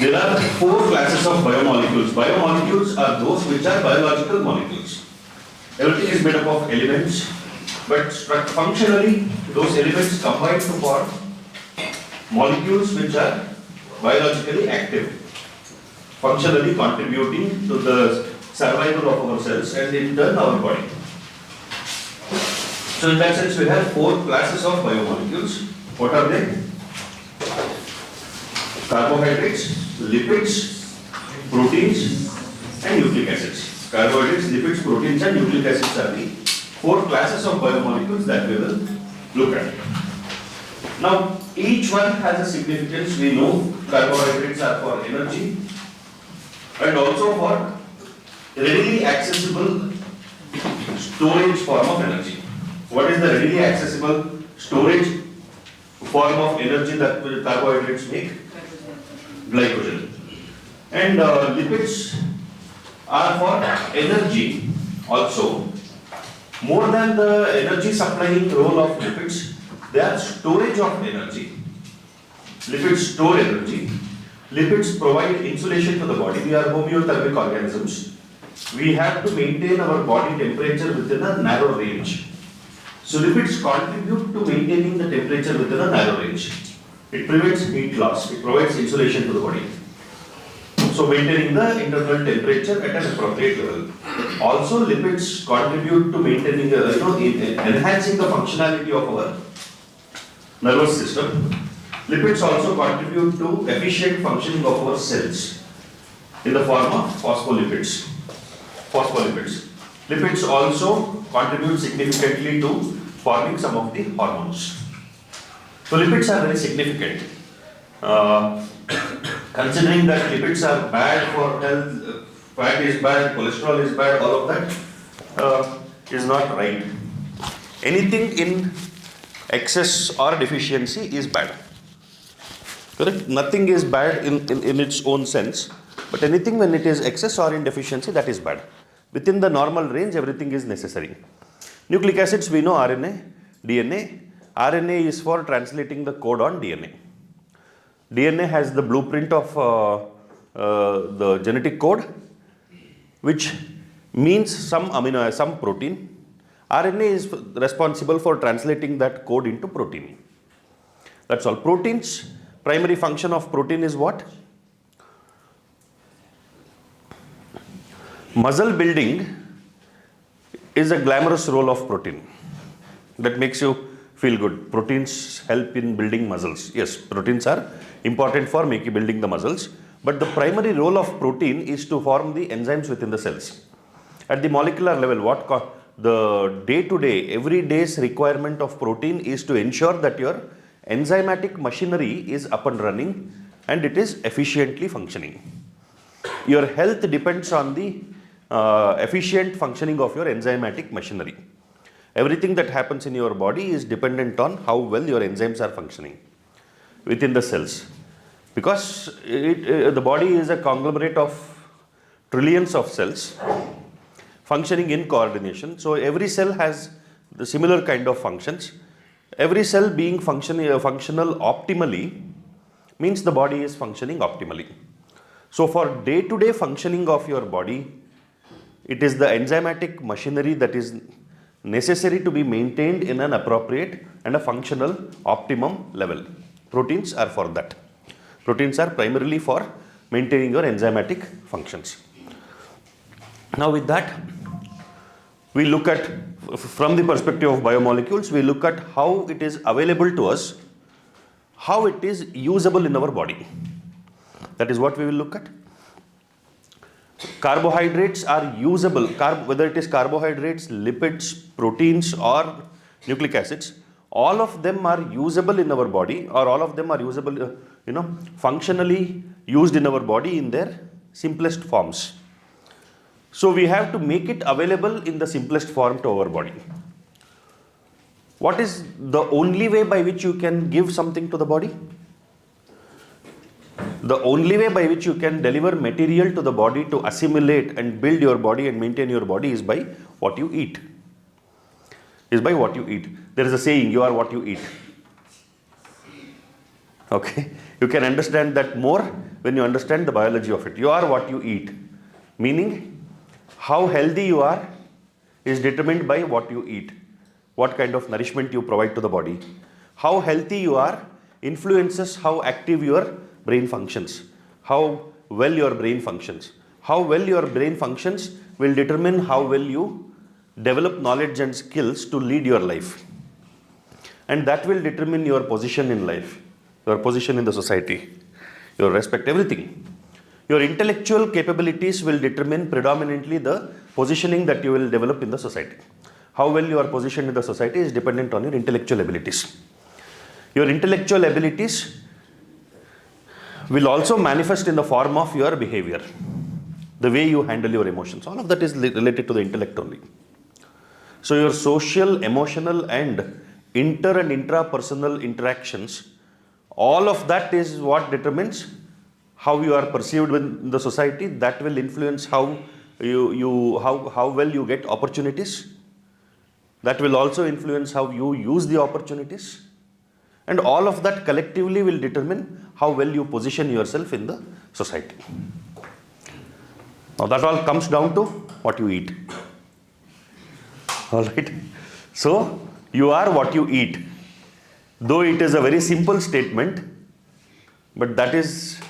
There are four classes of biomolecules. Biomolecules are those which are biological molecules. Everything is made up of elements, but functionally those elements combine to form molecules which are biologically active, functionally contributing to the survival of our cells and in turn our body. So in that sense we have four classes of biomolecules. What are they? Carbohydrates, lipids, proteins and nucleic acids. Carbohydrates, lipids, proteins and nucleic acids are the four classes of biomolecules that we will look at. Now each one has a significance. We know carbohydrates are for energy and also for readily accessible storage form of energy. What is the readily accessible storage form of energy that carbohydrates make? Glycogen. And lipids are for energy also. More than the energy supplying role of lipids, they are storage of energy. Lipids store energy. Lipids provide insulation to the body. We are homeothermic organisms. We have to maintain our body temperature within a narrow range. So lipids contribute to maintaining the temperature within a narrow range. It prevents heat loss. It provides insulation to the body. So maintaining the internal temperature at an appropriate level. Also lipids contribute to maintaining, enhancing the functionality of our nervous system. Lipids also contribute to efficient functioning of our cells in the form of phospholipids. Lipids also contribute significantly to forming some of the hormones. So lipids are very significant. Considering that lipids are bad for health, fat is bad, cholesterol is bad, all of that is not right. Anything in excess or deficiency is bad. Correct? Nothing is bad in its own sense, but anything when it is excess or in deficiency, that is bad. Within the normal range, everything is necessary. Nucleic acids, we know RNA, DNA. RNA is for translating the code on DNA. DNA has the blueprint of the genetic code, which means some protein. RNA is responsible for translating that code into protein. That's all. Proteins, primary function of protein is what? Muscle building is a glamorous role of protein. That makes you feel good. Proteins help in building muscles. Yes, proteins are important for building the muscles. But the primary role of protein is to form the enzymes within the cells. At the molecular level, the day-to-day, every day's requirement of protein is to ensure that your enzymatic machinery is up and running and it is efficiently functioning. Your health depends on the efficient functioning of your enzymatic machinery. Everything that happens in your body is dependent on how well your enzymes are functioning within the cells. Because the body is a conglomerate of trillions of cells functioning in coordination. So every cell has the similar kind of functions. Every cell being functional optimally means the body is functioning optimally. So for day-to-day functioning of your body, it is the enzymatic machinery that is necessary to be maintained in an appropriate and a functional optimum level. Proteins are for that. Proteins are primarily for maintaining your enzymatic functions. Now with that, we look at, from the perspective of biomolecules, we look at how it is available to us, how it is usable in our body. That is what we will look at. Carbohydrates are usable, whether it is carbohydrates, lipids, proteins or nucleic acids, all of them are usable in our body, or all of them are usable, functionally used in our body in their simplest forms. So we have to make it available in the simplest form to our body. What is the only way by which you can give something to the body? The only way by which you can deliver material to the body to assimilate and build your body and maintain your body is by what you eat. There is a saying, you are what you eat. Okay? You can understand that more when you understand the biology of it. You are what you eat. Meaning, how healthy you are is determined by what you eat. What kind of nourishment you provide to the body. How healthy you are influences how active your brain functions. How well your brain functions. How well your brain functions will determine how well you develop knowledge and skills to lead your life. And that will determine your position in life, your position in the society, your respect, everything. Your intellectual capabilities will determine predominantly the positioning that you will develop in the society. How well you are positioned in the society is dependent on your intellectual abilities. Your intellectual abilities will also manifest in the form of your behavior, the way you handle your emotions. All of that is related to the intellect only. So your social, emotional and inter and intrapersonal interactions, all of that is what determines how you are perceived in the society. That will influence how well you get opportunities. That will also influence how you use the opportunities. And all of that collectively will determine how well you position yourself in the society. Now that all comes down to what you eat. Alright. So you are what you eat. Though it is a very simple statement, but that is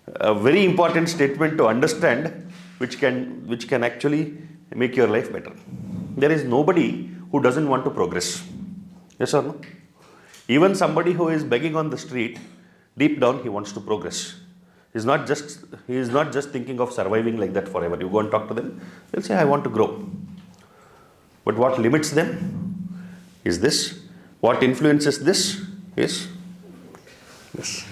a very important statement to understand, which can actually make your life better. There is nobody who doesn't want to progress. Yes or no? Even somebody who is begging on the street, deep down he wants to progress. He is not just thinking of surviving like that forever. You go and talk to them, they'll say, I want to grow. But what limits them is this. What influences this is this.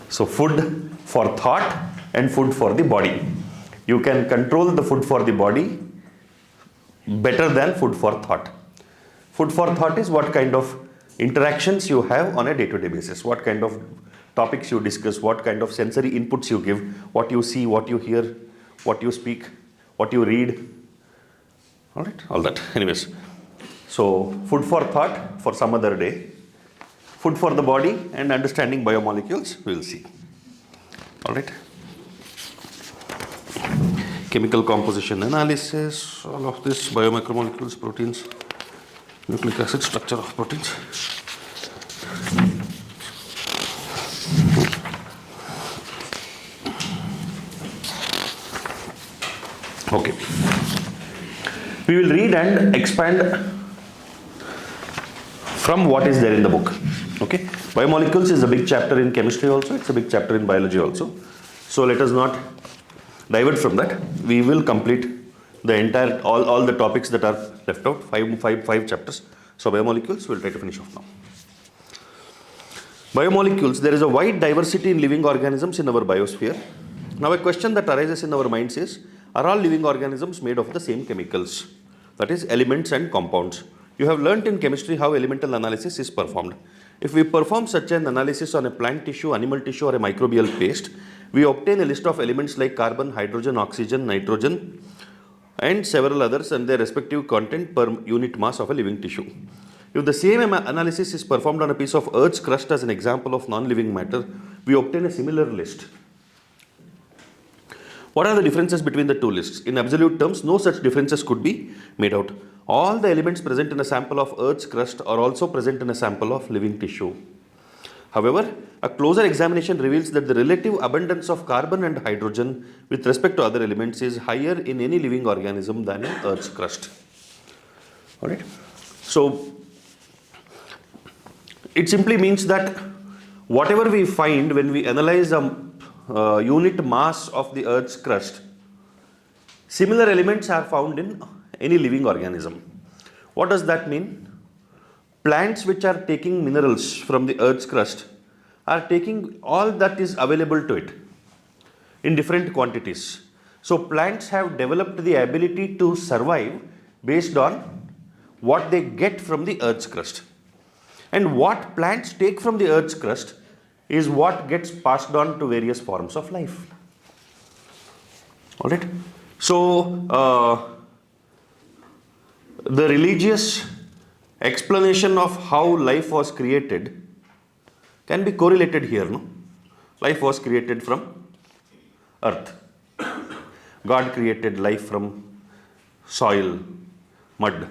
So food for thought and food for the body. You can control the food for the body better than food for thought. Food for thought is what kind of interactions you have on a day-to-day basis, what kind of topics you discuss, what kind of sensory inputs you give, what you see, what you hear, what you speak, what you read. Alright, all that. Anyways, so food for thought for some other day. Food for the body and understanding biomolecules, we will see. Alright. Chemical composition analysis, all of this, biomicromolecules, proteins, nucleic acid, structure of proteins. Okay. We will read and expand from what is there in the book. Okay. Biomolecules is a big chapter in chemistry also, it's a big chapter in biology also. So let us not divert from that. We will complete the entire, all the topics that are left out, five chapters. So biomolecules, we'll try to finish off now. Biomolecules, there is a wide diversity in living organisms in our biosphere. Now a question that arises in our minds is, are all living organisms made of the same chemicals? That is elements and compounds. You have learnt in chemistry how elemental analysis is performed. If we perform such an analysis on a plant tissue, animal tissue or a microbial paste, we obtain a list of elements like carbon, hydrogen, oxygen, nitrogen and several others and their respective content per unit mass of a living tissue. If the same analysis is performed on a piece of Earth's crust as an example of non-living matter, we obtain a similar list. What are the differences between the two lists? In absolute terms, no such differences could be made out. All the elements present in a sample of Earth's crust are also present in a sample of living tissue. However, a closer examination reveals that the relative abundance of carbon and hydrogen with respect to other elements is higher in any living organism than in Earth's crust. Alright? So, it simply means that whatever we find when we analyze a unit mass of the Earth's crust, similar elements are found in any living organism. What does that mean? Plants which are taking minerals from the Earth's crust are taking all that is available to it in different quantities. So plants have developed the ability to survive based on what they get from the Earth's crust. And what plants take from the Earth's crust is what gets passed on to various forms of life. Alright? So, the religious explanation of how life was created can be correlated here, no? Life was created from earth. God created life from soil, mud.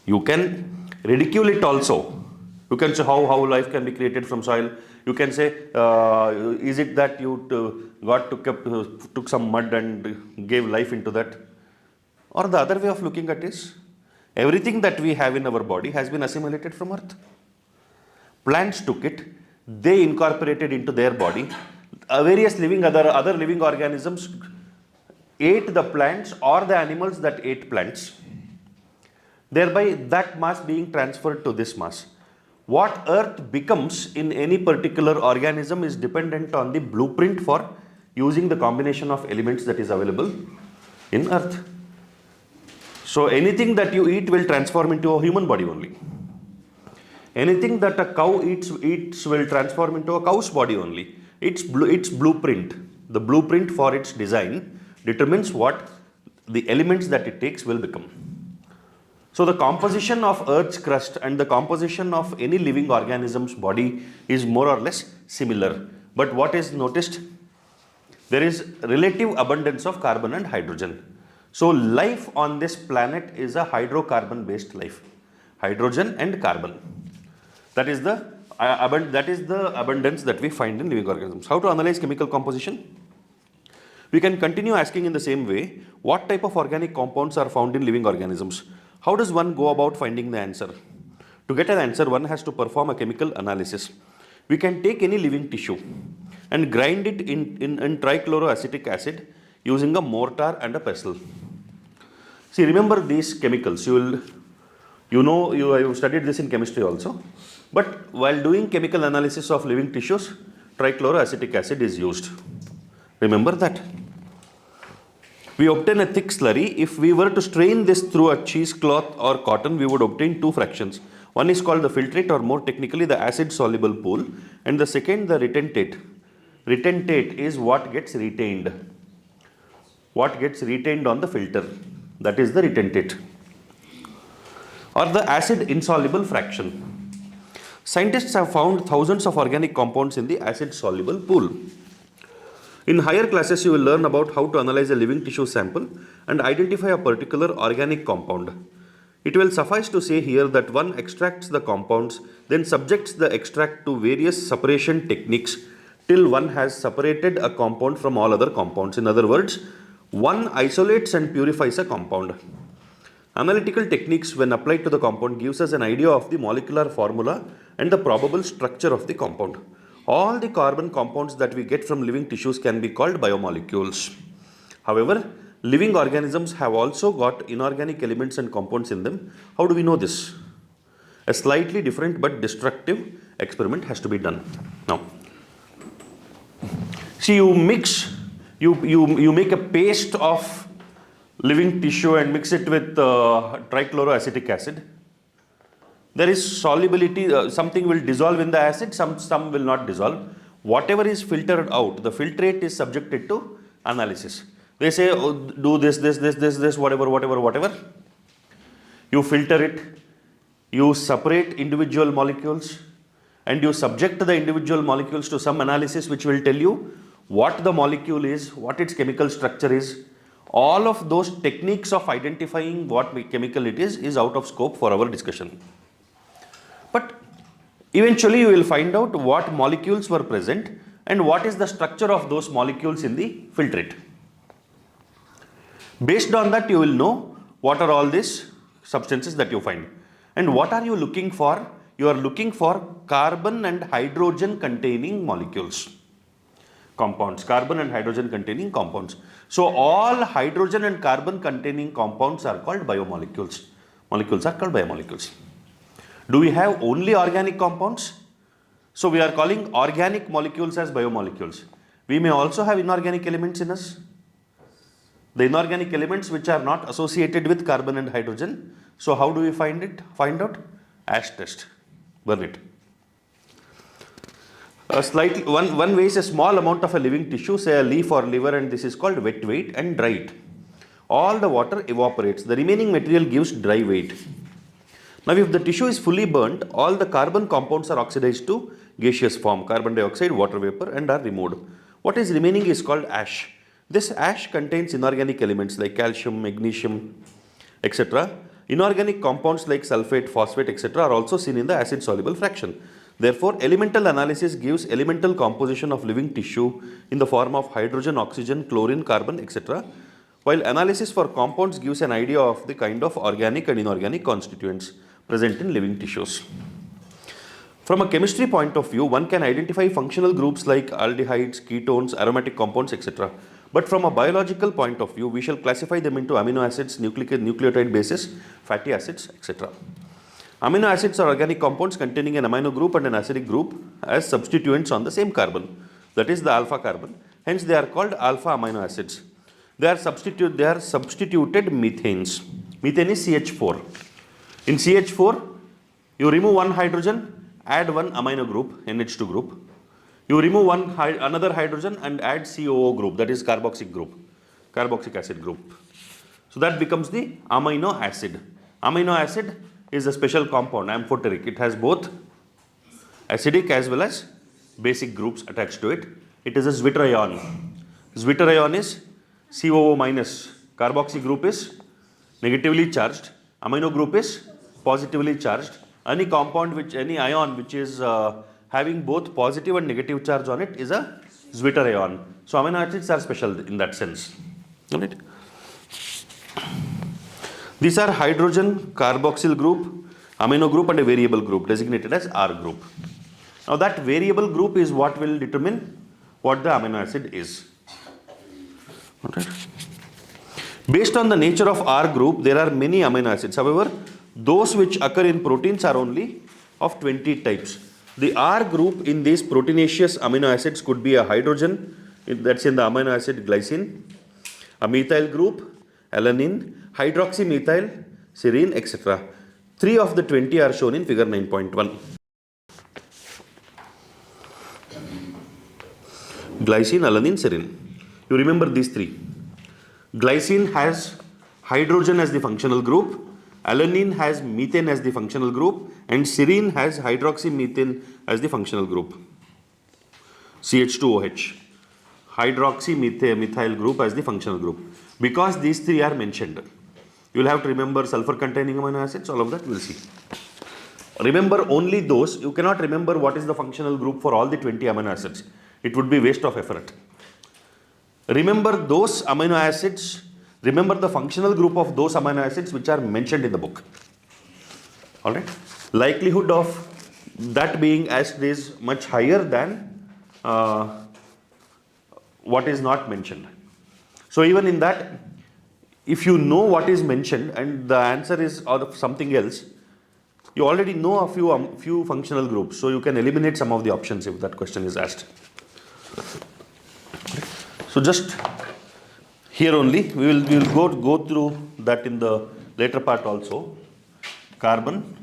You can ridicule it also. You can say how life can be created from soil. You can say, is it that God took some mud and gave life into that? Or the other way of looking at it is, everything that we have in our body has been assimilated from earth. Plants took it, they incorporated into their body. Various other living organisms ate the plants or the animals that ate plants. Thereby that mass being transferred to this mass. What earth becomes in any particular organism is dependent on the blueprint for using the combination of elements that is available in earth. So anything that you eat will transform into a human body only. Anything that a cow eats will transform into a cow's body only. Its blueprint, the blueprint for its design determines what the elements that it takes will become. So the composition of Earth's crust and the composition of any living organism's body is more or less similar. But what is noticed? There is relative abundance of carbon and hydrogen. So life on this planet is a hydrocarbon based life. Hydrogen and carbon. That is the abundance that we find in living organisms. How to analyze chemical composition? We can continue asking in the same way, what type of organic compounds are found in living organisms? How does one go about finding the answer? To get an answer, one has to perform a chemical analysis. We can take any living tissue and grind it in trichloroacetic acid using a mortar and a pestle. See, remember these chemicals. You have studied this in chemistry also. But while doing chemical analysis of living tissues, trichloroacetic acid is used. Remember that. We obtain a thick slurry. If we were to strain this through a cheesecloth or cotton, we would obtain two fractions. One is called the filtrate, or more technically the acid soluble pool, and the second the retentate. Retentate is what gets retained. What gets retained on the filter. That is the retentate. Or the acid insoluble fraction. Scientists have found thousands of organic compounds in the acid soluble pool. In higher classes, you will learn about how to analyze a living tissue sample and identify a particular organic compound. It will suffice to say here that one extracts the compounds, then subjects the extract to various separation techniques till one has separated a compound from all other compounds. In other words, one isolates and purifies a compound. Analytical techniques, when applied to the compound, gives us an idea of the molecular formula and the probable structure of the compound. All the carbon compounds that we get from living tissues can be called biomolecules. However, living organisms have also got inorganic elements and compounds in them. How do we know this? A slightly different but destructive experiment has to be done. Now, see, you make a paste of living tissue and mix it with trichloroacetic acid. There is solubility, something will dissolve in the acid, some will not dissolve. Whatever is filtered out, the filtrate is subjected to analysis. They say, oh, do this, whatever. You filter it, you separate individual molecules, and you subject the individual molecules to some analysis which will tell you what the molecule is, what its chemical structure is. All of those techniques of identifying what chemical it is out of scope for our discussion. But eventually you will find out what molecules were present and what is the structure of those molecules in the filtrate. Based on that, you will know what are all these substances that you find. And what are you looking for? You are looking for carbon and hydrogen containing molecules. Compounds, carbon and hydrogen containing compounds. So all hydrogen and carbon containing compounds are called biomolecules. Molecules are called biomolecules. Do we have only organic compounds? So we are calling organic molecules as biomolecules. We may also have inorganic elements in us. The inorganic elements which are not associated with carbon and hydrogen. So how do we find out? Ash test. Burn it. One weighs a small amount of a living tissue, say a leaf or liver, and this is called wet weight, and dry it. All the water evaporates. The remaining material gives dry weight. Now if the tissue is fully burnt, all the carbon compounds are oxidized to gaseous form, carbon dioxide, water vapor, and are removed. What is remaining is called ash. This ash contains inorganic elements like calcium, magnesium, etc. Inorganic compounds like sulfate, phosphate, etc. are also seen in the acid soluble fraction. Therefore, elemental analysis gives elemental composition of living tissue in the form of hydrogen, oxygen, chlorine, carbon, etc. While analysis for compounds gives an idea of the kind of organic and inorganic constituents present in living tissues. From a chemistry point of view, one can identify functional groups like aldehydes, ketones, aromatic compounds, etc. But from a biological point of view, we shall classify them into amino acids, nucleotide bases, fatty acids, etc. Amino acids are organic compounds containing an amino group and an acidic group as substituents on the same carbon, that is the alpha carbon. Hence, they are called alpha amino acids. They are substituted methanes. Methane is CH4. In CH4, you remove one hydrogen, add one amino group, NH2 group. You remove another hydrogen and add COO group, that is carboxylic group, carboxylic acid group. So that becomes the amino acid. Amino acid is a special compound, amphoteric. It has both acidic as well as basic groups attached to it. It is a zwitterion. Zwitterion is COO minus. Carboxy group is negatively charged. Amino group is positively charged. Any compound any ion which is having both positive and negative charge on it is a zwitterion. So amino acids are special in that sense. Alright. These are hydrogen, carboxyl group, amino group and a variable group designated as R group. Now that variable group is what will determine what the amino acid is. Alright. Based on the nature of R group, there are many amino acids. However, those which occur in proteins are only of 20 types. The R group in these proteinaceous amino acids could be a hydrogen, that's in the amino acid glycine, a methyl group, alanine, hydroxymethyl, serine, etc. 3 of the 20 are shown in figure 9.1. Glycine, alanine, serine. You remember these 3. Glycine has hydrogen as the functional group, alanine has methane as the functional group, and serine has hydroxymethane as the functional group. CH2OH. Hydroxymethyl group as the functional group. Because these 3 are mentioned, you will have to remember sulfur containing amino acids, all of that we will see. Remember only those, you cannot remember what is the functional group for all the 20 amino acids. It would be waste of effort. Remember those amino acids, remember the functional group of those amino acids which are mentioned in the book. Alright. Likelihood of that being asked is much higher than what is not mentioned. So even in that, if you know what is mentioned and the answer is of something else, you already know a few functional groups, so you can eliminate some of the options if that question is asked. So just here only, we will go through that in the later part also. Carbon,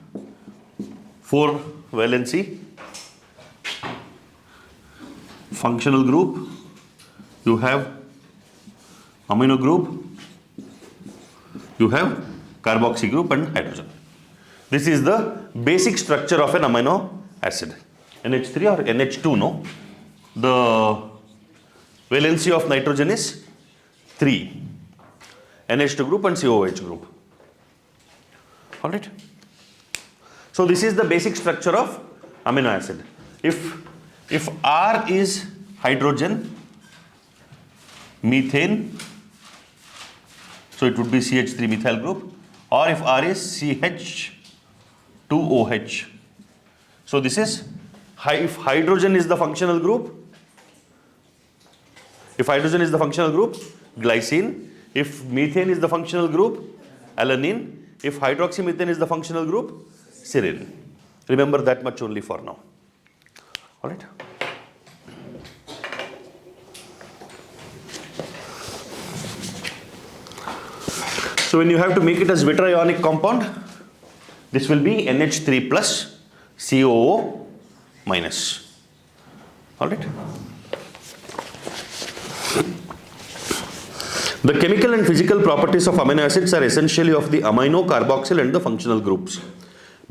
4 valency, functional group, you have amino group, you have carboxy group and hydrogen. This is the basic structure of an amino acid. NH3 or NH2, no? The valency of nitrogen is 3. NH2 group and COOH group. Alright. So this is the basic structure of amino acid. If R is hydrogen, methane, so it would be CH3 methyl group, or if R is CH2OH. So this is, if hydrogen is the functional group, glycine. If methane is the functional group, alanine. If hydroxymethane is the functional group, serine. Remember that much only for now. Alright. So when you have to make it a zwitterionic compound, this will be NH3 plus COO minus. Alright. The chemical and physical properties of amino acids are essentially of the amino, carboxyl and the functional groups.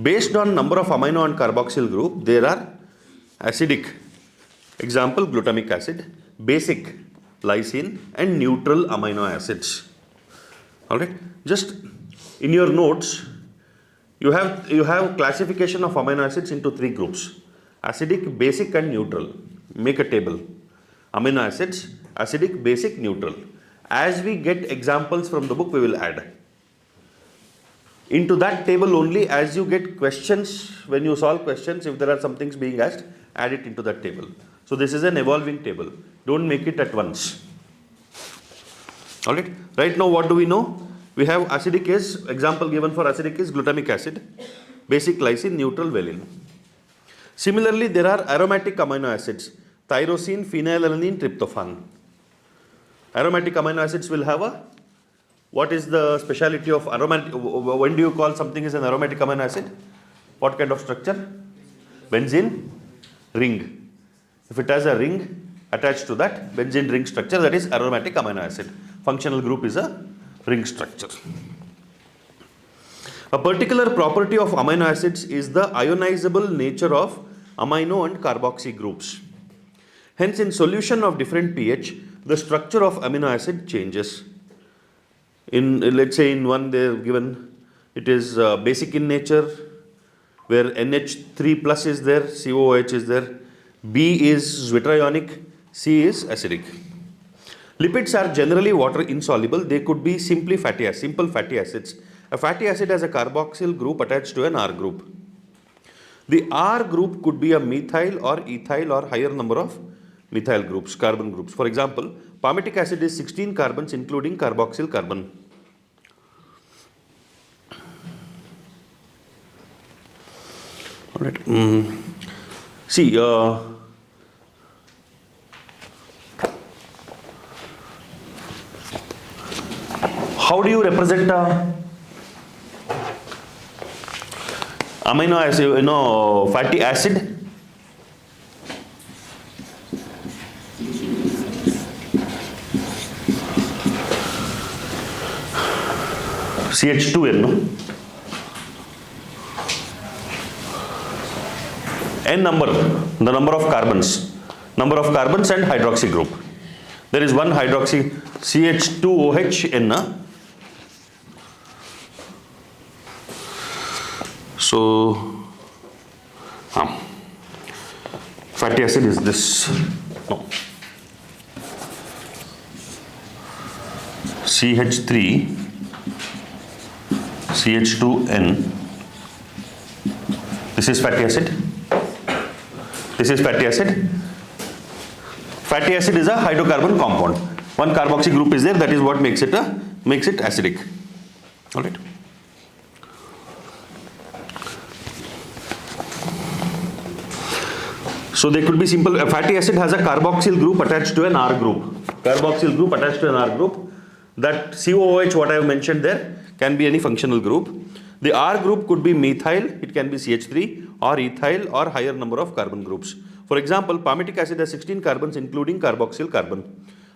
Based on number of amino and carboxyl group, there are acidic, example glutamic acid, basic lysine, and neutral amino acids. Alright, just in your notes, you have classification of amino acids into 3 groups: acidic, basic, and neutral. Make a table. Amino acids, acidic, basic, neutral. As we get examples from the book, we will add. Into that table only, as you get questions, when you solve questions, if there are some things being asked, add it into that table. So this is an evolving table. Don't make it at once. Alright, right now what do we know? We have acidic is, example given for acidic is glutamic acid, basic lysine, neutral valine. Similarly, there are aromatic amino acids, tyrosine, phenylalanine, tryptophan. Aromatic amino acids will have a, what is the speciality of aromatic, when do you call something is an aromatic amino acid? What kind of structure? Benzene ring. If it has a ring attached to that, benzene ring structure, that is aromatic amino acid. Functional group is a ring structure. A particular property of amino acids is the ionizable nature of amino and carboxy groups. Hence, in solution of different pH, the structure of amino acid changes. In, let's say in one they are given, it is basic in nature, where NH3 plus is there, COOH is there, B is zwitterionic, C is acidic. Lipids are generally water insoluble. They could be simple fatty acids. A fatty acid has a carboxyl group attached to an R group. The R group could be a methyl or ethyl or higher number of methyl groups, carbon groups. For example, palmitic acid is 16 carbons including carboxyl carbon. All right. See, how do you represent amino acid, fatty acid? CH2N, no? N number, the number of carbons and hydroxy group. There is one hydroxy CH2OH So, fatty acid is this. No. CH3, CH2N. This is fatty acid. This is fatty acid. Fatty acid is a hydrocarbon compound. One carboxy group is there. That is what makes it acidic. All right. So they could be simple. A fatty acid has a carboxyl group attached to an R group. Carboxyl group attached to an R group. That COOH, what I have mentioned there, can be any functional group. The R group could be methyl, it can be CH3, or ethyl, or higher number of carbon groups. For example, palmitic acid has 16 carbons including carboxyl carbon.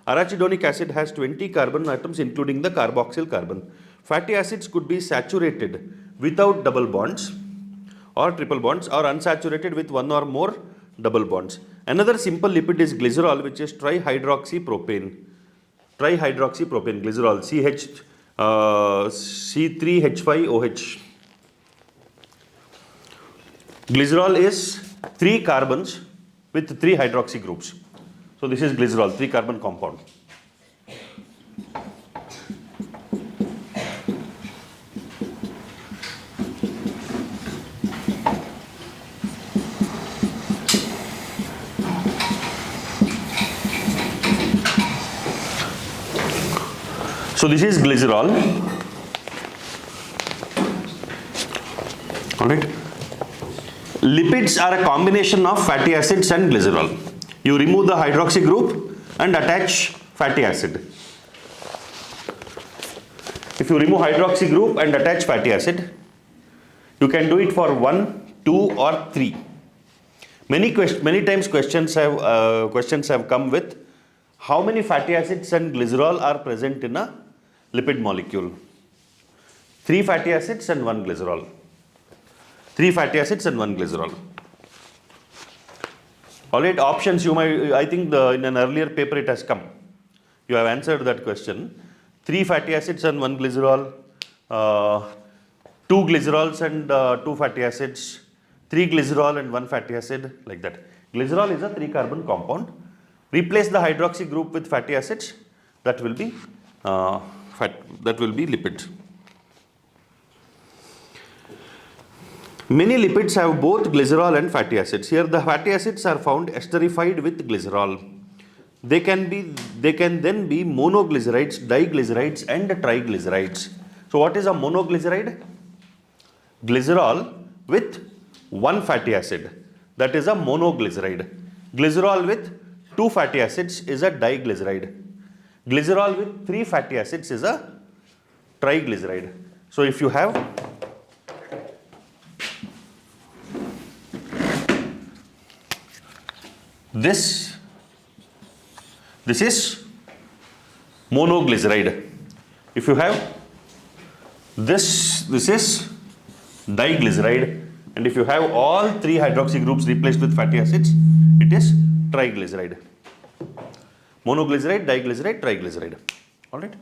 Arachidonic acid has 20 carbon atoms including the carboxyl carbon. Fatty acids could be saturated without double bonds or triple bonds, or unsaturated with one or more double bonds. Another simple lipid is glycerol, which is trihydroxypropane. Trihydroxypropane, glycerol, C3H5OH. Glycerol is 3 carbons with 3 hydroxy groups. So this is glycerol, 3 carbon compound. So this is glycerol. All right. Lipids are a combination of fatty acids and glycerol. You remove the hydroxy group and attach fatty acid. If you remove hydroxy group and attach fatty acid, you can do it for 1, 2 or 3. Many times questions have come with how many fatty acids and glycerol are present in a lipid molecule. 3 fatty acids and 1 glycerol. 3 fatty acids and 1 glycerol. All right, options you might, I think in an earlier paper it has come. You have answered that question. 3 fatty acids and 1 glycerol, 2 glycerols and 2 fatty acids, 3 glycerol and 1 fatty acid, like that. Glycerol is a 3 carbon compound. Replace the hydroxy group with fatty acids, that will be lipid. Many lipids have both glycerol and fatty acids. Here the fatty acids are found esterified with glycerol. They can then be monoglycerides, diglycerides and triglycerides. So what is a monoglyceride? Glycerol with 1 fatty acid. That is a monoglyceride. Glycerol with 2 fatty acids is a diglyceride. Glycerol with 3 fatty acids is a triglyceride. So if you have this is monoglyceride. If you have this is diglyceride, and if you have all 3 hydroxy groups replaced with fatty acids, it is triglyceride. Monoglyceride, diglyceride, triglyceride. All right.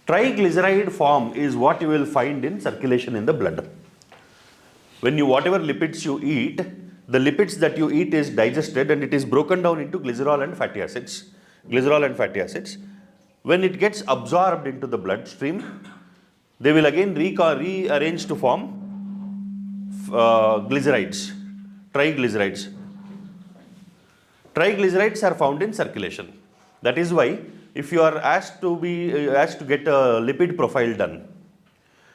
Triglyceride form is what you will find in circulation in the blood. When you, whatever lipids you eat, the lipids that you eat is digested and it is broken down into glycerol and fatty acids. Glycerol and fatty acids. When it gets absorbed into the bloodstream, they will again rearrange to form glycerides, triglycerides. Triglycerides are found in circulation. That is why if you are asked to get a lipid profile done,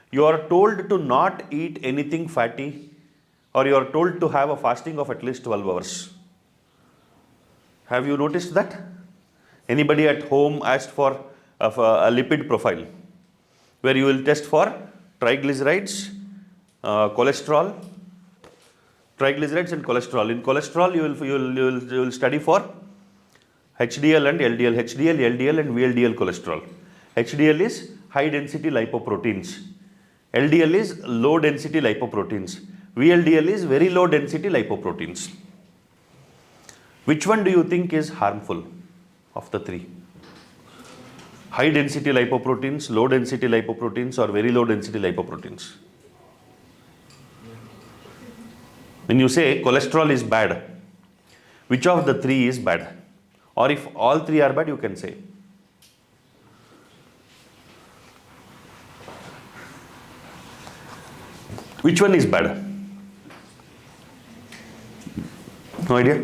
you are told to not eat anything fatty, or you are told to have a fasting of at least 12 hours. Have you noticed that? Anybody at home asked for a lipid profile where you will test for triglycerides, cholesterol, triglycerides and cholesterol. In cholesterol, you will study for HDL and LDL, HDL, LDL and VLDL cholesterol. HDL is high density lipoproteins. LDL is low density lipoproteins. VLDL is very low density lipoproteins. Which one do you think is harmful of the 3? High density lipoproteins, low density lipoproteins, or very low density lipoproteins? When you say cholesterol is bad, which of the 3 is bad? Or if all 3 are bad, you can say. Which one is bad? No idea?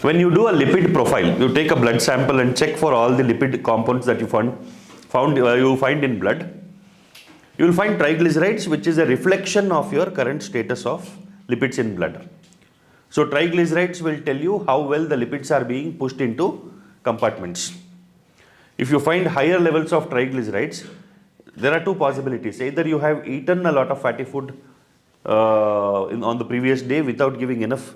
When you do a lipid profile, you take a blood sample and check for all the lipid compounds that you find in blood. You will find triglycerides, which is a reflection of your current status of lipids in blood. So triglycerides will tell you how well the lipids are being pushed into compartments. If you find higher levels of triglycerides, there are 2 possibilities. Either you have eaten a lot of fatty food on the previous day without giving enough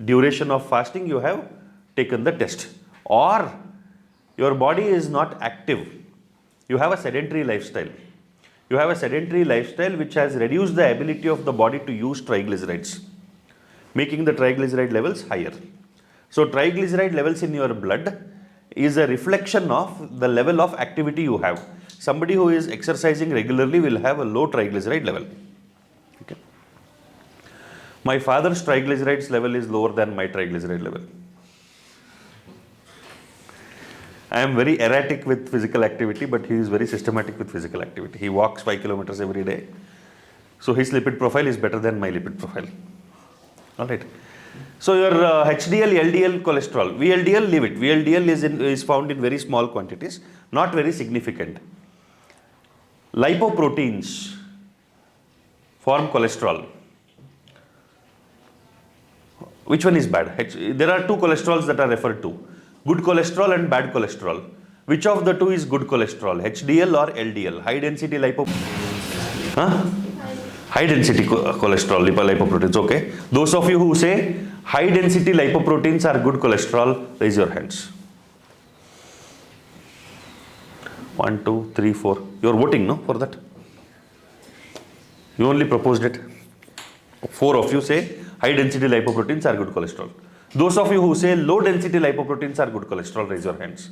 duration of fasting, you have taken the test, or your body is not active. You have a sedentary lifestyle. You have a sedentary lifestyle which has reduced the ability of the body to use triglycerides, making the triglyceride levels higher. So triglyceride levels in your blood is a reflection of the level of activity you have. Somebody who is exercising regularly will have a low triglyceride level. Okay. My father's triglycerides level is lower than my triglyceride level. I am very erratic with physical activity, but he is very systematic with physical activity. He walks 5 kilometers every day. So his lipid profile is better than my lipid profile. All right. So your HDL, LDL cholesterol, VLDL, leave it. VLDL is found in very small quantities, not very significant. Lipoproteins form cholesterol. Which one is bad? There are 2 cholesterols that are referred to. Good cholesterol and bad cholesterol. Which of the 2 is good cholesterol? HDL or LDL? High density high density cholesterol, lipoproteins. Okay. Those of you who say high density lipoproteins are good cholesterol, raise your hands. 1, 2, 3, 4. You are voting, no, for that? You only proposed it. 4 of you say high density lipoproteins are good cholesterol. Those of you who say low density lipoproteins are good cholesterol, raise your hands.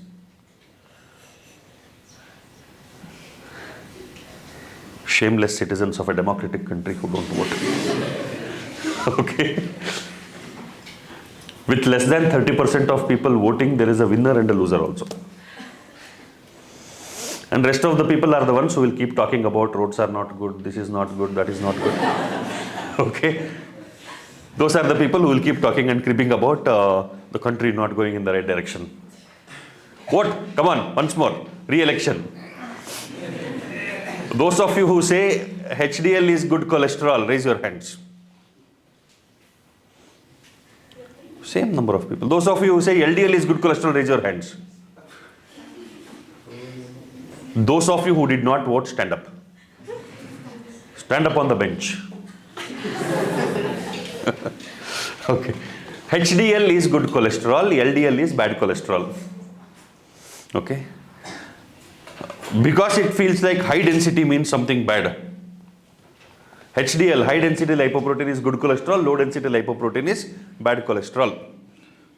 Shameless citizens of a democratic country who don't vote. Okay. With less than 30% of people voting, there is a winner and a loser also. And rest of the people are the ones who will keep talking about roads are not good, this is not good, that is not good. Okay. Those are the people who will keep talking and creeping about the country not going in the right direction. Vote. Come on, once more. Re-election. Those of you who say HDL is good cholesterol, raise your hands. Same number of people. Those of you who say LDL is good cholesterol, raise your hands. Those of you who did not vote, stand up. Stand up on the bench. Okay. HDL is good cholesterol, LDL is bad cholesterol. Okay. Because it feels like high density means something bad. HDL, high density lipoprotein, is good cholesterol, low density lipoprotein is bad cholesterol.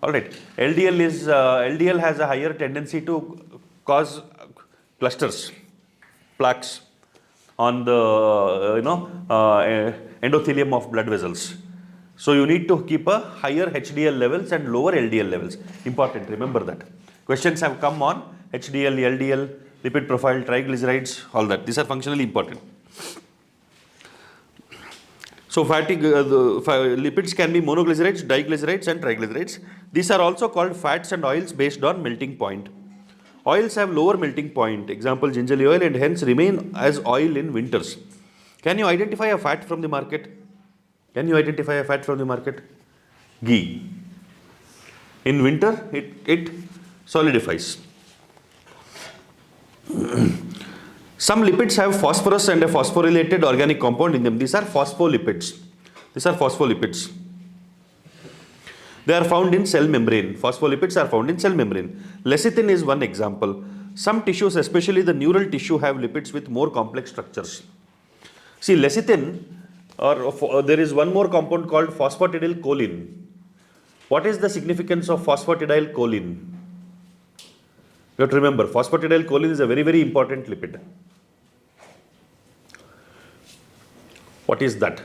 Alright. LDL has a higher tendency to cause clusters, plaques on the endothelium of blood vessels. So you need to keep a higher HDL levels and lower LDL levels. Important, remember that. Questions have come on HDL, LDL, lipid profile, triglycerides, all that. These are functionally important. So lipids can be monoglycerides, diglycerides and triglycerides. These are also called fats and oils based on melting point. Oils have lower melting point, example gingerly oil, and hence remain as oil in winters. Can you identify a fat from the market? Can you identify a fat from the market? Ghee. In winter, it solidifies. Some lipids have phosphorus and a phosphorylated organic compound in them. These are phospholipids. They are found in cell membrane. Phospholipids are found in cell membrane. Lecithin is one example. Some tissues, especially the neural tissue, have lipids with more complex structures. See, lecithin, or there is one more compound called phosphatidylcholine. What is the significance of phosphatidylcholine? You have to remember, phosphatidylcholine is a very, very important lipid. What is that?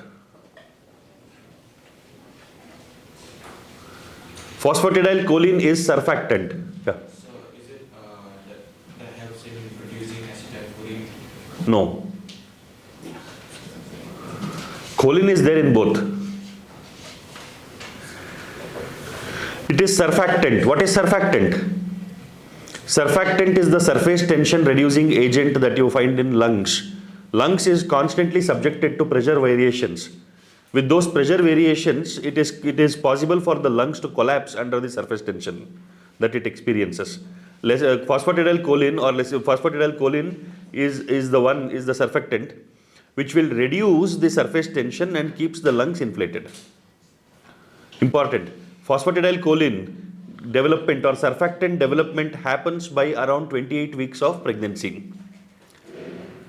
Phosphatidylcholine is surfactant. Yeah. So is it that helps in producing acetylcholine? No. Choline is there in both. It is surfactant. What is surfactant? Surfactant is the surface tension reducing agent that you find in lungs. Lungs is constantly subjected to pressure variations. With those pressure variations, it is possible for the lungs to collapse under the surface tension that it experiences. Phosphatidylcholine is the surfactant which will reduce the surface tension and keeps the lungs inflated. Important. Phosphatidylcholine development or surfactant development happens by around 28 weeks of pregnancy.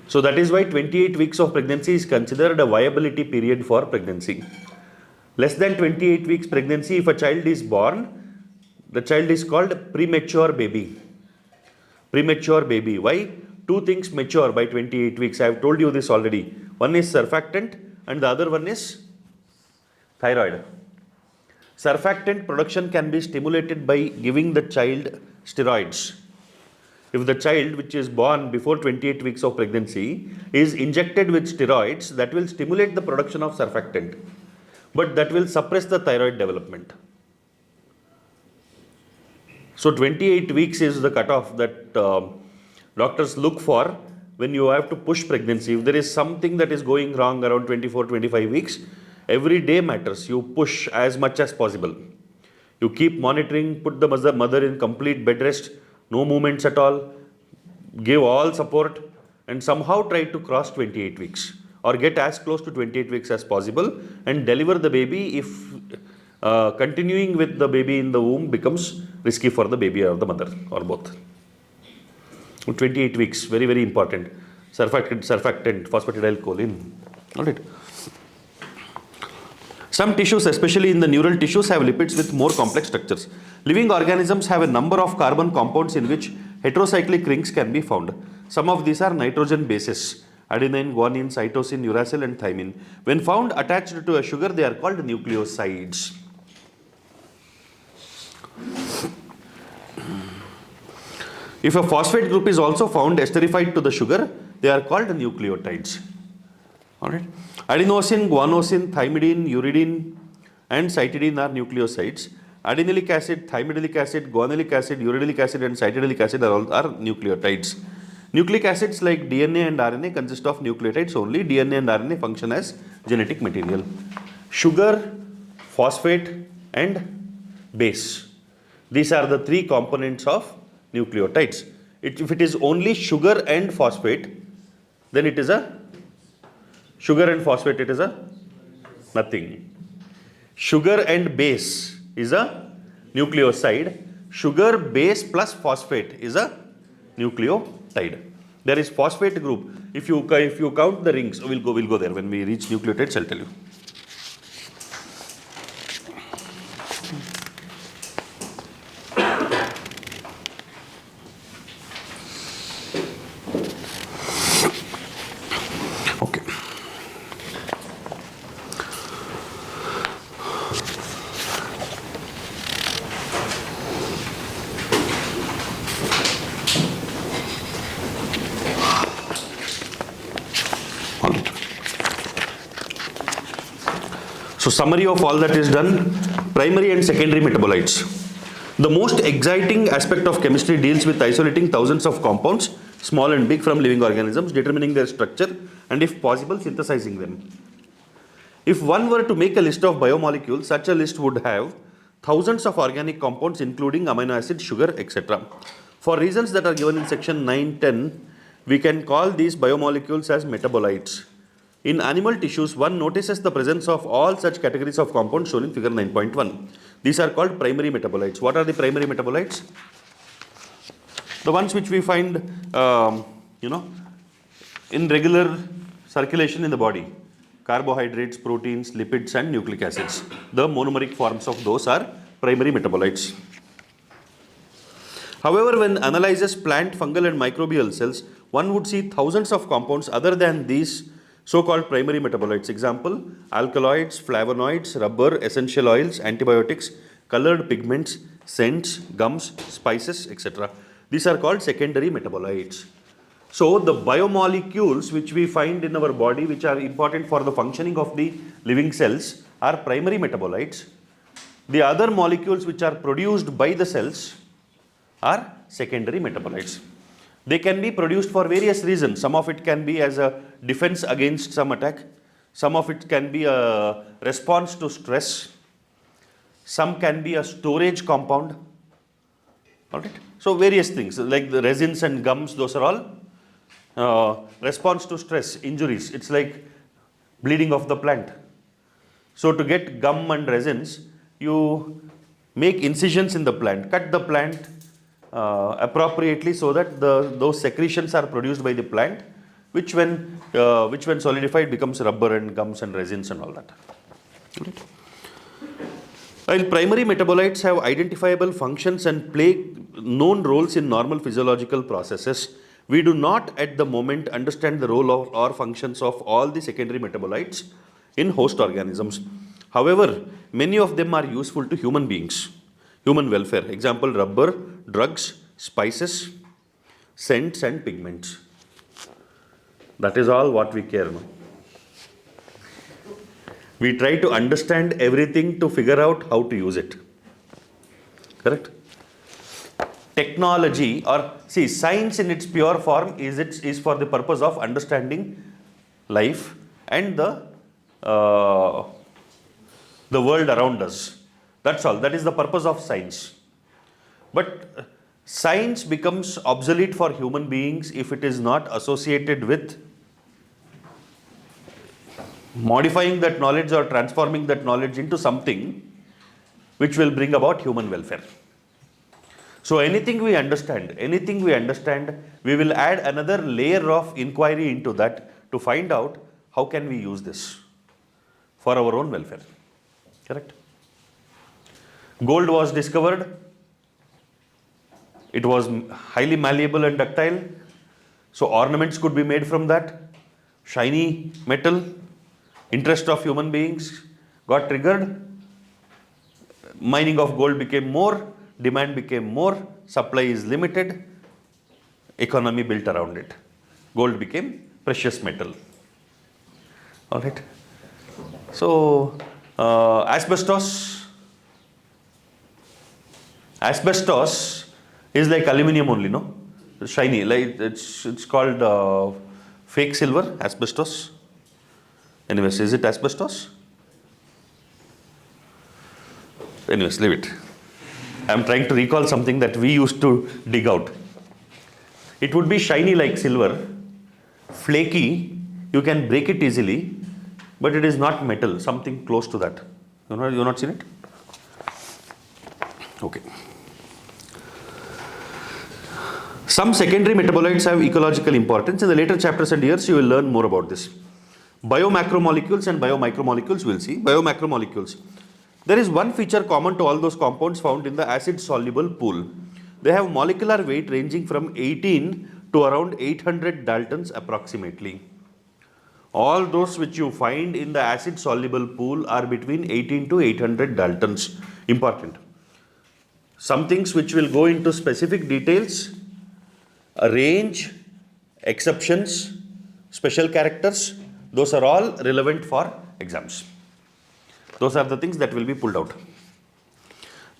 So that is why 28 weeks of pregnancy is considered a viability period for pregnancy. Less than 28 weeks pregnancy, if a child is born, the child is called premature baby. Premature baby. Why? Two things mature by 28 weeks. I have told you this already. One is surfactant and the other one is thyroid. Surfactant production can be stimulated by giving the child steroids. If the child which is born before 28 weeks of pregnancy is injected with steroids, that will stimulate the production of surfactant, but that will suppress the thyroid development. So 28 weeks is the cutoff that doctors look for when you have to push pregnancy. If there is something that is going wrong around 24-25 weeks, every day matters. You push as much as possible. You keep monitoring, put the mother in complete bed rest, no movements at all, give all support, and somehow try to cross 28 weeks or get as close to 28 weeks as possible and deliver the baby if continuing with the baby in the womb becomes risky for the baby or the mother or both. 28 weeks, very, very important. Surfactant, phosphatidylcholine. All right. Some tissues, especially in the neural tissues, have lipids with more complex structures. Living organisms have a number of carbon compounds in which heterocyclic rings can be found. Some of these are nitrogen bases: adenine, guanine, cytosine, uracil, and thymine. When found attached to a sugar, they are called nucleosides. If a phosphate group is also found esterified to the sugar, they are called nucleotides. Alright. Adenosine, guanosine, thymidine, uridine, and cytidine are nucleosides. Adenilic acid, thymidilic acid, guanilic acid, uridylic acid, and cytidilic acid are nucleotides. Nucleic acids like DNA and RNA consist of nucleotides only. DNA and RNA function as genetic material. Sugar, phosphate, and base. These are the three components of nucleotides. If it is only sugar and phosphate, then it is a nothing. Sugar and base is a nucleoside. Sugar, base plus phosphate is a nucleotide. There is phosphate group. If you count the rings, we'll go there when we reach nucleotides. I'll tell you. So summary of all that is done: primary and secondary metabolites. The most exciting aspect of chemistry deals with isolating thousands of compounds, small and big, from living organisms, determining their structure, and if possible, synthesizing them. If one were to make a list of biomolecules, such a list would have thousands of organic compounds, including amino acid, sugar, etc. For reasons that are given in section 9-10, we can call these biomolecules as metabolites. In animal tissues, one notices the presence of all such categories of compounds shown in figure 9.1. These are called primary metabolites. What are the primary metabolites? The ones which we find, in regular circulation in the body. Carbohydrates, proteins, lipids, and nucleic acids. The monomeric forms of those are primary metabolites. However, when analyzes plant, fungal, and microbial cells, one would see thousands of compounds other than these so-called primary metabolites. Example: alkaloids, flavonoids, rubber, essential oils, antibiotics, colored pigments, scents, gums, spices, etc. These are called secondary metabolites. So the biomolecules which we find in our body, which are important for the functioning of the living cells, are primary metabolites. The other molecules which are produced by the cells are secondary metabolites. They can be produced for various reasons. Some of it can be as a defense against some attack. Some of it can be a response to stress. Some can be a storage compound. Alright? So various things like the resins and gums, those are all response to stress, injuries. It's like bleeding of the plant. So to get gum and resins, you make incisions in the plant, cut the plant appropriately so that those secretions are produced by the plant, which when solidified becomes rubber and gums and resins and all that. Right. While primary metabolites have identifiable functions and play known roles in normal physiological processes, we do not at the moment understand the role of or functions of all the secondary metabolites in host organisms. However, many of them are useful to human beings, human welfare. Example: rubber, drugs, spices, scents, and pigments. That is all what we care now. We try to understand everything to figure out how to use it. Correct? Technology, or see, science in its pure form is for the purpose of understanding life and the world around us. That's all. That is the purpose of science. But science becomes obsolete for human beings if it is not associated with modifying that knowledge or transforming that knowledge into something which will bring about human welfare. So anything we understand, we will add another layer of inquiry into that to find out how can we use this for our own welfare. Correct? Gold was discovered. It was highly malleable and ductile. So ornaments could be made from that. Shiny metal. Interest of human beings got triggered. Mining of gold became more. Demand became more. Supply is limited. Economy built around it. Gold became precious metal. Alright. So asbestos is like aluminium only, no? Shiny, like it's called fake silver, asbestos. Anyways, is it asbestos? Anyways, leave it. I'm trying to recall something that we used to dig out. It would be shiny like silver, flaky, you can break it easily, but it is not metal, something close to that. You've not seen it? Okay. Some secondary metabolites have ecological importance. In the later chapters and years, you will learn more about this. Biomacromolecules and biomicromolecules, we'll see. Biomacromolecules. There is one feature common to all those compounds found in the acid-soluble pool. They have molecular weight ranging from 18 to around 800 Daltons approximately. All those which you find in the acid-soluble pool are between 18 to 800 Daltons. Important. Some things which will go into specific details, a range, exceptions, special characters, those are all relevant for exams. Those are the things that will be pulled out.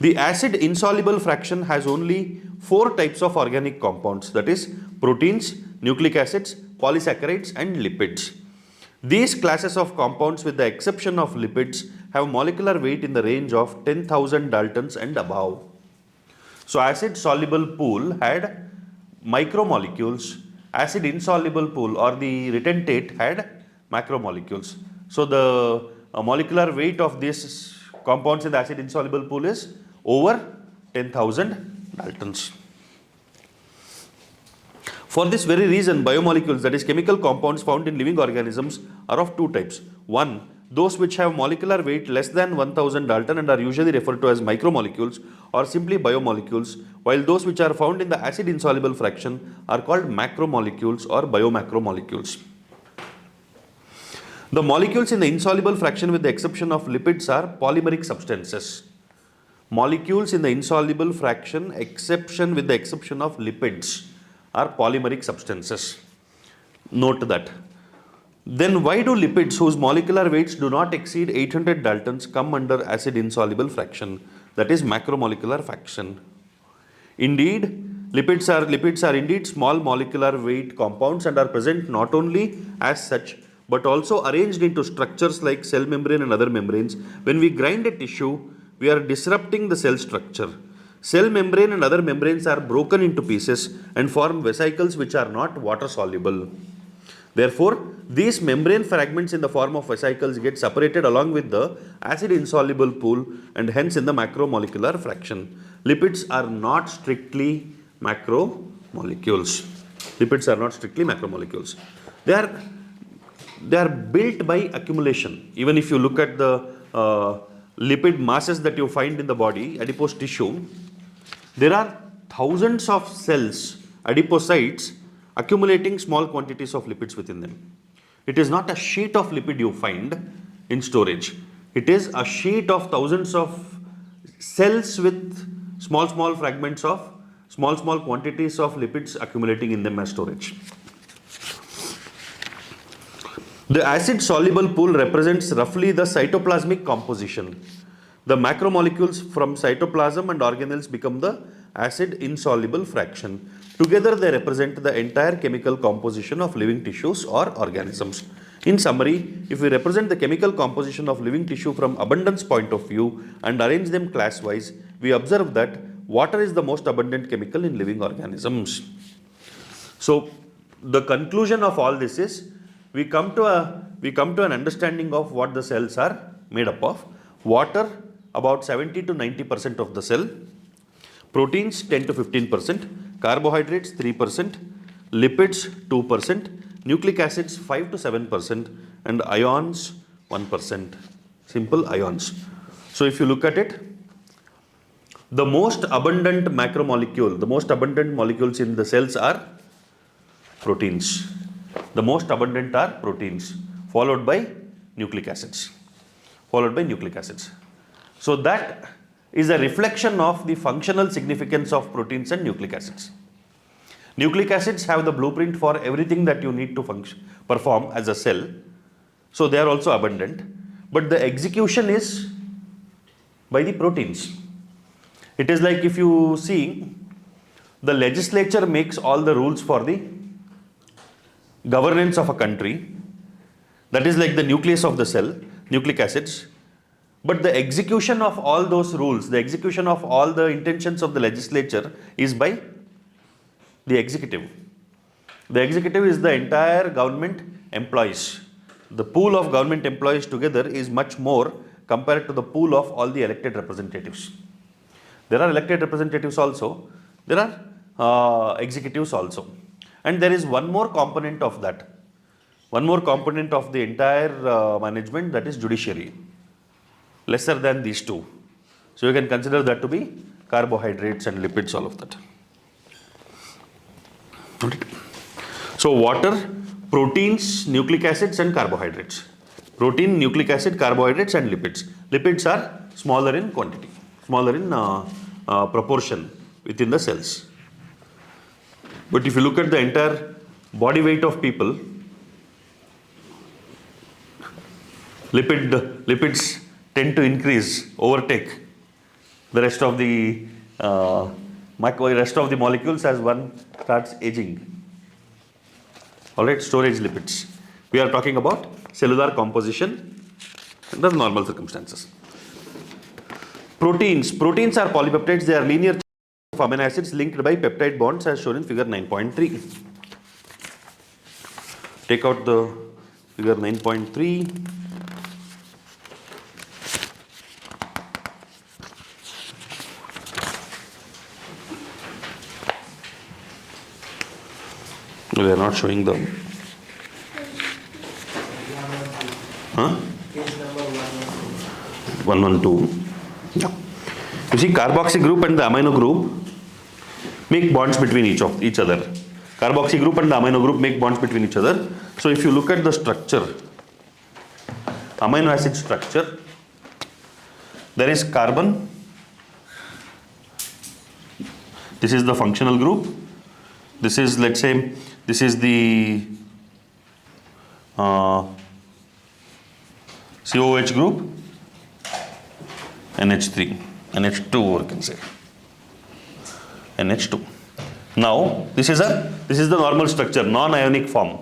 The acid insoluble fraction has only 4 types of organic compounds, that is proteins, nucleic acids, polysaccharides and lipids. These classes of compounds, with the exception of lipids, have molecular weight in the range of 10,000 Daltons and above. So acid soluble pool had micromolecules, acid insoluble pool or the retentate had macromolecules. So the molecular weight of these compounds in the acid insoluble pool is over 10,000 Daltons. For this very reason, biomolecules, that is chemical compounds found in living organisms, are of 2 types. One, those which have molecular weight less than 1000 Dalton and are usually referred to as micromolecules or simply biomolecules, while those which are found in the acid insoluble fraction are called macromolecules or biomacromolecules. The molecules in the insoluble fraction, with the exception of lipids, are polymeric substances. Molecules in the insoluble fraction, with the exception of lipids, are polymeric substances. Note that. Then why do lipids whose molecular weights do not exceed 800 Daltons come under acid insoluble fraction, that is macromolecular fraction? Indeed, lipids are indeed small molecular weight compounds and are present not only as such but also arranged into structures like cell membrane and other membranes. When we grind a tissue, we are disrupting the cell structure. Cell membrane and other membranes are broken into pieces and form vesicles which are not water soluble. Therefore, these membrane fragments in the form of vesicles get separated along with the acid insoluble pool and hence in the macromolecular fraction. Lipids are not strictly macromolecules. Lipids are not strictly macromolecules. They are built by accumulation. Even if you look at the lipid masses that you find in the body, adipose tissue, there are thousands of cells, adipocytes, accumulating small quantities of lipids within them. It is not a sheet of lipid you find in storage. It is a sheet of thousands of cells with small fragments of small quantities of lipids accumulating in them as storage. The acid soluble pool represents roughly the cytoplasmic composition. The macromolecules from cytoplasm and organelles become the acid insoluble fraction. Together they represent the entire chemical composition of living tissues or organisms. In summary, if we represent the chemical composition of living tissue from abundance point of view and arrange them class-wise, we observe that water is the most abundant chemical in living organisms. So the conclusion of all this is we come to an understanding of what the cells are made up of. Water, about 70 to 90% of the cell. Proteins, 10 to 15%. Carbohydrates, 3%. Lipids, 2%. Nucleic acids, 5 to 7%. And ions, 1%. Simple ions. So if you look at it, the most abundant macromolecule, the most abundant molecules in the cells are proteins. The most abundant are proteins, followed by nucleic acids. Followed by nucleic acids. So that is a reflection of the functional significance of proteins and nucleic acids. Nucleic acids have the blueprint for everything that you need to perform as a cell. So they are also abundant. But the execution is by the proteins. It is like if you see, the legislature makes all the rules for the governance of a country. That is like the nucleus of the cell, nucleic acids. But the execution of all those rules, the execution of all the intentions of the legislature is by the executive. The executive is the entire government employees. The pool of government employees together is much more compared to the pool of all the elected representatives. There are elected representatives also, there are executives also. And there is one more component of that. One more component of the entire management, that is judiciary. Lesser than these two. So you can consider that to be carbohydrates and lipids, all of that. So water, proteins, nucleic acids and carbohydrates. Protein, nucleic acid, carbohydrates and lipids. Lipids are smaller in quantity, smaller in proportion within the cells. But if you look at the entire body weight of people, lipids tend to increase, overtake the rest of the molecules as one starts aging. Alright, storage lipids. We are talking about cellular composition under normal circumstances. Proteins are polypeptides. They are linear chains of amino acids linked by peptide bonds as shown in figure 9.3. Take out the figure 9.3. We are not showing them. Huh? 112. Yeah. You see, carboxy group and the amino group make bonds between each other. Carboxy group and the amino group make bonds between each other. So if you look at the structure, amino acid structure, there is carbon. This is the functional group. This is, let's say, this is the COH group, NH3, NH2 we can say, NH2. Now this is the normal structure, non-ionic form.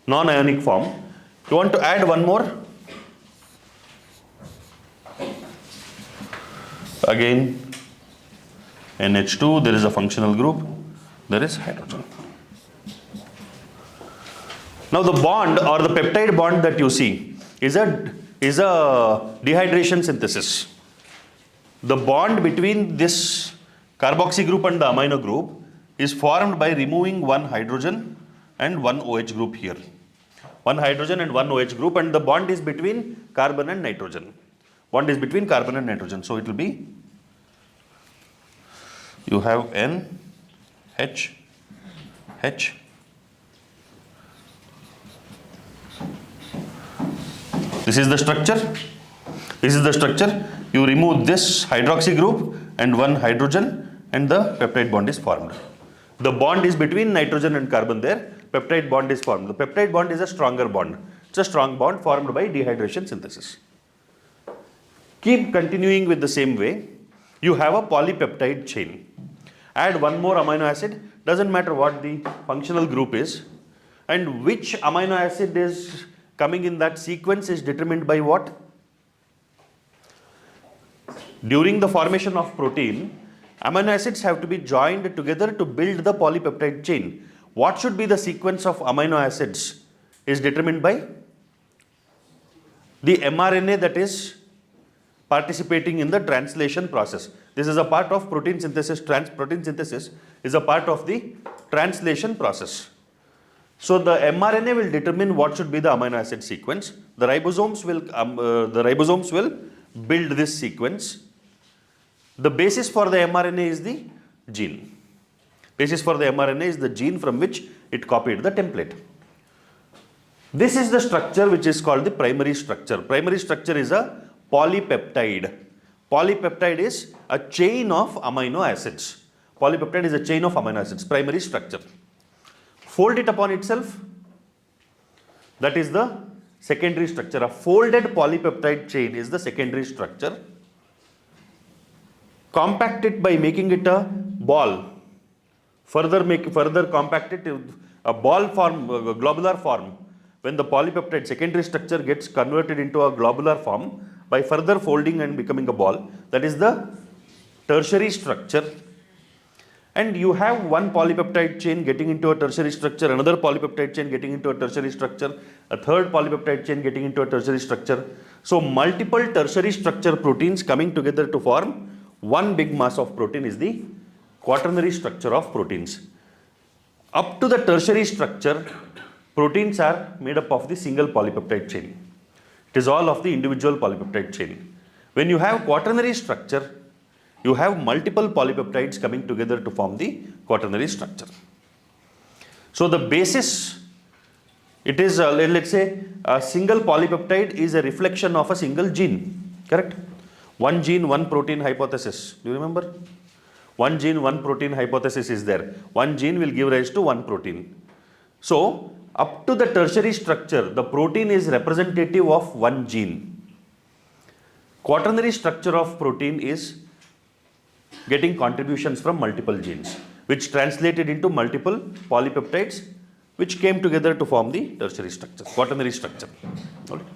Non-ionic form. You want to add one more? Again, NH2, there is a functional group, there is hydrogen. Now the bond or the peptide bond that you see is a dehydration synthesis. The bond between this carboxy group and the amino group is formed by removing one hydrogen and one OH group here. One hydrogen and one OH group, and the bond is between carbon and nitrogen. Bond is between carbon and nitrogen. So it will be, you have N, H, H. This is the structure. This is the structure. You remove this hydroxy group and one hydrogen, and the peptide bond is formed. The bond is between nitrogen and carbon there. Peptide bond is formed. The peptide bond is a stronger bond. It's a strong bond formed by dehydration synthesis. Keep continuing with the same way. You have a polypeptide chain. Add one more amino acid. Doesn't matter what the functional group is. And which amino acid is coming in that sequence is determined by what? During the formation of protein, amino acids have to be joined together to build the polypeptide chain. What should be the sequence of amino acids is determined by the mRNA that is participating in the translation process. This is a part of protein synthesis. Protein synthesis is a part of the translation process. So the mRNA will determine what should be the amino acid sequence. The ribosomes will build this sequence. The basis for the mRNA is the gene. Basis for the mRNA is the gene from which it copied the template. This is the structure which is called the primary structure. Primary structure is a polypeptide. Polypeptide is a chain of amino acids. Polypeptide is a chain of amino acids, primary structure. Fold it upon itself. That is the secondary structure. A folded polypeptide chain is the secondary structure. Compact it by making it a ball. Further compact it to a ball form, a globular form. When the polypeptide secondary structure gets converted into a globular form by further folding and becoming a ball, that is the tertiary structure. And you have one polypeptide chain getting into a tertiary structure, another polypeptide chain getting into a tertiary structure, a third polypeptide chain getting into a tertiary structure. So multiple tertiary structure proteins coming together to form one big mass of protein is the quaternary structure of proteins. Up to the tertiary structure, proteins are made up of the single polypeptide chain. It is all of the individual polypeptide chain. When you have quaternary structure, you have multiple polypeptides coming together to form the quaternary structure. So the basis, it is let's say a single polypeptide is a reflection of a single gene, correct? One gene, one protein hypothesis. Do you remember? One gene, one protein hypothesis is there. One gene will give rise to one protein. So up to the tertiary structure, the protein is representative of one gene. Quaternary structure of protein is getting contributions from multiple genes, which translated into multiple polypeptides, which came together to form the tertiary structure, quaternary structure. All right.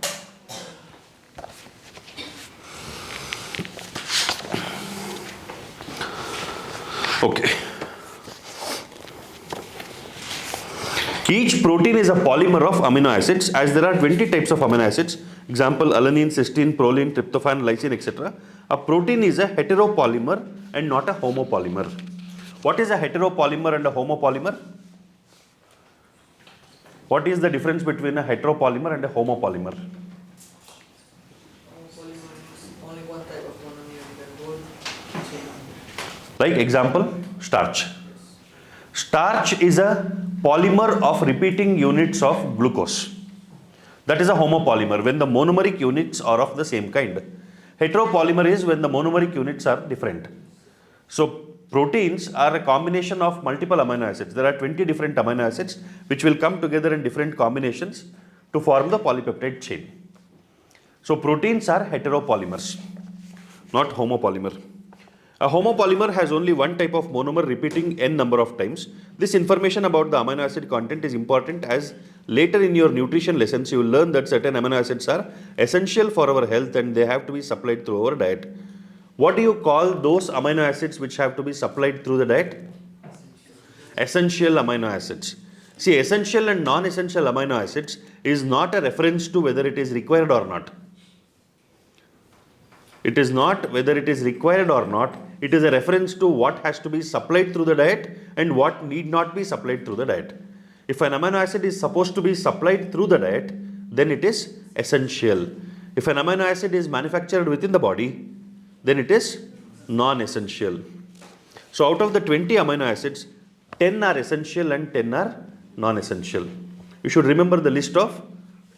Okay. Each protein is a polymer of amino acids, as there are 20 types of amino acids. Example, alanine, cysteine, proline, tryptophan, lysine, etc. A protein is a heteropolymer and not a homopolymer. What is a heteropolymer and a homopolymer? What is the difference between a heteropolymer and a homopolymer? Only one type of monomer that goes. Like example, starch. Starch is a polymer of repeating units of glucose. That is a homopolymer when the monomeric units are of the same kind. Heteropolymer is when the monomeric units are different. So proteins are a combination of multiple amino acids. There are 20 different amino acids which will come together in different combinations to form the polypeptide chain. So proteins are heteropolymers, not homopolymer. A homopolymer has only one type of monomer repeating n number of times. This information about the amino acid content is important, as later in your nutrition lessons you will learn that certain amino acids are essential for our health and they have to be supplied through our diet. What do you call those amino acids which have to be supplied through the diet? Essential amino acids. See, essential and non-essential amino acids is not a reference to whether it is required or not. It is not whether it is required or not. It is a reference to what has to be supplied through the diet and what need not be supplied through the diet. If an amino acid is supposed to be supplied through the diet, then it is essential. If an amino acid is manufactured within the body, then it is non-essential. So out of the 20 amino acids, 10 are essential and 10 are non-essential. You should remember the list of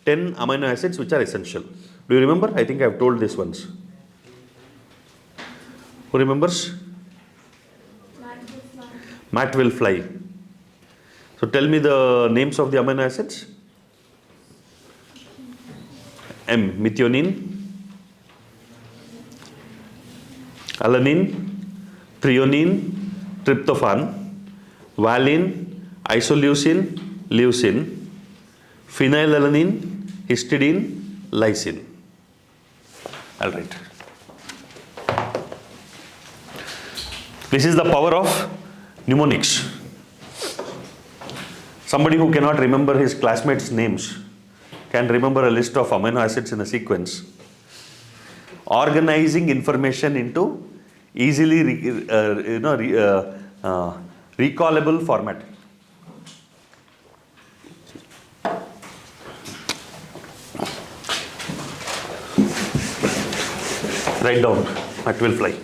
10 amino acids which are essential. Do you remember? I think I have told this once. Who remembers? Matt will fly. So tell me the names of the amino acids. M. Methionine, alanine, threonine, tryptophan, valine, isoleucine, leucine, phenylalanine, histidine, lysine. All right. This is the power of mnemonics. Somebody who cannot remember his classmates' names can remember a list of amino acids in a sequence. Organizing information into easily recallable format. Write down. That will fly.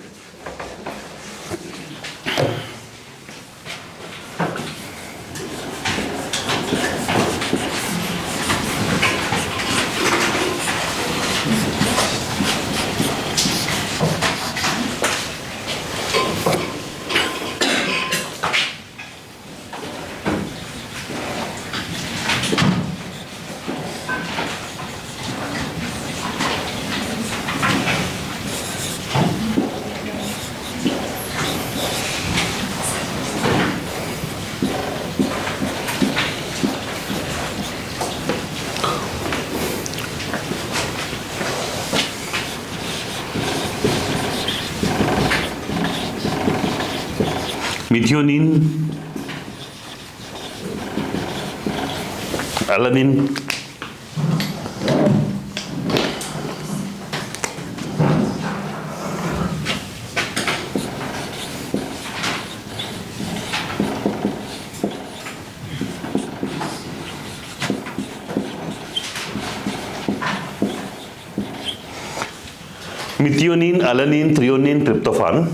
Methionine, alanine, methionine, alanine, threonine, tryptophan,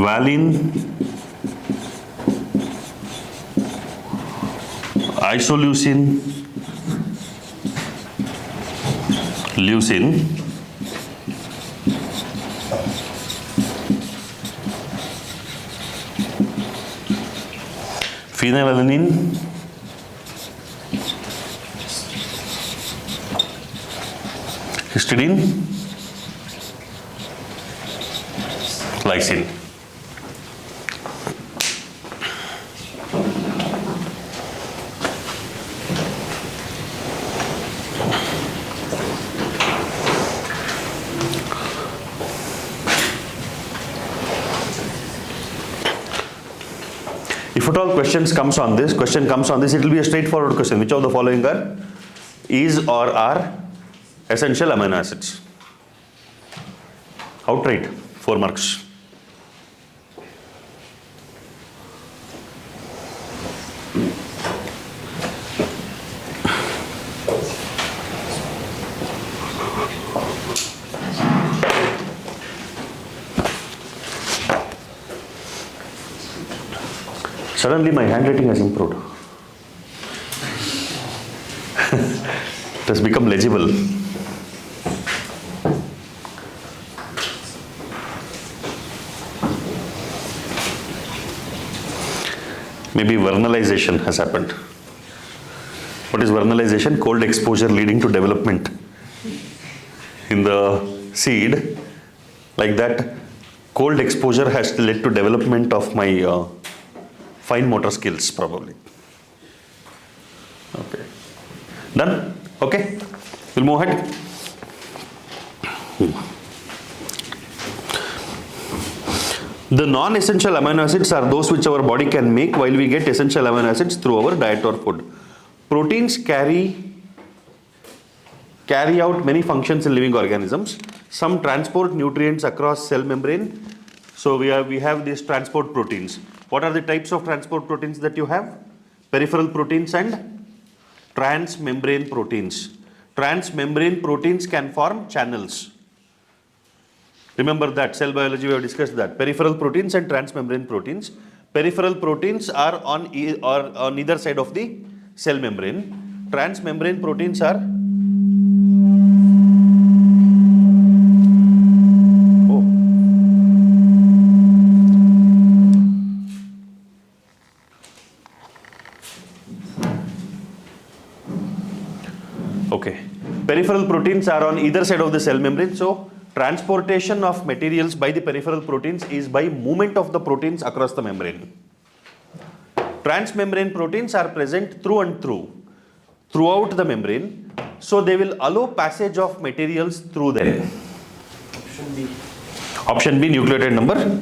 valine, isoleucine, leucine, phenylalanine, histidine, lysine. If at all question comes on this, it will be a straightforward question. Which of the following are is or are essential amino acids? Outright, 4 marks. Suddenly my handwriting has improved. It has become legible. Maybe vernalization has happened. What is vernalization? Cold exposure leading to development in the seed. Like that, cold exposure has led to development of my fine motor skills, probably. Okay. Done? Okay. We'll move ahead. The non-essential amino acids are those which our body can make while we get essential amino acids through our diet or food. Proteins carry out many functions in living organisms. Some transport nutrients across cell membrane. So we have these transport proteins. What are the types of transport proteins that you have? Peripheral proteins and transmembrane proteins. Transmembrane proteins can form channels. Remember that, cell biology we have discussed that. Peripheral proteins and transmembrane proteins. Peripheral proteins are on either side of the cell membrane. Transmembrane proteins are peripheral proteins are on either side of the cell membrane. So transportation of materials by the peripheral proteins is by movement of the proteins across the membrane. Transmembrane proteins are present throughout the membrane. So they will allow passage of materials through them. Option B, nucleotide number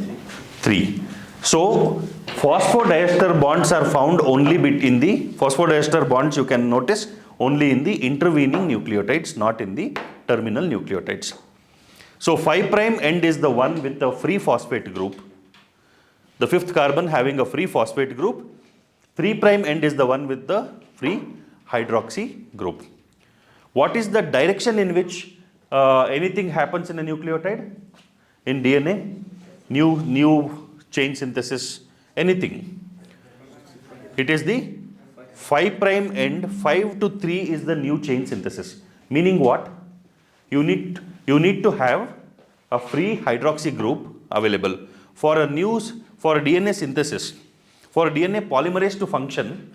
3. So phosphodiester bonds are found only in the phosphodiester bonds, you can notice, only in the intervening nucleotides, not in the terminal nucleotides. So 5' end is the one with the free phosphate group. The 5th carbon having a free phosphate group. 3' end is the one with the free hydroxy group. What is the direction in which anything happens in a nucleotide? In DNA? New chain synthesis, anything. It is the 5' end, 5 to 3 is the new chain synthesis. Meaning what? You need to have a free hydroxy group available. For a DNA synthesis, for a DNA polymerase to function,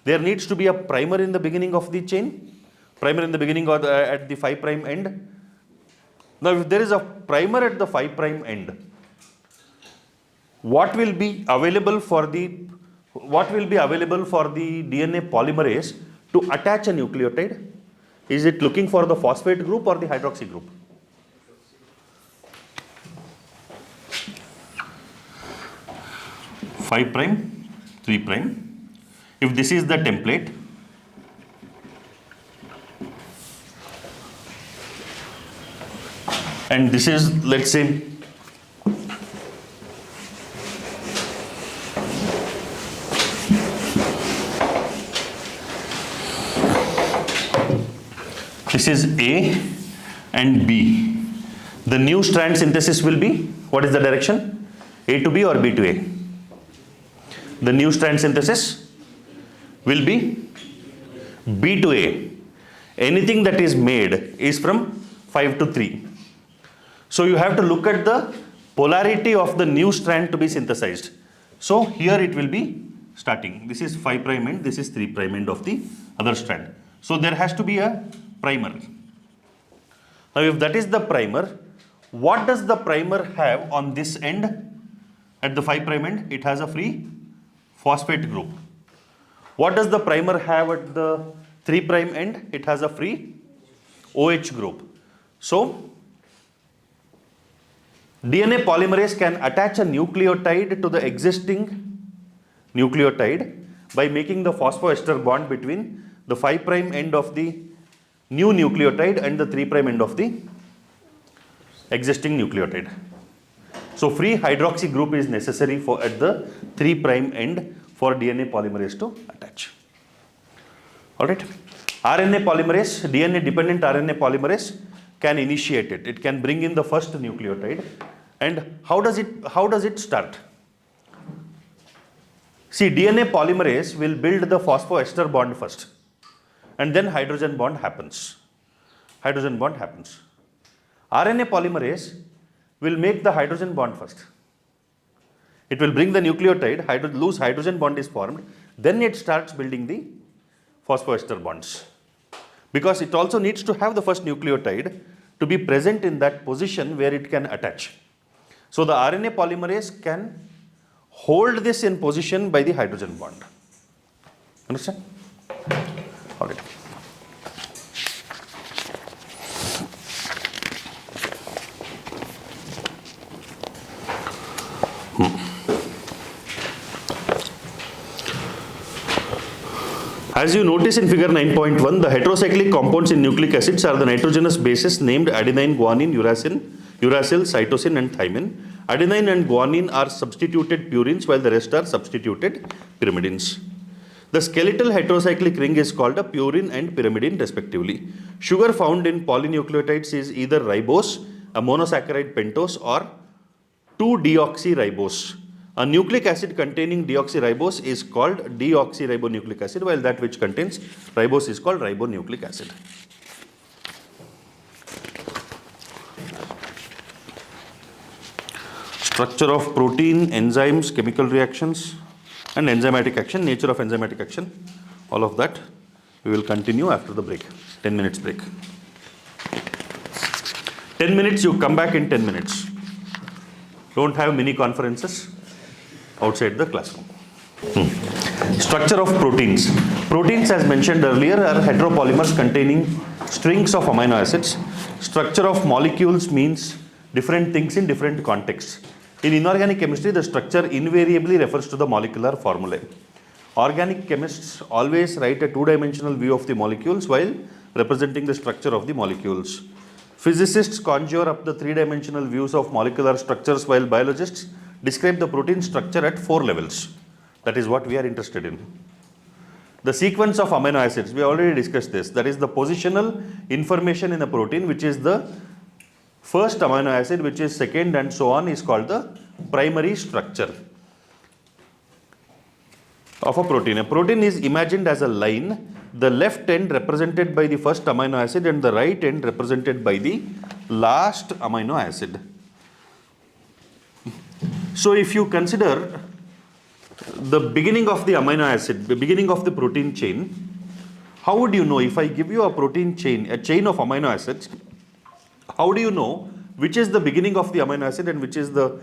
there needs to be a primer in the beginning of the chain, primer in the beginning or at the 5' end. Now if there is a primer at the 5' end, what will be available for the DNA polymerase to attach a nucleotide? Is it looking for the phosphate group or the hydroxy group? Five prime, 3 prime. If this is the template, and this is, let's say, this is A and B. The new strand synthesis will be, what is the direction? A to B or B to A? The new strand synthesis will be B to A. Anything that is made is from 5 to 3. So you have to look at the polarity of the new strand to be synthesized. So here it will be starting. This is 5' end, this is 3' end of the other strand. So there has to be a primer. Now if that is the primer, what does the primer have on this end? At the 5' end, it has a free phosphate group. What does the primer have at the 3' end? It has a free OH group. So DNA polymerase can attach a nucleotide to the existing nucleotide by making the phosphoester bond between the 5' end of the new nucleotide and the 3' end of the existing nucleotide. So free hydroxy group is necessary for at the 3' end for DNA polymerase to attach. Alright. RNA polymerase, DNA dependent RNA polymerase can initiate it. It can bring in the first nucleotide. And how does it start? See, DNA polymerase will build the phosphoester bond first, and then hydrogen bond happens. Hydrogen bond happens. RNA polymerase will make the hydrogen bond first. It will bring the nucleotide, loose hydrogen bond is formed, then it starts building the phosphoester bonds. Because it also needs to have the first nucleotide to be present in that position where it can attach. So the RNA polymerase can hold this in position by the hydrogen bond. Understand? All right. As you notice in figure 9.1, the heterocyclic compounds in nucleic acids are the nitrogenous bases named adenine, guanine, uracil, cytosine and thymine. Adenine and guanine are substituted purines while the rest are substituted pyrimidines. The skeletal heterocyclic ring is called a purine and pyrimidine respectively. Sugar found in polynucleotides is either ribose, a monosaccharide pentose, or 2-deoxyribose. A nucleic acid containing deoxyribose is called deoxyribonucleic acid, while that which contains ribose is called ribonucleic acid. Structure of protein, enzymes, chemical reactions, and enzymatic action, nature of enzymatic action, all of that we will continue after the break. 10 minutes break. 10 minutes, you come back in 10 minutes. Don't have mini conferences outside the classroom. Structure of proteins. Proteins, as mentioned earlier, are heteropolymers containing strings of amino acids. Structure of molecules means different things in different contexts. In inorganic chemistry, the structure invariably refers to the molecular formulae. Organic chemists always write a two-dimensional view of the molecules while representing the structure of the molecules. Physicists conjure up the three-dimensional views of molecular structures, while biologists describe the protein structure at 4 levels. That is what we are interested in. The sequence of amino acids, we already discussed this. That is the positional information in a protein, which is the first amino acid, which is second, and so on, is called the primary structure of a protein. A protein is imagined as a line, the left end represented by the first amino acid and the right end represented by the last amino acid. So if you consider the beginning of the amino acid, the beginning of the protein chain, how would you know? If I give you a protein chain, a chain of amino acids, how do you know which is the beginning of the amino acid and which is the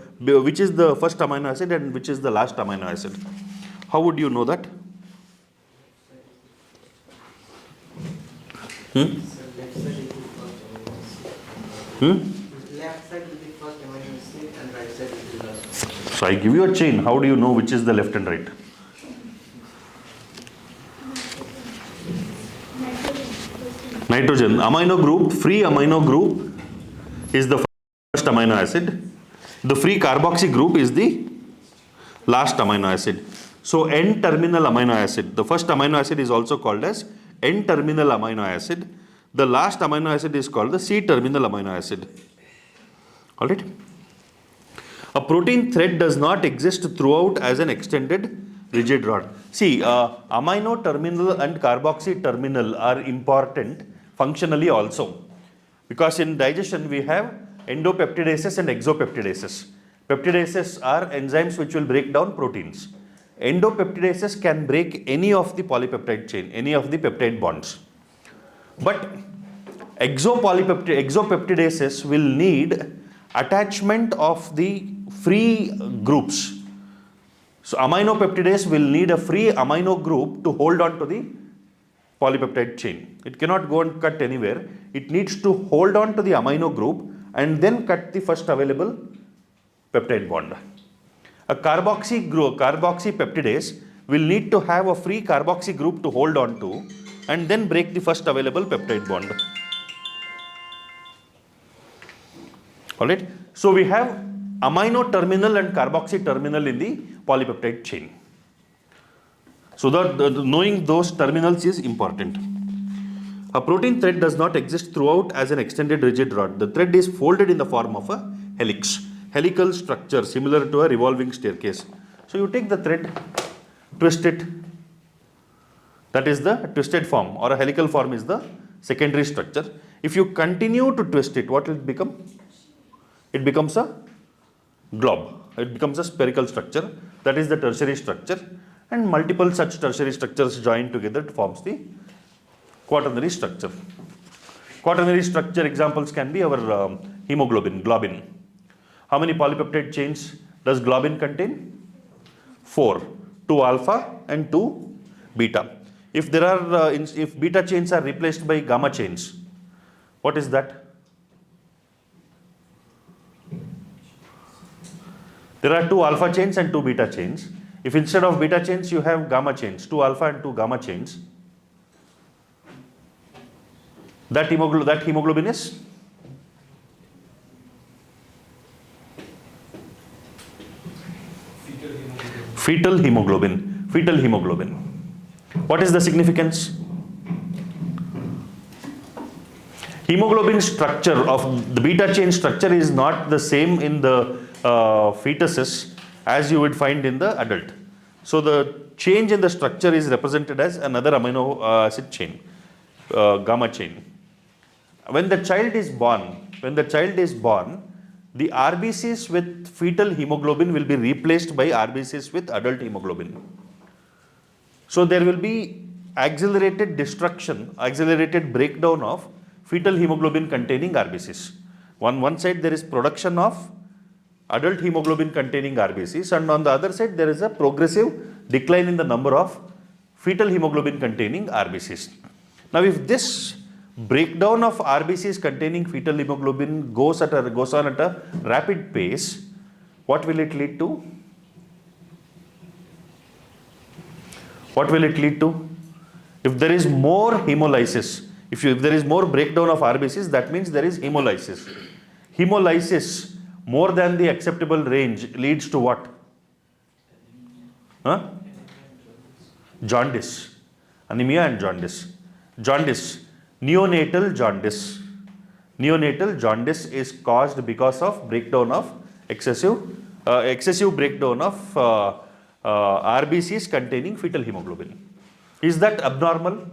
first amino acid and which is the last amino acid? How would you know that? Left side will be first amino acid and right side will be last. So I give you a chain. How do you know which is the left and right? Nitrogen. Amino group, free amino group is the first amino acid. The free carboxy group is the last amino acid. So N-terminal amino acid. The first amino acid is also called as N-terminal amino acid. The last amino acid is called the C-terminal amino acid. Alright? A protein thread does not exist throughout as an extended rigid rod. See, amino terminal and carboxy terminal are important functionally also. Because in digestion we have endopeptidases and exopeptidases. Peptidases are enzymes which will break down proteins. Endopeptidases can break any of the polypeptide chain, any of the peptide bonds. But exopeptidases will need attachment of the free groups. So aminopeptidase will need a free amino group to hold on to the polypeptide chain. It cannot go and cut anywhere. It needs to hold on to the amino group and then cut the first available peptide bond. A carboxy peptidase will need to have a free carboxy group to hold on to and then break the first available peptide bond. Alright, so we have amino terminal and carboxy terminal in the polypeptide chain. So knowing those terminals is important. A protein thread does not exist throughout as an extended rigid rod. The thread is folded in the form of a helix. Helical structure similar to a revolving staircase. So you take the thread, twist it. That is the twisted form, or a helical form is the secondary structure. If you continue to twist it, what will it become? It becomes a glob. It becomes a spherical structure. That is the tertiary structure. And multiple such tertiary structures joined together forms the quaternary structure. Quaternary structure examples can be our hemoglobin, globin. How many polypeptide chains does globin contain? 4. 2 alpha and 2 beta. If there are, if beta chains are replaced by gamma chains, what is that? There are 2 alpha chains and 2 beta chains. If instead of beta chains you have gamma chains, 2 alpha and 2 gamma chains, that hemoglobin is fetal hemoglobin. Fetal hemoglobin. What is the significance? Hemoglobin structure of the beta chain structure is not the same in the fetuses as you would find in the adult. So the change in the structure is represented as another amino acid chain, gamma chain. When the child is born, the RBCs with fetal hemoglobin will be replaced by RBCs with adult hemoglobin. So there will be accelerated destruction, accelerated breakdown of fetal hemoglobin containing RBCs. On one side there is production of adult hemoglobin containing RBCs, and on the other side there is a progressive decline in the number of fetal hemoglobin containing RBCs. Now if this breakdown of RBCs containing fetal hemoglobin goes on at a rapid pace, what will it lead to? What will it lead to? If there is more hemolysis, if there is more breakdown of RBCs, that means there is hemolysis. Hemolysis more than the acceptable range leads to what? Jaundice. Anemia and jaundice. Jaundice, neonatal jaundice. Neonatal jaundice is caused because of breakdown of excessive breakdown of RBCs containing fetal hemoglobin. Is that abnormal?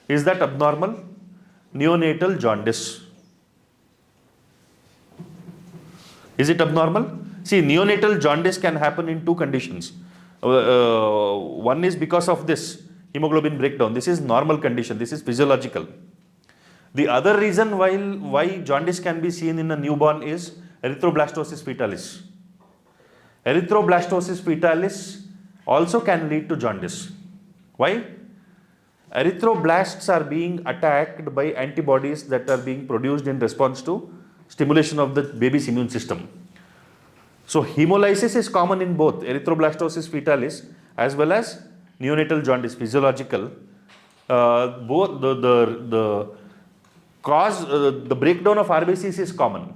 Is that abnormal? Neonatal jaundice. Is it abnormal? See, neonatal jaundice can happen in two conditions. One is because of this hemoglobin breakdown. This is normal condition. This is physiological. The other reason why jaundice can be seen in a newborn is erythroblastosis fetalis. Erythroblastosis fetalis also can lead to jaundice. Why? Erythroblasts are being attacked by antibodies that are being produced in response to stimulation of the baby's immune system. So hemolysis is common in both erythroblastosis fetalis as well as neonatal jaundice, physiological. Both the cause, the breakdown of RBCs is common,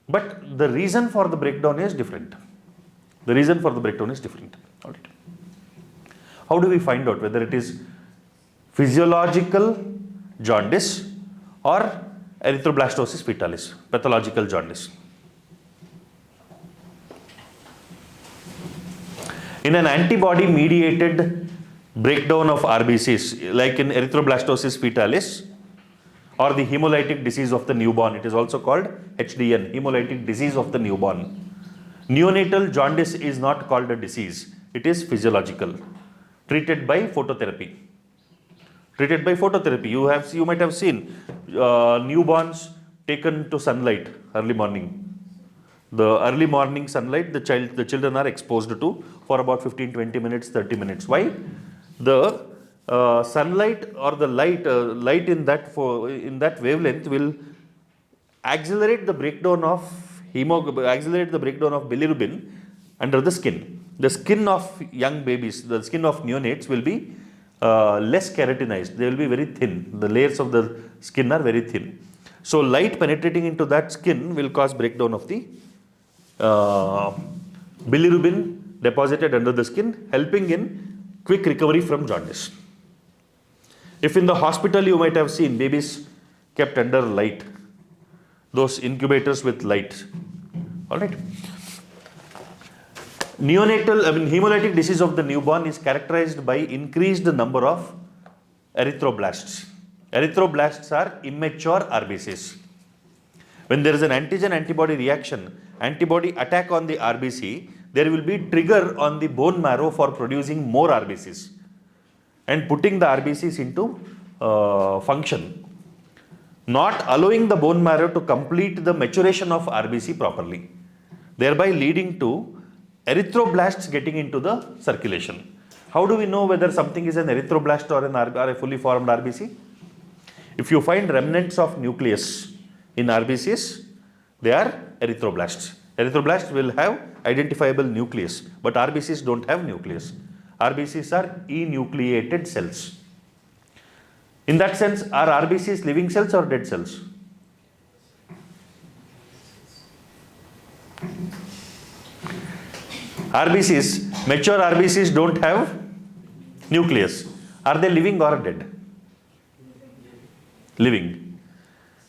but the reason for the breakdown is different. The reason for the breakdown is different. All right. How do we find out whether it is physiological jaundice or erythroblastosis fetalis, pathological jaundice? In an antibody mediated breakdown of RBCs, like in erythroblastosis fetalis or the hemolytic disease of the newborn, it is also called HDN, hemolytic disease of the newborn. Neonatal jaundice is not called a disease, it is physiological, treated by phototherapy. Treated by phototherapy. You might have seen newborns taken to sunlight early morning. The early morning sunlight the children are exposed to for about 15-20 minutes, 30 minutes. Why? The sunlight or the light in that wavelength will accelerate the breakdown of bilirubin under the skin. The skin of young babies, the skin of neonates will be less keratinized. They will be very thin. The layers of the skin are very thin. So light penetrating into that skin will cause breakdown of the bilirubin deposited under the skin, helping in quick recovery from jaundice. If in the hospital you might have seen babies kept under light, those incubators with light. All right. Hemolytic disease of the newborn is characterized by increased number of erythroblasts. Erythroblasts are immature RBCs. When there is an antigen-antibody reaction, antibody attack on the RBC, there will be trigger on the bone marrow for producing more RBCs and putting the RBCs into function, not allowing the bone marrow to complete the maturation of RBC properly, thereby leading to erythroblasts getting into the circulation. How do we know whether something is an erythroblast or a fully formed RBC? If you find remnants of nucleus in RBCs, they are erythroblasts. Erythroblasts will have identifiable nucleus, but RBCs don't have nucleus. RBCs are enucleated cells. In that sense, are RBCs living cells or dead cells? RBCs, mature RBCs don't have nucleus. Are they living or dead? Living.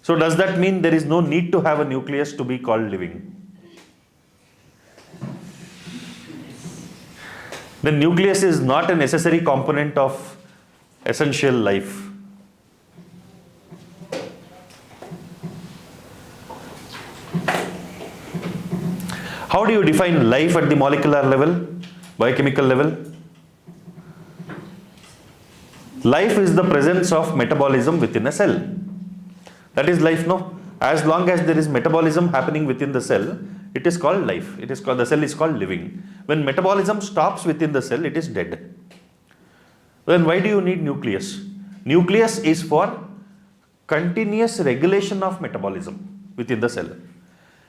So does that mean there is no need to have a nucleus to be called living? The nucleus is not a necessary component of essential life. How do you define life at the molecular level, biochemical level? Life is the presence of metabolism within a cell. That is life, no? As long as there is metabolism happening within the cell, it is called life. The cell is called living. When metabolism stops within the cell, it is dead. Then why do you need nucleus? Nucleus is for continuous regulation of metabolism within the cell.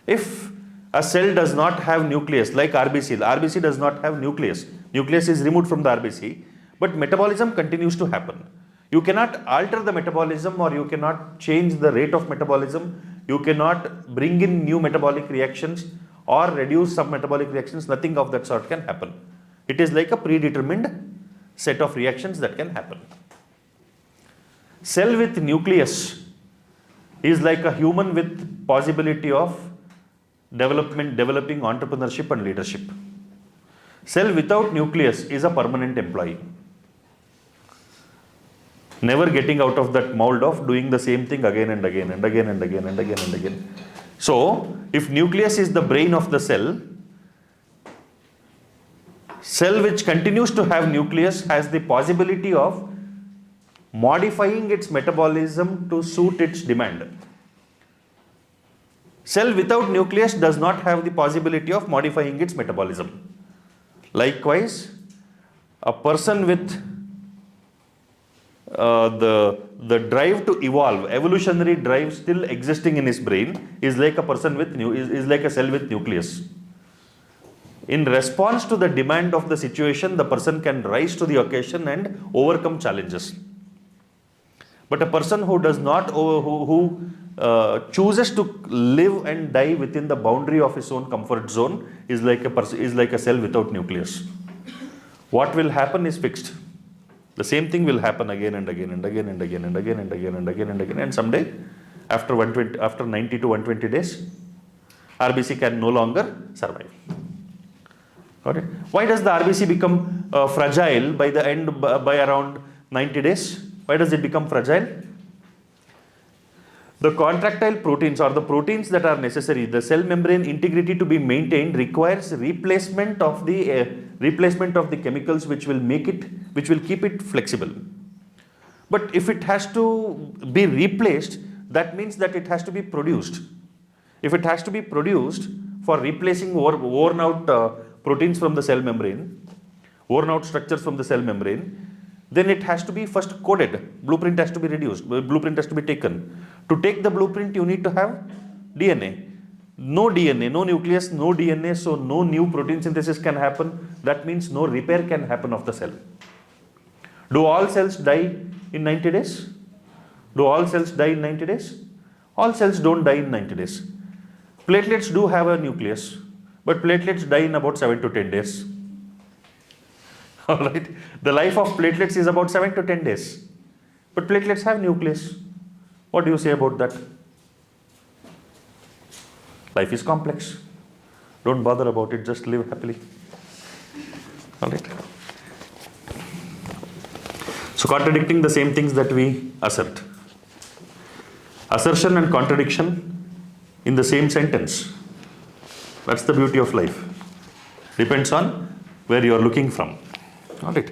If a cell does not have nucleus, like RBC, RBC does not have nucleus. Nucleus is removed from the RBC, but metabolism continues to happen. You cannot alter the metabolism, or you cannot change the rate of metabolism. You cannot bring in new metabolic reactions or reduce some metabolic reactions. Nothing of that sort can happen. It is like a predetermined set of reactions that can happen. Cell with nucleus is like a human with possibility of developing entrepreneurship and leadership. Cell without nucleus is a permanent employee, never getting out of that mold of doing the same thing again and again and again and again and again and again. So, if nucleus is the brain of the cell which continues to have nucleus has the possibility of modifying its metabolism to suit its demand. Cell without nucleus does not have the possibility of modifying its metabolism. Likewise, a person with the drive to evolve, evolutionary drive still existing in his brain is like a person with is like a cell with nucleus. In response to the demand of the situation, the person can rise to the occasion and overcome challenges. But a person who does not, who chooses to live and die within the boundary of his own comfort zone is like a cell without nucleus. What will happen is fixed. The same thing will happen again and again and again and again and again and again and again and again, and someday after 90 to 120 days, RBC can no longer survive. Got it? Why does the RBC become fragile by the end, by around 90 days? Why does it become fragile? The contractile proteins or the proteins that are necessary, the cell membrane integrity to be maintained requires replacement of the chemicals which will keep it flexible. But if it has to be replaced, that means that it has to be produced. If it has to be produced for replacing worn out proteins from the cell membrane, worn out structures from the cell membrane, then it has to be first coded. Blueprint has to be reduced. Blueprint has to be taken. To take the blueprint, you need to have DNA. No DNA, no nucleus, no DNA, so no new protein synthesis can happen. That means no repair can happen of the cell. Do all cells die in 90 days? Do all cells die in 90 days? All cells don't die in 90 days. Platelets do have a nucleus, but platelets die in about 7 to 10 days. Alright, the life of platelets is about 7 to 10 days. But platelets have nucleus. What do you say about that? Life is complex. Don't bother about it, just live happily. Alright. So contradicting the same things that we assert. Assertion and contradiction in the same sentence. That's the beauty of life. Depends on where you are looking from. Alright.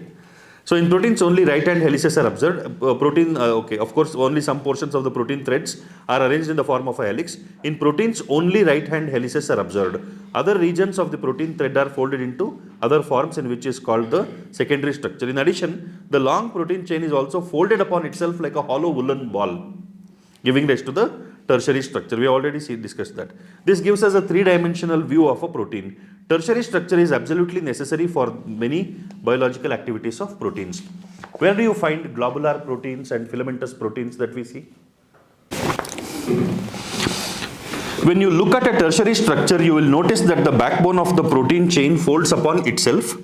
So in proteins only right-hand helices are observed. Of course only some portions of the protein threads are arranged in the form of a helix. In proteins only right-hand helices are observed. Other regions of the protein thread are folded into other forms in which is called the secondary structure. In addition, the long protein chain is also folded upon itself like a hollow woolen ball, giving rise to the tertiary structure. We already discussed that. This gives us a three-dimensional view of a protein. Tertiary structure is absolutely necessary for many biological activities of proteins. Where do you find globular proteins and filamentous proteins that we see? When you look at a tertiary structure, you will notice that the backbone of the protein chain folds upon itself.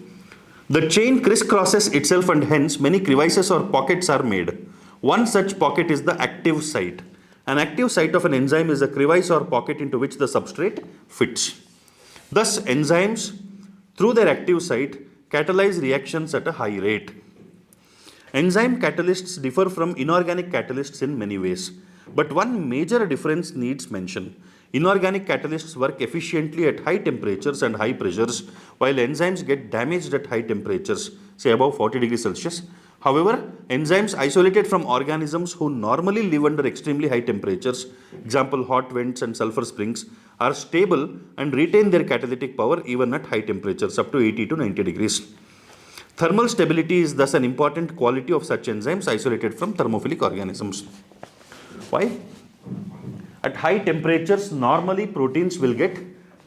The chain crisscrosses itself and hence many crevices or pockets are made. One such pocket is the active site. An active site of an enzyme is a crevice or pocket into which the substrate fits. Thus, enzymes, through their active site, catalyze reactions at a high rate. Enzyme catalysts differ from inorganic catalysts in many ways, but one major difference needs mention. Inorganic catalysts work efficiently at high temperatures and high pressures, while enzymes get damaged at high temperatures, say above 40 degrees Celsius. However, enzymes isolated from organisms who normally live under extremely high temperatures, example hot vents and sulfur springs, are stable and retain their catalytic power even at high temperatures up to 80 to 90 degrees. Thermal stability is thus an important quality of such enzymes isolated from thermophilic organisms. Why? At high temperatures, normally proteins will get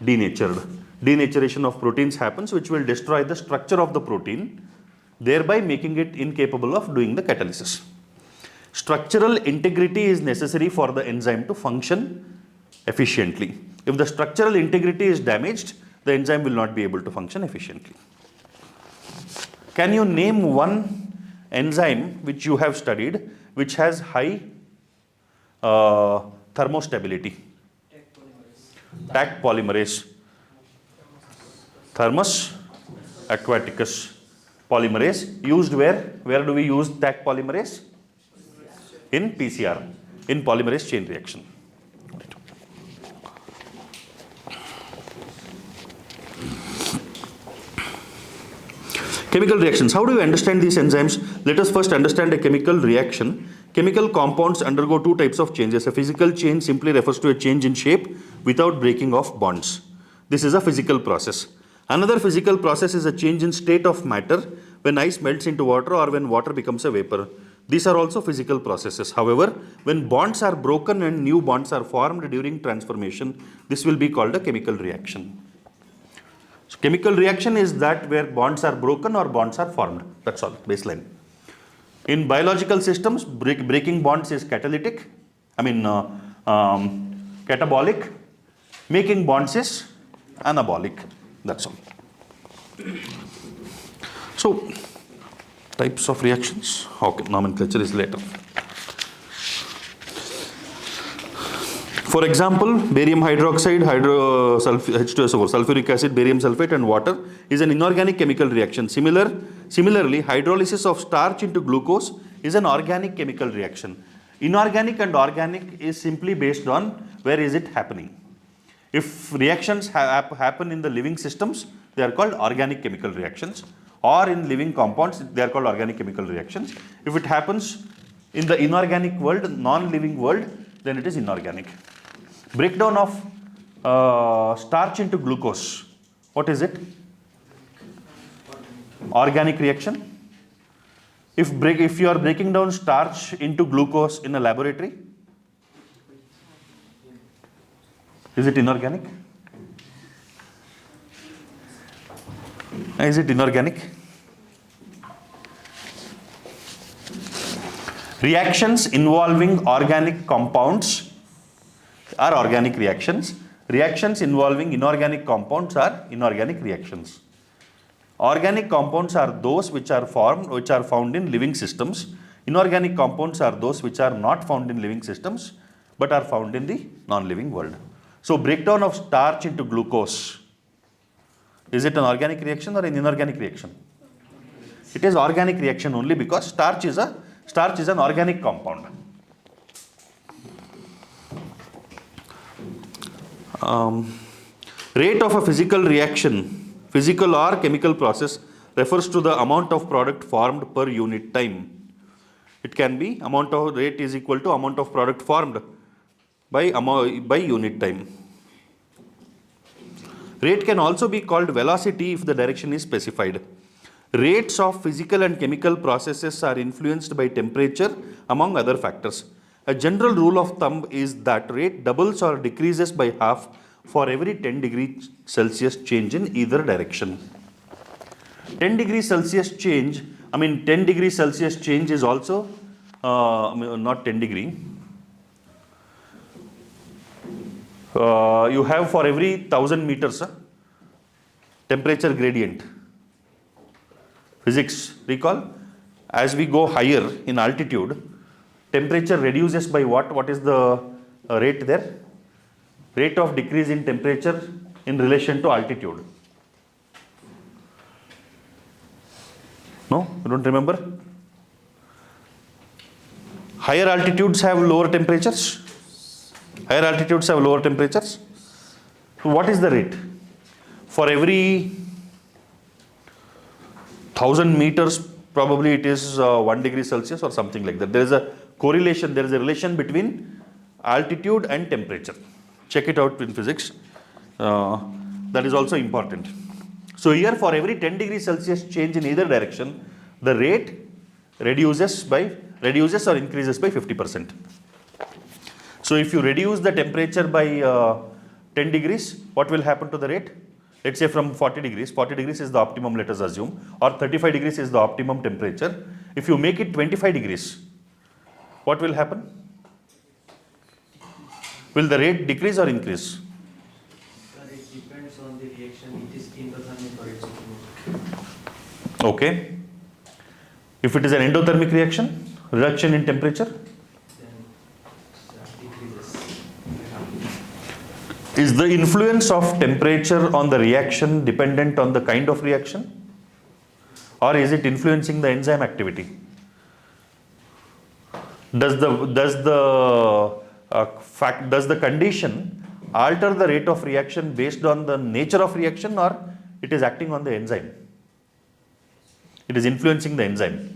denatured. Denaturation of proteins happens, which will destroy the structure of the protein, thereby making it incapable of doing the catalysis. Structural integrity is necessary for the enzyme to function efficiently. If the structural integrity is damaged, the enzyme will not be able to function efficiently. Can you name one enzyme which you have studied which has high thermostability? Taq polymerase. Thermus aquaticus polymerase used where? Where do we use Taq polymerase? In PCR, in polymerase chain reaction. Chemical reactions. How do you understand these enzymes? Let us first understand a chemical reaction. Chemical compounds undergo two types of changes. A physical change simply refers to a change in shape without breaking of bonds. This is a physical process. Another physical process is a change in state of matter when ice melts into water or when water becomes a vapor. These are also physical processes. However, when bonds are broken and new bonds are formed during transformation, this will be called a chemical reaction. So chemical reaction is that where bonds are broken or bonds are formed. That's all, baseline. In biological systems, breaking bonds is catalytic, catabolic. Making bonds is anabolic. That's all. So, types of reactions. Okay, nomenclature is later. For example, barium hydroxide, H2SO4, sulfuric acid, barium sulfate and water is an inorganic chemical reaction. Similarly, hydrolysis of starch into glucose is an organic chemical reaction. Inorganic and organic is simply based on where is it happening. If reactions happen in the living systems, they are called organic chemical reactions, or in living compounds, they are called organic chemical reactions. If it happens in the inorganic world, non-living world, then it is inorganic. Breakdown of starch into glucose. What is it? Organic reaction. If you are breaking down starch into glucose in a laboratory, is it inorganic? Is it inorganic? Reactions involving organic compounds are organic reactions. Reactions involving inorganic compounds are inorganic reactions. Organic compounds are those which are found in living systems. Inorganic compounds are those which are not found in living systems but are found in the non-living world. So breakdown of starch into glucose, is it an organic reaction or an inorganic reaction? It is organic reaction only because starch is an organic compound. Rate of a physical reaction, physical or chemical process, refers to the amount of product formed per unit time. It can be amount of rate is equal to amount of product formed by unit time. Rate can also be called velocity if the direction is specified. Rates of physical and chemical processes are influenced by temperature, among other factors. A general rule of thumb is that rate doubles or decreases by half for every 10 degrees Celsius change in either direction. 10 degrees Celsius change, 10 degrees Celsius change is also not 10 degree. You have for every 1000 meters temperature gradient. Physics, recall, as we go higher in altitude, temperature reduces by what? What is the rate there? Rate of decrease in temperature in relation to altitude. No? You don't remember? Higher altitudes have lower temperatures. Higher altitudes have lower temperatures. So what is the rate? For every 1000 meters, probably it is 1 degree Celsius or something like that. There is a correlation, there is a relation between altitude and temperature. Check it out in physics. That is also important. So here for every 10 degrees Celsius change in either direction, the rate reduces or increases by 50%. So if you reduce the temperature by 10 degrees, what will happen to the rate? Let's say from 40 degrees is the optimum, let us assume, or 35 degrees is the optimum temperature. If you make it 25 degrees, what will happen? Will the rate decrease or increase? Sir, it depends on the reaction. It is indothermic or exothermic. Okay. If it is an endothermic reaction, reduction in temperature, is the influence of temperature on the reaction dependent on the kind of reaction, or is it influencing the enzyme activity? Does the condition alter the rate of reaction based on the nature of reaction, or it is acting on the enzyme? It is influencing the enzyme.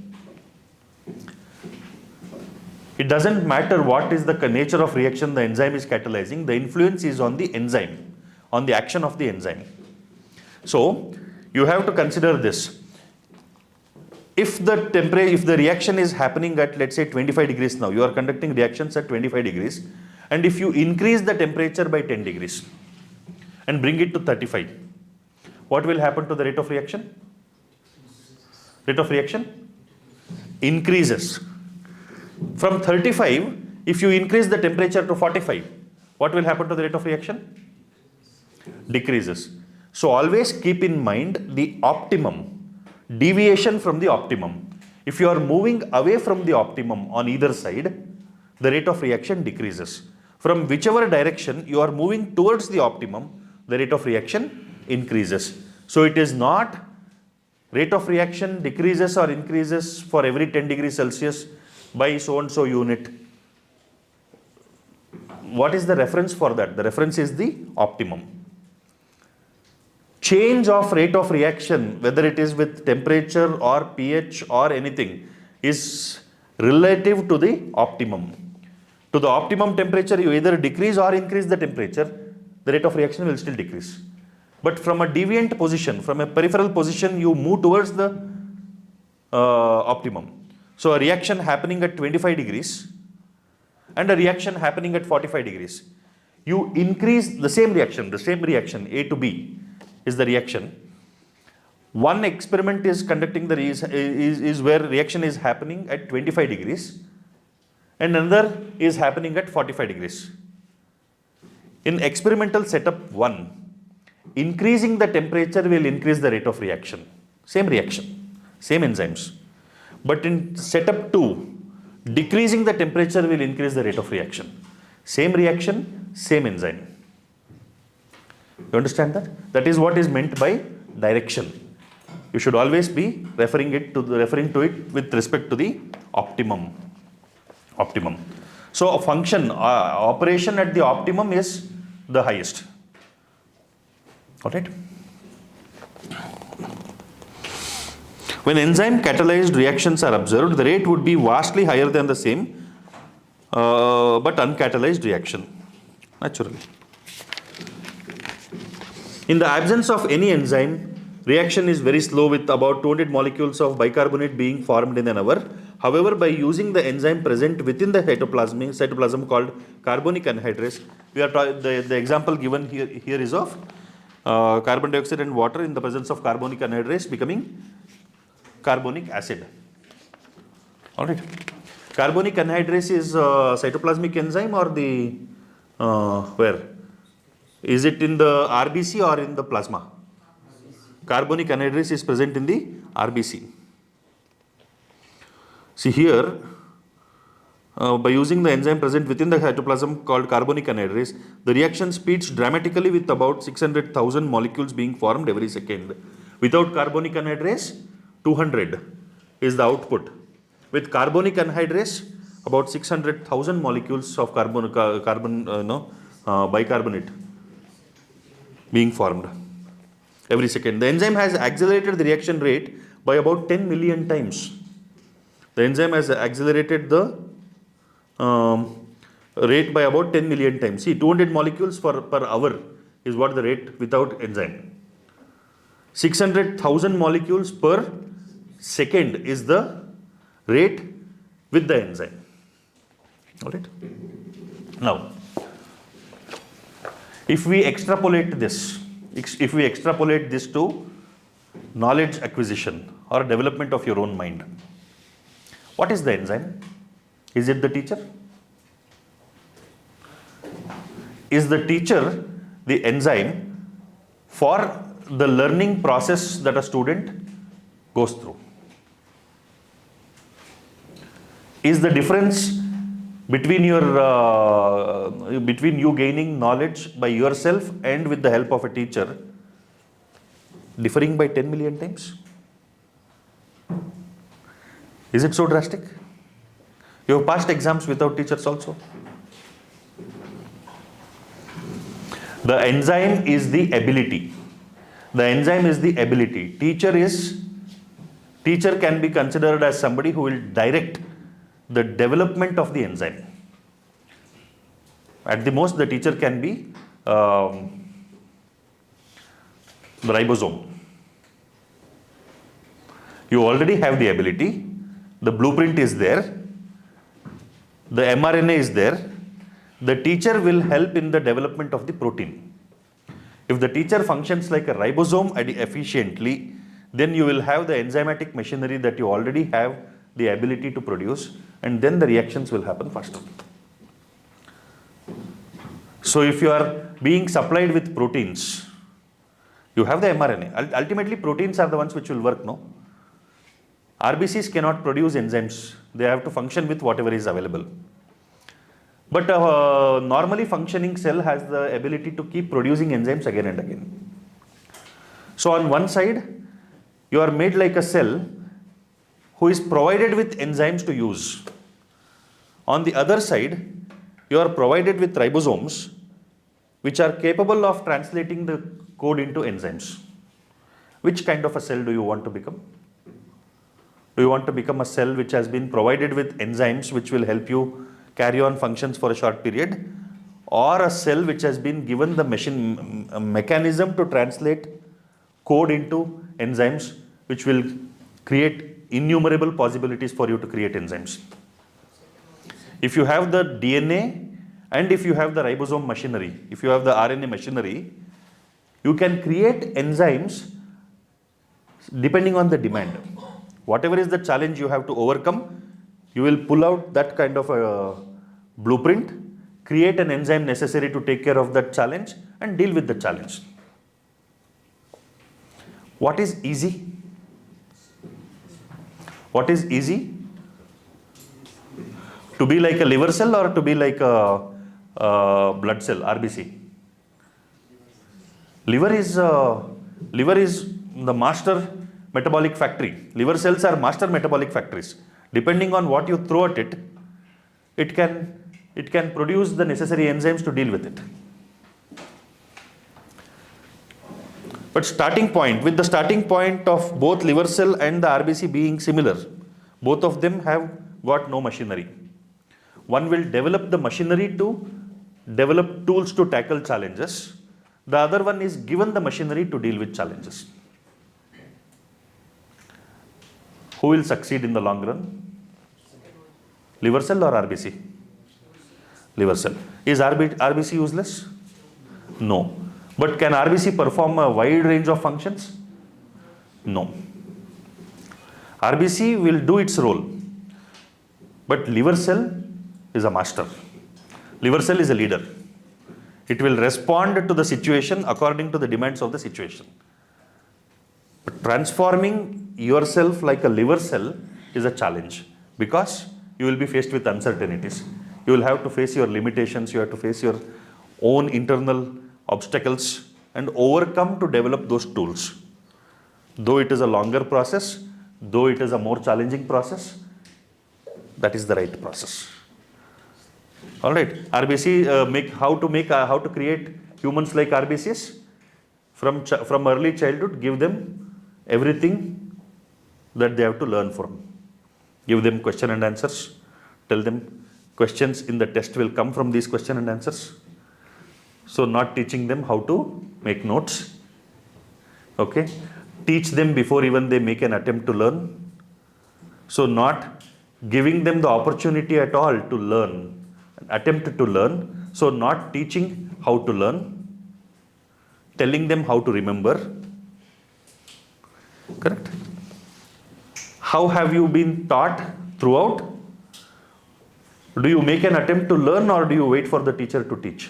It doesn't matter what is the nature of reaction the enzyme is catalyzing, the influence is on the enzyme, on the action of the enzyme. So you have to consider this. If the reaction is happening at, let's say, 25 degrees now, you are conducting reactions at 25 degrees, and if you increase the temperature by 10 degrees and bring it to 35, what will happen to the rate of reaction? Rate of reaction increases. From 35, if you increase the temperature to 45, what will happen to the rate of reaction? Decreases. So always keep in mind the optimum, deviation from the optimum. If you are moving away from the optimum on either side, the rate of reaction decreases. From whichever direction you are moving towards the optimum, the rate of reaction increases. So it is not rate of reaction decreases or increases for every 10 degrees Celsius by so and so unit. What is the reference for that? The reference is the optimum. Change of rate of reaction, whether it is with temperature or pH or anything, is relative to the optimum. To the optimum temperature, you either decrease or increase the temperature, the rate of reaction will still decrease. But from a deviant position, from a peripheral position, you move towards the optimum. So a reaction happening at 25 degrees and a reaction happening at 45 degrees. You increase the same reaction, A to B is the reaction. One experiment is conducting is where reaction is happening at 25 degrees and another is happening at 45 degrees. In experimental setup 1, increasing the temperature will increase the rate of reaction. Same reaction, same enzymes. But in setup 2, decreasing the temperature will increase the rate of reaction. Same reaction, same enzyme. You understand that? That is what is meant by direction. You should always be referring to it with respect to the optimum. So a function, operation at the optimum is the highest. Alright? When enzyme catalyzed reactions are observed, the rate would be vastly higher than the same but uncatalyzed reaction, naturally. In the absence of any enzyme, reaction is very slow with about 200 molecules of bicarbonate being formed in an hour. However, by using the enzyme present within the cytoplasm called carbonic anhydrase, the example given here is of carbon dioxide and water in the presence of carbonic anhydrase becoming carbonic acid. Alright. Carbonic anhydrase is cytoplasmic enzyme or the where? Is it in the RBC or in the plasma? Carbonic anhydrase is present in the RBC. See here, by using the enzyme present within the cytoplasm called carbonic anhydrase, the reaction speeds dramatically with about 600,000 molecules being formed every second. Without carbonic anhydrase, 200 is the output. With carbonic anhydrase, about 600,000 molecules of bicarbonate being formed every second. The enzyme has accelerated the reaction rate by about 10 million times. The enzyme has accelerated the rate by about 10 million times. See, 200 molecules per hour is what the rate without enzyme. 600,000 molecules per second is the rate with the enzyme. Alright. Now, if we extrapolate this to knowledge acquisition or development of your own mind, what is the enzyme? Is it the teacher? Is the teacher the enzyme for the learning process that a student goes through? Is the difference between between you gaining knowledge by yourself and with the help of a teacher differing by 10 million times? Is it so drastic? You have passed exams without teachers also. The enzyme is the ability. The enzyme is the ability. Teacher can be considered as somebody who will direct the development of the enzyme. At the most, the teacher can be the ribosome. You already have the ability. The blueprint is there. The mRNA is there. The teacher will help in the development of the protein. If the teacher functions like a ribosome efficiently, then you will have the enzymatic machinery that you already have the ability to produce, and then the reactions will happen faster. So if you are being supplied with proteins, you have the mRNA. Ultimately, proteins are the ones which will work, no? RBCs cannot produce enzymes. They have to function with whatever is available. But a normally functioning cell has the ability to keep producing enzymes again and again. So on one side, you are made like a cell who is provided with enzymes to use. On the other side, you are provided with ribosomes which are capable of translating the code into enzymes. Which kind of a cell do you want to become? Do you want to become a cell which has been provided with enzymes which will help you carry on functions for a short period, or a cell which has been given the mechanism to translate code into enzymes which will create innumerable possibilities for you to create enzymes? If you have the DNA and if you have the ribosome machinery, if you have the RNA machinery, you can create enzymes depending on the demand. Whatever is the challenge you have to overcome, you will pull out that kind of a blueprint, create an enzyme necessary to take care of that challenge and deal with the challenge. What is easy? What is easy? To be like a liver cell or to be like a blood cell, RBC? Liver is the master metabolic factory. Liver cells are master metabolic factories. Depending on what you throw at it, it can produce the necessary enzymes to deal with it. But with the starting point of both liver cell and the RBC being similar, both of them have got no machinery. One will develop the machinery to develop tools to tackle challenges. The other one is given the machinery to deal with challenges. Who will succeed in the long run? Liver cell or RBC? Liver cell. Is RBC useless? No. But can RBC perform a wide range of functions? No. RBC will do its role. But liver cell is a master. Liver cell is a leader. It will respond to the situation according to the demands of the situation. But transforming yourself like a liver cell is a challenge, because you will be faced with uncertainties. You will have to face your limitations, you have to face your own internal obstacles and overcome to develop those tools. Though it is a longer process, though it is a more challenging process, that is the right process. All right, RBC, how to create humans like RBCs? From early childhood, give them everything that they have to learn from. Give them question and answers. Tell them questions in the test will come from these question and answers. So not teaching them how to make notes. Okay. Teach them before even they make an attempt to learn. So not giving them the opportunity at all to learn, attempt to learn. So not teaching how to learn, telling them how to remember. Correct? How have you been taught throughout? Do you make an attempt to learn or do you wait for the teacher to teach?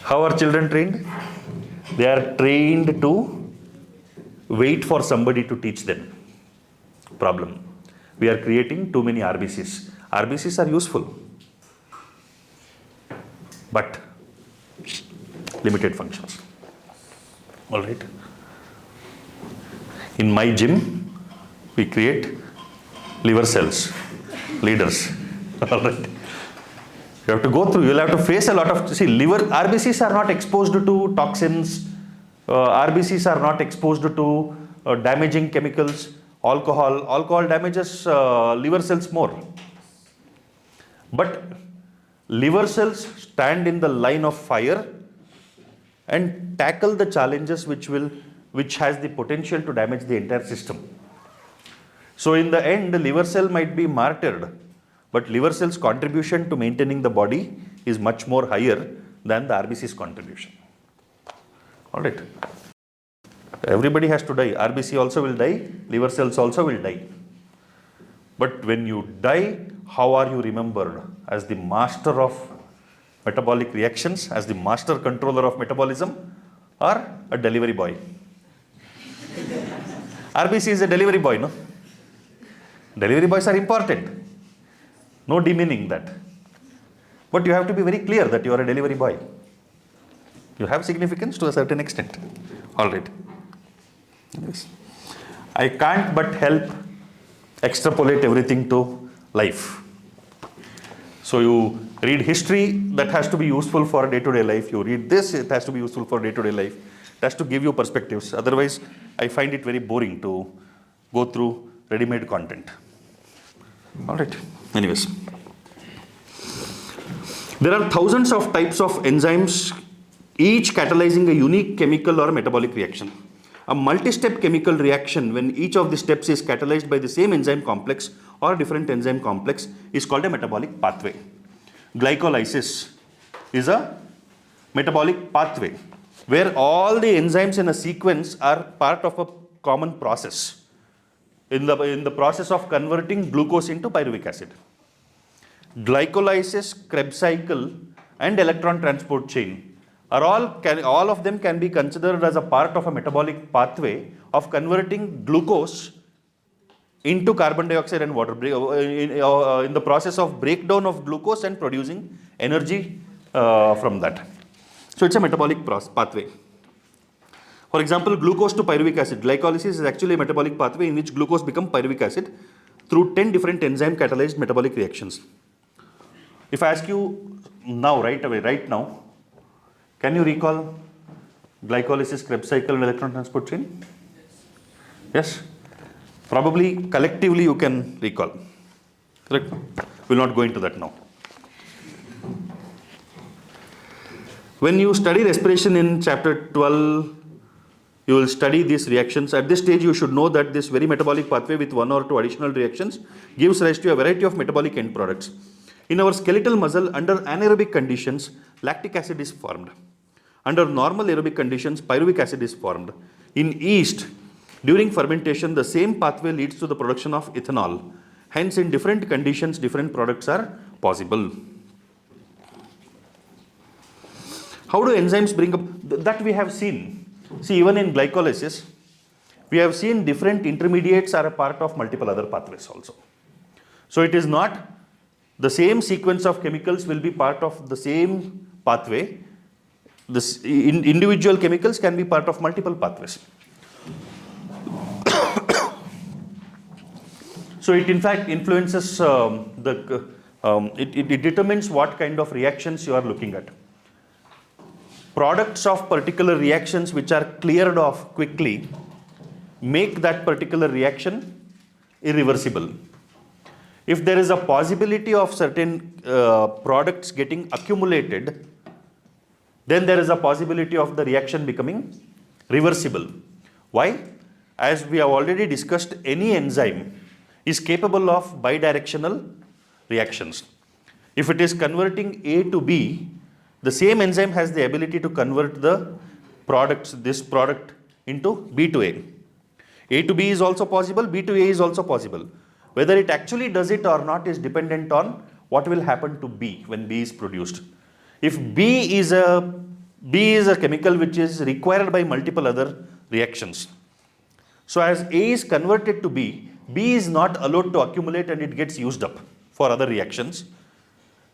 How are children trained? They are trained to wait for somebody to teach them. problem. We are creating too many RBCs. RBCs are useful, but limited functions. All right. In my gym, we create liver cells, leaders. All right. You have to go through, you'll have to face a lot of, see, liver, RBCs are not exposed to toxins, RBCs are not exposed to damaging chemicals, alcohol damages liver cells more. But liver cells stand in the line of fire and tackle the challenges which has the potential to damage the entire system. So in the end, the liver cell might be martyred, but liver cell's contribution to maintaining the body is much more higher than the RBC's contribution. All right. Everybody has to die. RBC also will die. Liver cells also will die. But when you die, how are you remembered? As the master of metabolic reactions, as the master controller of metabolism, or a delivery boy? RBC is a delivery boy, no? Delivery boys are important. No demeaning that. But you have to be very clear that you are a delivery boy. You have significance to a certain extent. All right. Yes. I can't but help extrapolate everything to life. So you read history, that has to be useful for day-to-day life. You read this, it has to be useful for day-to-day life. It has to give you perspectives. Otherwise, I find it very boring to go through ready-made content. All right. Anyways, there are thousands of types of enzymes, each catalyzing a unique chemical or metabolic reaction. A multi-step chemical reaction, when each of the steps is catalyzed by the same enzyme complex or different enzyme complex, is called a metabolic pathway. Glycolysis is a metabolic pathway where all the enzymes in a sequence are part of a common process in the process of converting glucose into pyruvic acid. Glycolysis, Krebs cycle, and electron transport chain are all of them can be considered as a part of a metabolic pathway of converting glucose into carbon dioxide and water in the process of breakdown of glucose and producing energy from that. So it's a metabolic pathway. For example, glucose to pyruvic acid. Glycolysis is actually a metabolic pathway in which glucose becomes pyruvic acid through 10 different enzyme catalyzed metabolic reactions. If I ask you now, right now, can you recall glycolysis, Krebs cycle, and electron transport chain? Yes? Probably collectively you can recall. Correct? We'll not go into that now. When you study respiration in chapter 12, you will study these reactions. At this stage, you should know that this very metabolic pathway with one or two additional reactions gives rise to a variety of metabolic end products. In our skeletal muscle, under anaerobic conditions, lactic acid is formed. Under normal aerobic conditions, pyruvic acid is formed. In yeast, during fermentation, the same pathway leads to the production of ethanol. Hence, in different conditions, different products are possible. How do enzymes bring up? That we have seen. See, even in glycolysis, we have seen different intermediates are a part of multiple other pathways also. So it is not the same sequence of chemicals will be part of the same pathway. This individual chemicals can be part of multiple pathways. So it in fact influences it determines what kind of reactions you are looking at. Products of particular reactions which are cleared off quickly make that particular reaction irreversible. If there is a possibility of certain products getting accumulated, then there is a possibility of the reaction becoming reversible. Why? As we have already discussed, any enzyme is capable of bidirectional reactions. If it is converting A to B, the same enzyme has the ability to convert this product into B to A. A to B is also possible, B to A is also possible. Whether it actually does it or not is dependent on what will happen to B when B is produced. If B is a chemical which is required by multiple other reactions. So as A is converted to B, B is not allowed to accumulate and it gets used up for other reactions,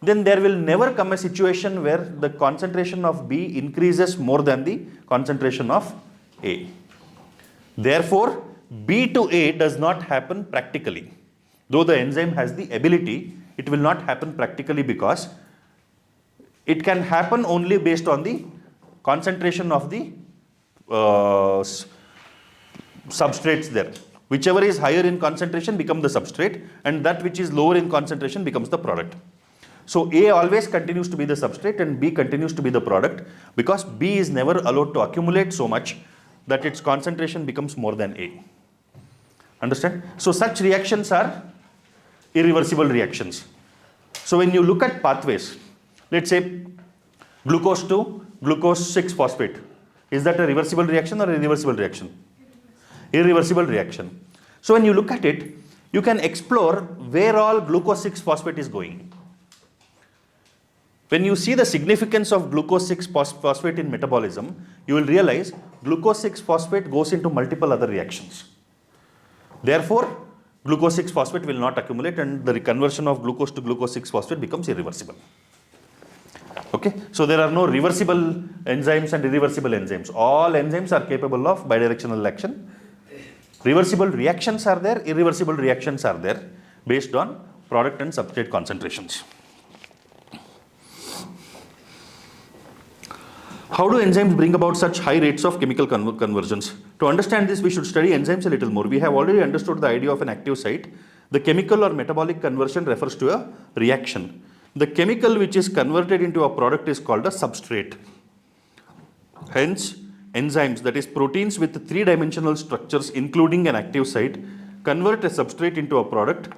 then there will never come a situation where the concentration of B increases more than the concentration of A. Therefore, B to A does not happen practically. Though the enzyme has the ability, it will not happen practically because it can happen only based on the concentration of the substrates there. Whichever is higher in concentration becomes the substrate, and that which is lower in concentration becomes the product. So A always continues to be the substrate and B continues to be the product because B is never allowed to accumulate so much that its concentration becomes more than A. Understand? So such reactions are irreversible reactions. So when you look at pathways, let's say glucose to glucose 6 phosphate, is that a reversible reaction or irreversible reaction? Irreversible reaction. So when you look at it, you can explore where all glucose 6 phosphate is going. When you see the significance of glucose 6 phosphate in metabolism, you will realize glucose 6 phosphate goes into multiple other reactions. Therefore, glucose 6 phosphate will not accumulate and the conversion of glucose to glucose 6 phosphate becomes irreversible. Okay, so there are no reversible enzymes and irreversible enzymes. All enzymes are capable of bidirectional action. Reversible reactions are there, irreversible reactions are there based on product and substrate concentrations. How do enzymes bring about such high rates of chemical conversions? To understand this, we should study enzymes a little more. We have already understood the idea of an active site. The chemical or metabolic conversion refers to a reaction. The chemical which is converted into a product is called a substrate. Hence, enzymes, that is proteins with three-dimensional structures including an active site, convert a substrate into a product,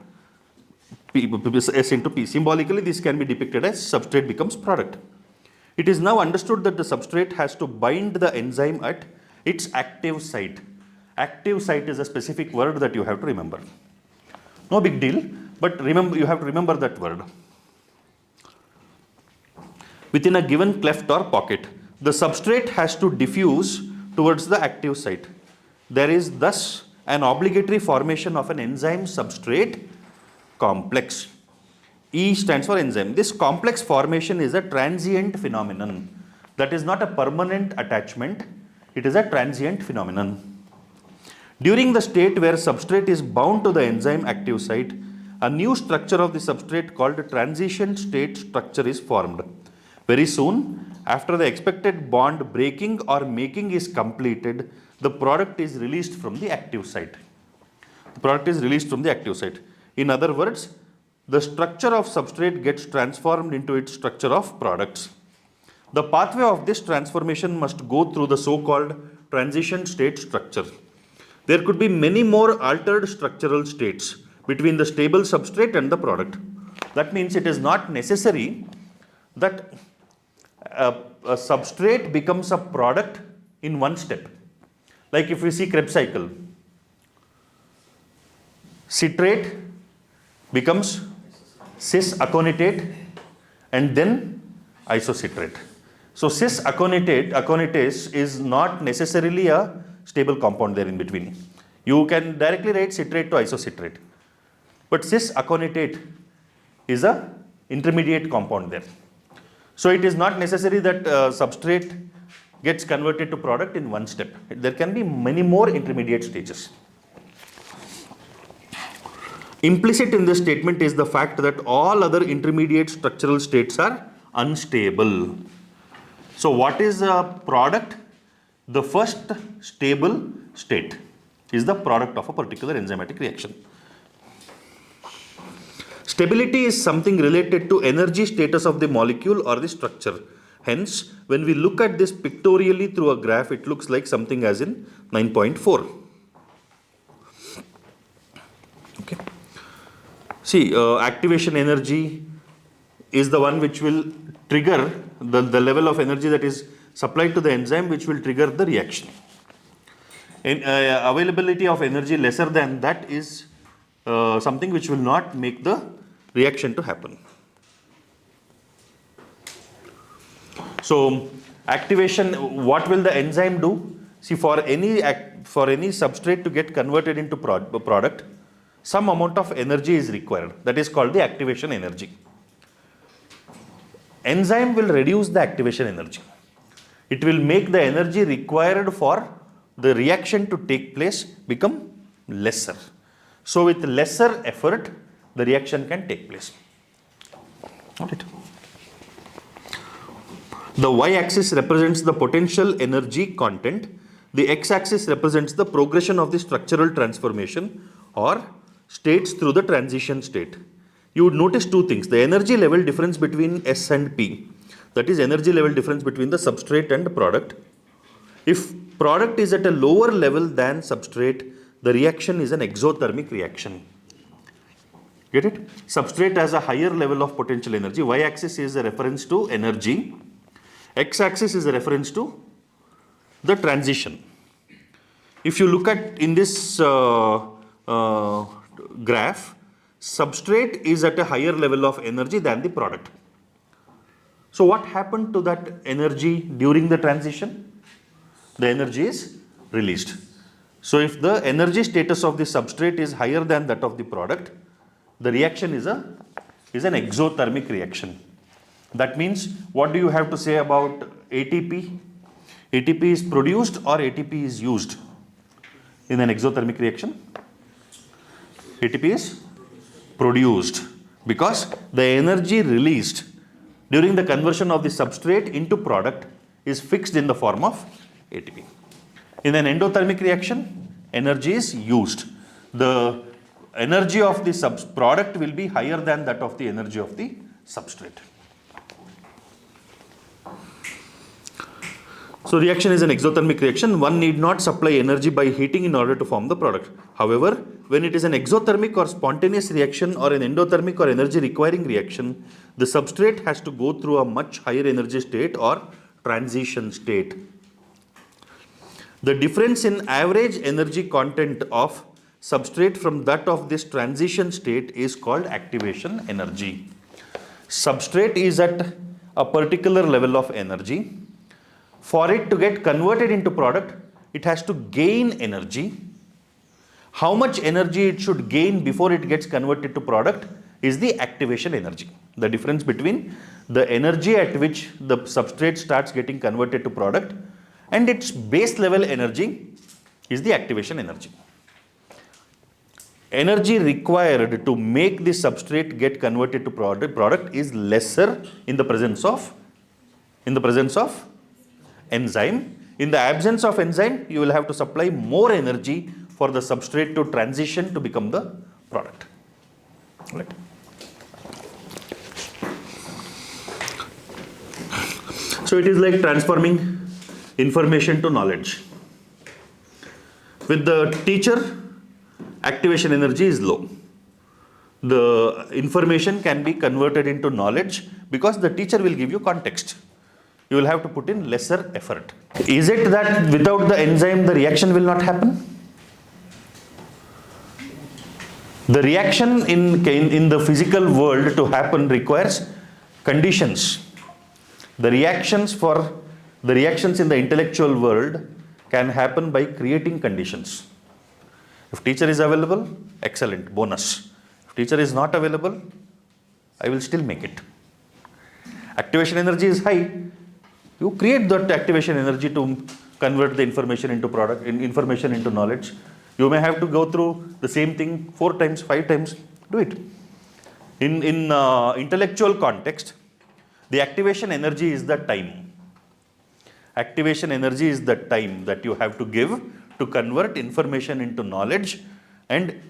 S into P. Symbolically, this can be depicted as substrate becomes product. It is now understood that the substrate has to bind the enzyme at its active site. Active site is a specific word that you have to remember. No big deal, but remember, you have to remember that word. Within a given cleft or pocket, the substrate has to diffuse towards the active site. There is thus an obligatory formation of an enzyme substrate complex. E stands for enzyme. This complex formation is a transient phenomenon. That is not a permanent attachment. It is a transient phenomenon. During the state where substrate is bound to the enzyme active site, a new structure of the substrate called transition state structure is formed. Very soon, after the expected bond breaking or making is completed, the product is released from the active site. The product is released from the active site. In other words, the structure of substrate gets transformed into its structure of products. The pathway of this transformation must go through the so-called transition state structure. There could be many more altered structural states between the stable substrate and the product. That means it is not necessary that a substrate becomes a product in one step. Like if we see Krebs cycle, citrate becomes cis-aconitate and then isocitrate. So cis-aconitase is not necessarily a stable compound there in between. You can directly write citrate to isocitrate. But cis-aconitate is a intermediate compound there. So it is not necessary that substrate gets converted to product in one step. There can be many more intermediate stages. Implicit in this statement is the fact that all other intermediate structural states are unstable. So what is a product? The first stable state is the product of a particular enzymatic reaction. Stability is something related to energy status of the molecule or the structure. Hence, when we look at this pictorially through a graph, it looks like something as in 9.4. Okay. See, activation energy is the one which will trigger the level of energy that is supplied to the enzyme, which will trigger the reaction. Availability of energy lesser than that is something which will not make the reaction to happen. So, activation, what will the enzyme do? See, for any substrate to get converted into product, some amount of energy is required. That is called the activation energy. Enzyme will reduce the activation energy. It will make the energy required for the reaction to take place become lesser. So with lesser effort, the reaction can take place. Got it? The y-axis represents the potential energy content. The x-axis represents the progression of the structural transformation or states through the transition state. You would notice two things. The energy level difference between S and P. That is energy level difference between the substrate and the product. If product is at a lower level than substrate, the reaction is an exothermic reaction. Get it? Substrate has a higher level of potential energy. Y-axis is a reference to energy. X-axis is a reference to the transition. If you look at in this graph, substrate is at a higher level of energy than the product. So what happened to that energy during the transition? The energy is released. So if the energy status of the substrate is higher than that of the product, the reaction is an exothermic reaction. That means, what do you have to say about ATP? ATP is produced or ATP is used in an exothermic reaction? ATP is produced because the energy released during the conversion of the substrate into product is fixed in the form of ATP. In an endothermic reaction, energy is used. The energy of the product will be higher than that of the energy of the substrate. So reaction is an exothermic reaction. One need not supply energy by heating in order to form the product. However, when it is an exothermic or spontaneous reaction or an endothermic or energy requiring reaction, the substrate has to go through a much higher energy state or transition state. The difference in average energy content of substrate from that of this transition state is called activation energy. Substrate is at a particular level of energy. For it to get converted into product, it has to gain energy. How much energy it should gain before it gets converted to product is the activation energy. The difference between the energy at which the substrate starts getting converted to product and its base level energy is the activation energy. Energy required to make the substrate get converted to product is lesser in the presence of enzyme. In the absence of enzyme, you will have to supply more energy for the substrate to transition to become the product. Right? So it is like transforming information to knowledge. With the teacher, activation energy is low. The information can be converted into knowledge because the teacher will give you context. You will have to put in lesser effort. Is it that without the enzyme the reaction will not happen? The reaction in the physical world to happen requires conditions. The reactions in the intellectual world can happen by creating conditions. If teacher is available, excellent, bonus. If teacher is not available, I will still make it. Activation energy is high. You create that activation energy to convert the information into information into knowledge. You may have to go through the same thing 4 times, 5 times. Do it. In intellectual context, the activation energy is the time. Activation energy is the time that you have to give to convert information into knowledge, and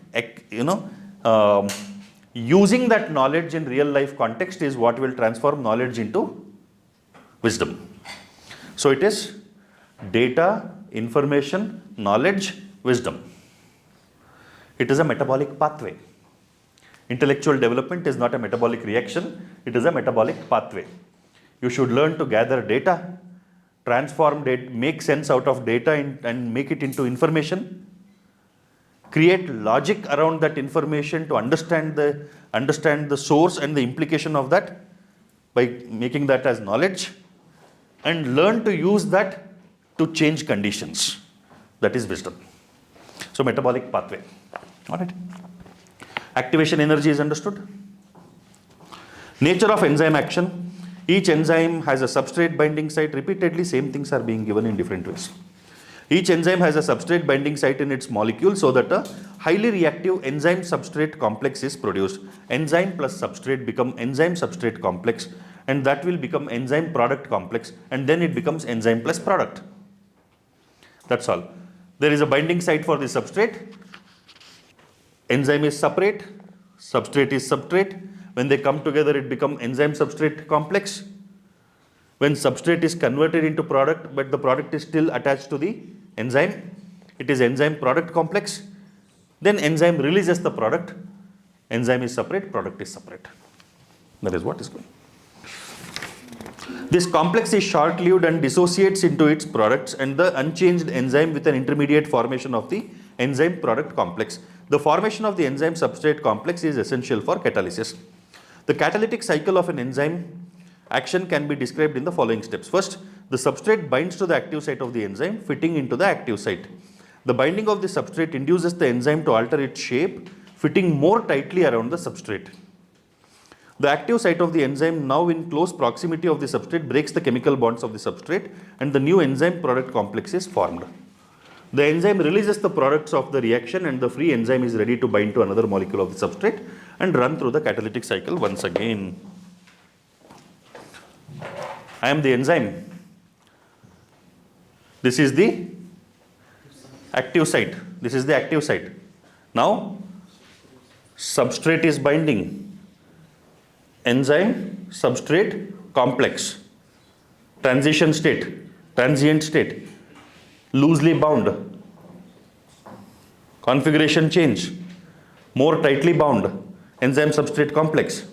using that knowledge in real life context is what will transform knowledge into wisdom. So it is data, information, knowledge, wisdom. It is a metabolic pathway. Intellectual development is not a metabolic reaction, it is a metabolic pathway. You should learn to gather data, transform data, make sense out of data and make it into information. Create logic around that information to understand the source and the implication of that by making that as knowledge, and learn to use that to change conditions. That is wisdom. So metabolic pathway. All right. Activation energy is understood. Nature of enzyme action. Each enzyme has a substrate binding site. Repeatedly, same things are being given in different ways. Each enzyme has a substrate binding site in its molecule so that a highly reactive enzyme substrate complex is produced. Enzyme plus substrate become enzyme substrate complex, and that will become enzyme product complex, and then it becomes enzyme plus product. That's all. There is a binding site for the substrate. Enzyme is separate, substrate is substrate. When they come together, it becomes enzyme substrate complex. When substrate is converted into product, but the product is still attached to the enzyme, it is enzyme product complex. Then enzyme releases the product. Enzyme is separate, product is separate. That is what is going on. This complex is short-lived and dissociates into its products and the unchanged enzyme with an intermediate formation of the enzyme product complex. The formation of the enzyme substrate complex is essential for catalysis. The catalytic cycle of an enzyme action can be described in the following steps. First, the substrate binds to the active site of the enzyme, fitting into the active site. The binding of the substrate induces the enzyme to alter its shape, fitting more tightly around the substrate. The active site of the enzyme, now in close proximity of the substrate, breaks the chemical bonds of the substrate and the new enzyme product complex is formed. The enzyme releases the products of the reaction and the free enzyme is ready to bind to another molecule of the substrate and run through the catalytic cycle once again. I am the enzyme. This is the active site. This is the active site. Now, substrate is binding. Enzyme, substrate, complex. Transition state, transient state. Loosely bound. Configuration change. More tightly bound. Enzyme substrate complex.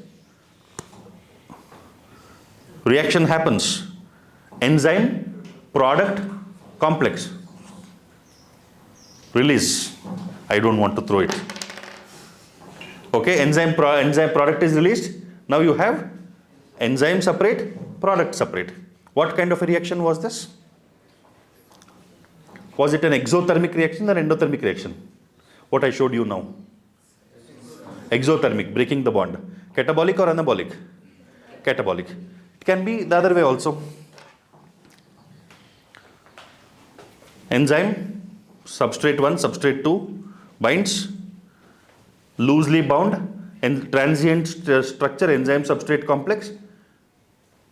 Reaction happens. Enzyme product complex. Release. I don't want to throw it. Okay, enzyme product is released. Now you have enzyme separate, product separate. What kind of a reaction was this? Was it an exothermic reaction or endothermic reaction? What I showed you now. Exothermic, breaking the bond. Catabolic or anabolic? Catabolic. It can be the other way also. Enzyme, substrate 1, substrate 2 binds, loosely bound, and transient structure, enzyme substrate complex.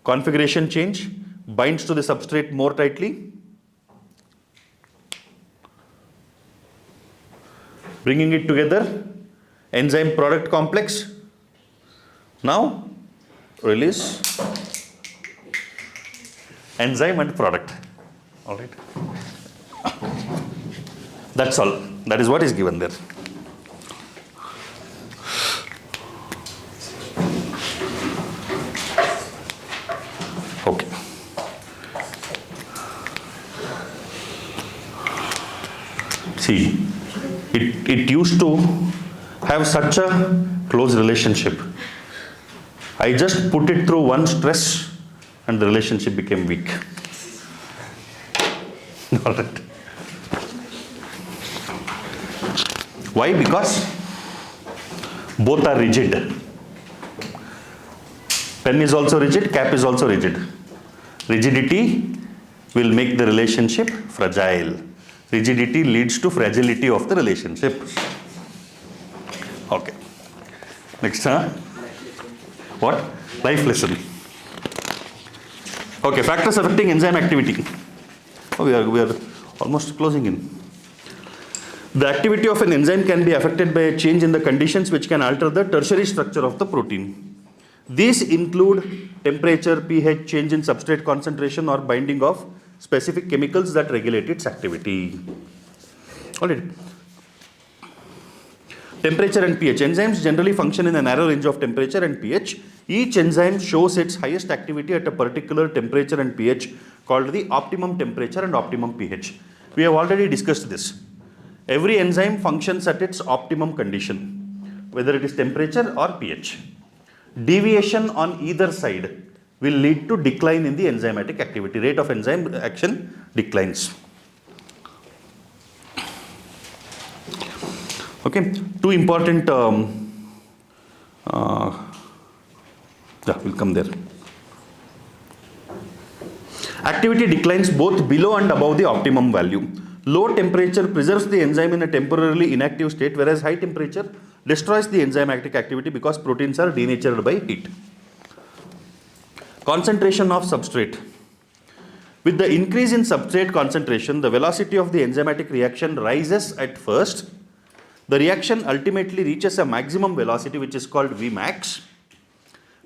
Configuration change, binds to the substrate more tightly. Bringing it together, enzyme product complex. Now, release enzyme and product. All right. That's all. That is what is given there. Okay. See, it used to have such a close relationship. I just put it through one stress and the relationship became weak. All right. Why? Because both are rigid. Pen is also rigid, cap is also rigid. Rigidity will make the relationship fragile. Rigidity leads to fragility of the relationship. Okay. Next, what? Life lesson. Okay, factors affecting enzyme activity. Oh, we are almost closing in. The activity of an enzyme can be affected by a change in the conditions which can alter the tertiary structure of the protein. These include temperature, pH, change in substrate concentration or binding of specific chemicals that regulate its activity. Alright. Temperature and pH. Enzymes generally function in a narrow range of temperature and pH. Each enzyme shows its highest activity at a particular temperature and pH called the optimum temperature and optimum pH. We have already discussed this. Every enzyme functions at its optimum condition, whether it is temperature or pH. Deviation on either side will lead to decline in the enzymatic activity. Rate of enzyme action declines. Okay, two important Yeah, we'll come there. Activity declines both below and above the optimum value. Low temperature preserves the enzyme in a temporarily inactive state, whereas high temperature destroys the enzymatic activity because proteins are denatured by heat. Concentration of substrate. With the increase in substrate concentration, the velocity of the enzymatic reaction rises at first. The reaction ultimately reaches a maximum velocity, which is called Vmax,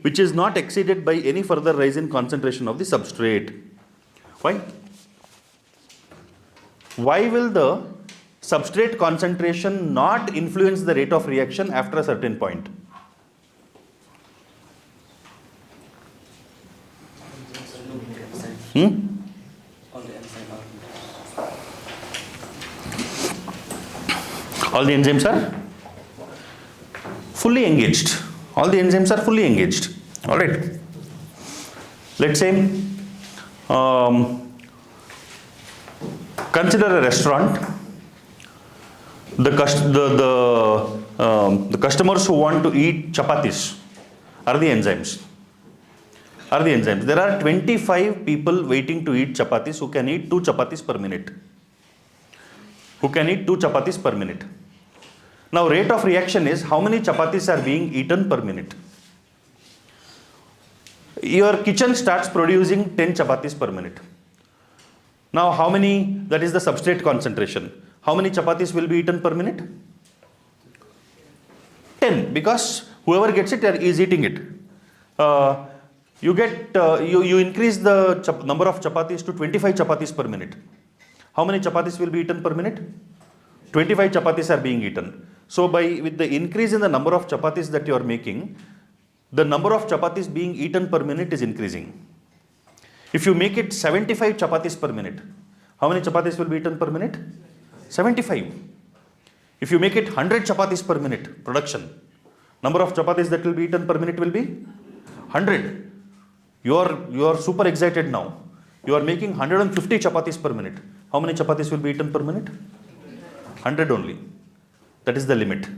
which is not exceeded by any further rise in concentration of the substrate. Why? Why will the substrate concentration not influence the rate of reaction after a certain point? All the enzymes are fully engaged. All the enzymes are fully engaged. All right. Let's say, consider a restaurant. The customers who want to eat chapatis are the enzymes. There are 25 people waiting to eat chapatis who can eat 2 chapatis per minute. Now, rate of reaction is how many chapatis are being eaten per minute. Your kitchen starts producing 10 chapatis per minute. Now, how many, that is the substrate concentration. How many chapatis will be eaten per minute? 10, because whoever gets it is eating it. You increase the number of chapatis to 25 chapatis per minute. How many chapatis will be eaten per minute? 25 chapatis are being eaten. So with the increase in the number of chapatis that you are making, the number of chapatis being eaten per minute is increasing. If you make it 75 chapatis per minute, how many chapatis will be eaten per minute? 75. If you make it 100 chapatis per minute production, number of chapatis that will be eaten per minute will be 100. You are super excited now. You are making 150 chapatis per minute. How many chapatis will be eaten per minute? 100 only. That is the limit.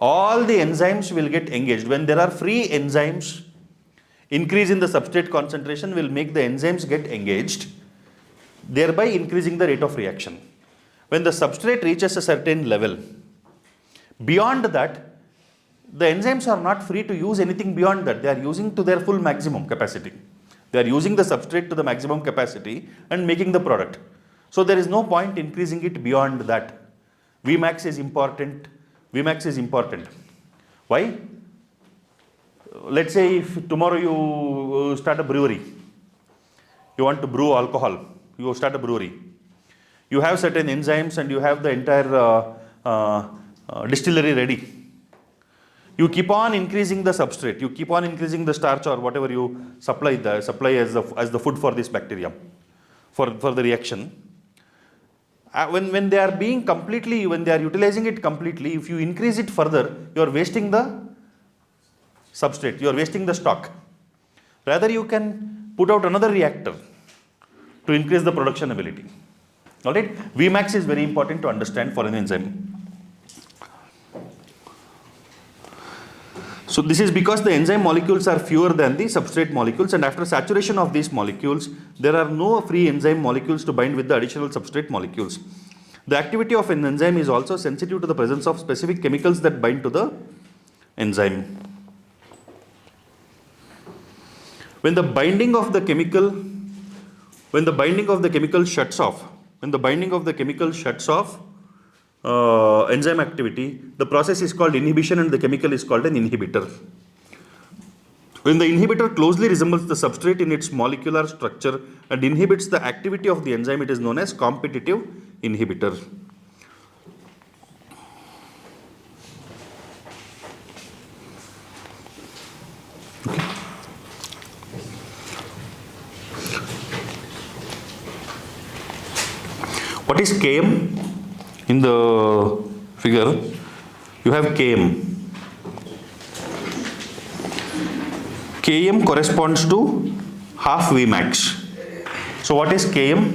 All the enzymes will get engaged. When there are free enzymes, increase in the substrate concentration will make the enzymes get engaged, thereby increasing the rate of reaction. When the substrate reaches a certain level, beyond that, the enzymes are not free to use anything beyond that. They are using to their full maximum capacity. They are using the substrate to the maximum capacity and making the product. So there is no point increasing it beyond that. Vmax is important. Why? Let's say if tomorrow you start a brewery, you want to brew alcohol, you start a brewery. You have certain enzymes and you have the entire distillery ready. You keep on increasing the substrate, you keep on increasing the starch or whatever you supply as the food for this bacteria, for the reaction. When they are utilizing it completely, if you increase it further, you are wasting the substrate, you are wasting the stock. Rather, you can put out another reactor to increase the production ability. Alright? Vmax is very important to understand for an enzyme. So this is because the enzyme molecules are fewer than the substrate molecules, and after saturation of these molecules, there are no free enzyme molecules to bind with the additional substrate molecules. The activity of an enzyme is also sensitive to the presence of specific chemicals that bind to the enzyme. When the binding of the chemical shuts off, enzyme activity, the process is called inhibition and the chemical is called an inhibitor. When the inhibitor closely resembles the substrate in its molecular structure and inhibits the activity of the enzyme, it is known as competitive inhibitor. What is Km? In the figure, you have Km. Km corresponds to half Vmax. So what is Km?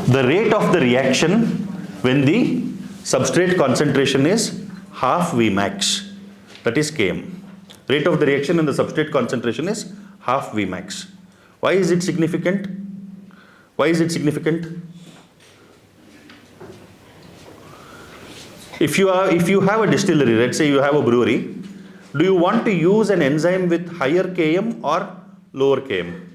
The rate of the reaction when the substrate concentration is half Vmax, that is Km. Rate of the reaction in the substrate concentration is half Vmax. Why is it significant? Why is it significant? If you have a distillery, let's say you have a brewery, do you want to use an enzyme with higher Km or lower Km?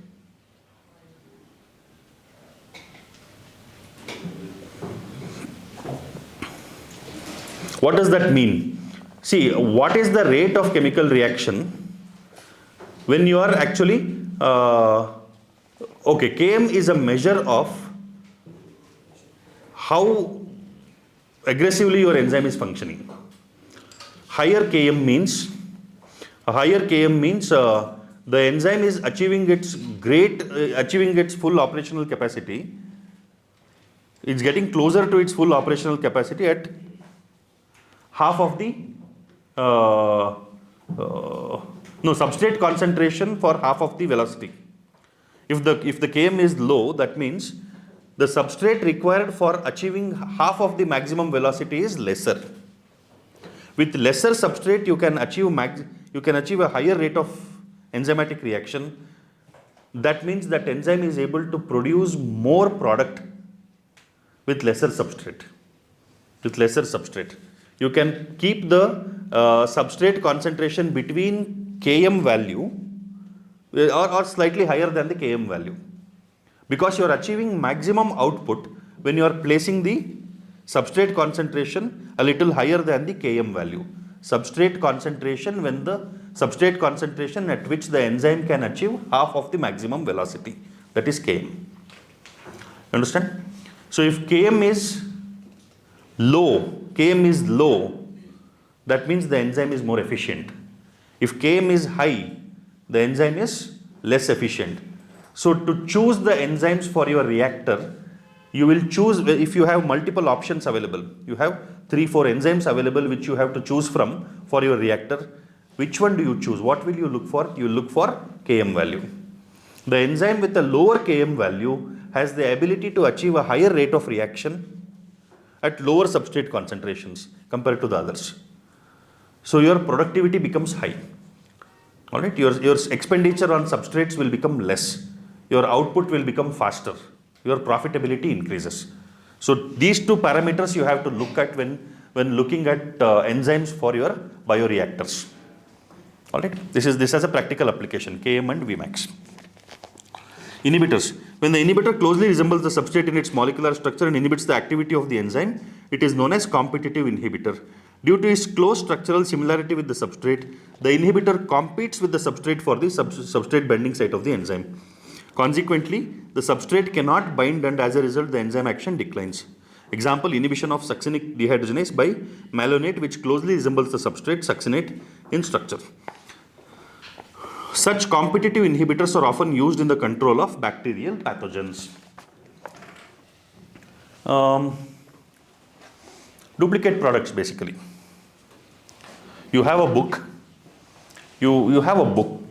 What does that mean? See, what is the rate of chemical reaction when you are actually, okay, Km is a measure of how aggressively your enzyme is functioning. Higher Km means the enzyme is achieving its full operational capacity. It's getting closer to its full operational capacity at half of the substrate concentration for half of the velocity. If the Km is low, that means the substrate required for achieving half of the maximum velocity is lesser. With lesser substrate, you can achieve a higher rate of enzymatic reaction. That means that enzyme is able to produce more product with lesser substrate. You can keep the substrate concentration between Km value or slightly higher than the Km value, because you are achieving maximum output when you are placing the substrate concentration a little higher than the Km value. Substrate concentration, when the substrate concentration at which the enzyme can achieve half of the maximum velocity, that is Km. Understand? So if Km is low, that means the enzyme is more efficient. If Km is high, the enzyme is less efficient. So to choose the enzymes for your reactor, you will choose, if you have multiple options available, you have 3-4 enzymes available which you have to choose from for your reactor. Which one do you choose? What will you look for? You look for Km value. The enzyme with a lower Km value has the ability to achieve a higher rate of reaction at lower substrate concentrations compared to the others. So your productivity becomes high. Alright, your expenditure on substrates will become less. Your output will become faster. Your profitability increases. So these two parameters you have to look at when looking at enzymes for your bioreactors. Alright, this has a practical application, Km and Vmax. Inhibitors. When the inhibitor closely resembles the substrate in its molecular structure and inhibits the activity of the enzyme, it is known as competitive inhibitor. Due to its close structural similarity with the substrate, the inhibitor competes with the substrate for the substrate binding site of the enzyme. Consequently, the substrate cannot bind, and as a result, the enzyme action declines. Example, inhibition of succinic dehydrogenase by malonate, which closely resembles the substrate succinate in structure. Such competitive inhibitors are often used in the control of bacterial pathogens. Duplicate products, basically. You have a book. You have a book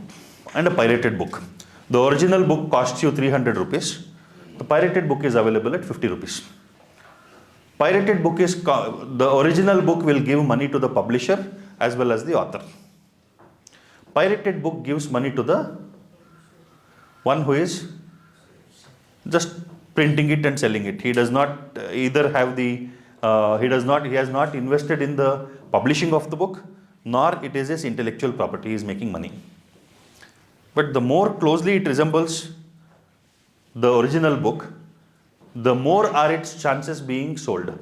and a pirated book. The original book costs you 300 rupees. The pirated book is available at 50 rupees. Pirated book is, the original book will give money to the publisher as well as the author. Pirated book gives money to the one who is just printing it and selling it. He does not either have the, he has not invested in the publishing of the book, nor it is his intellectual property. He is making money. But the more closely it resembles the original book, the more are its chances being sold.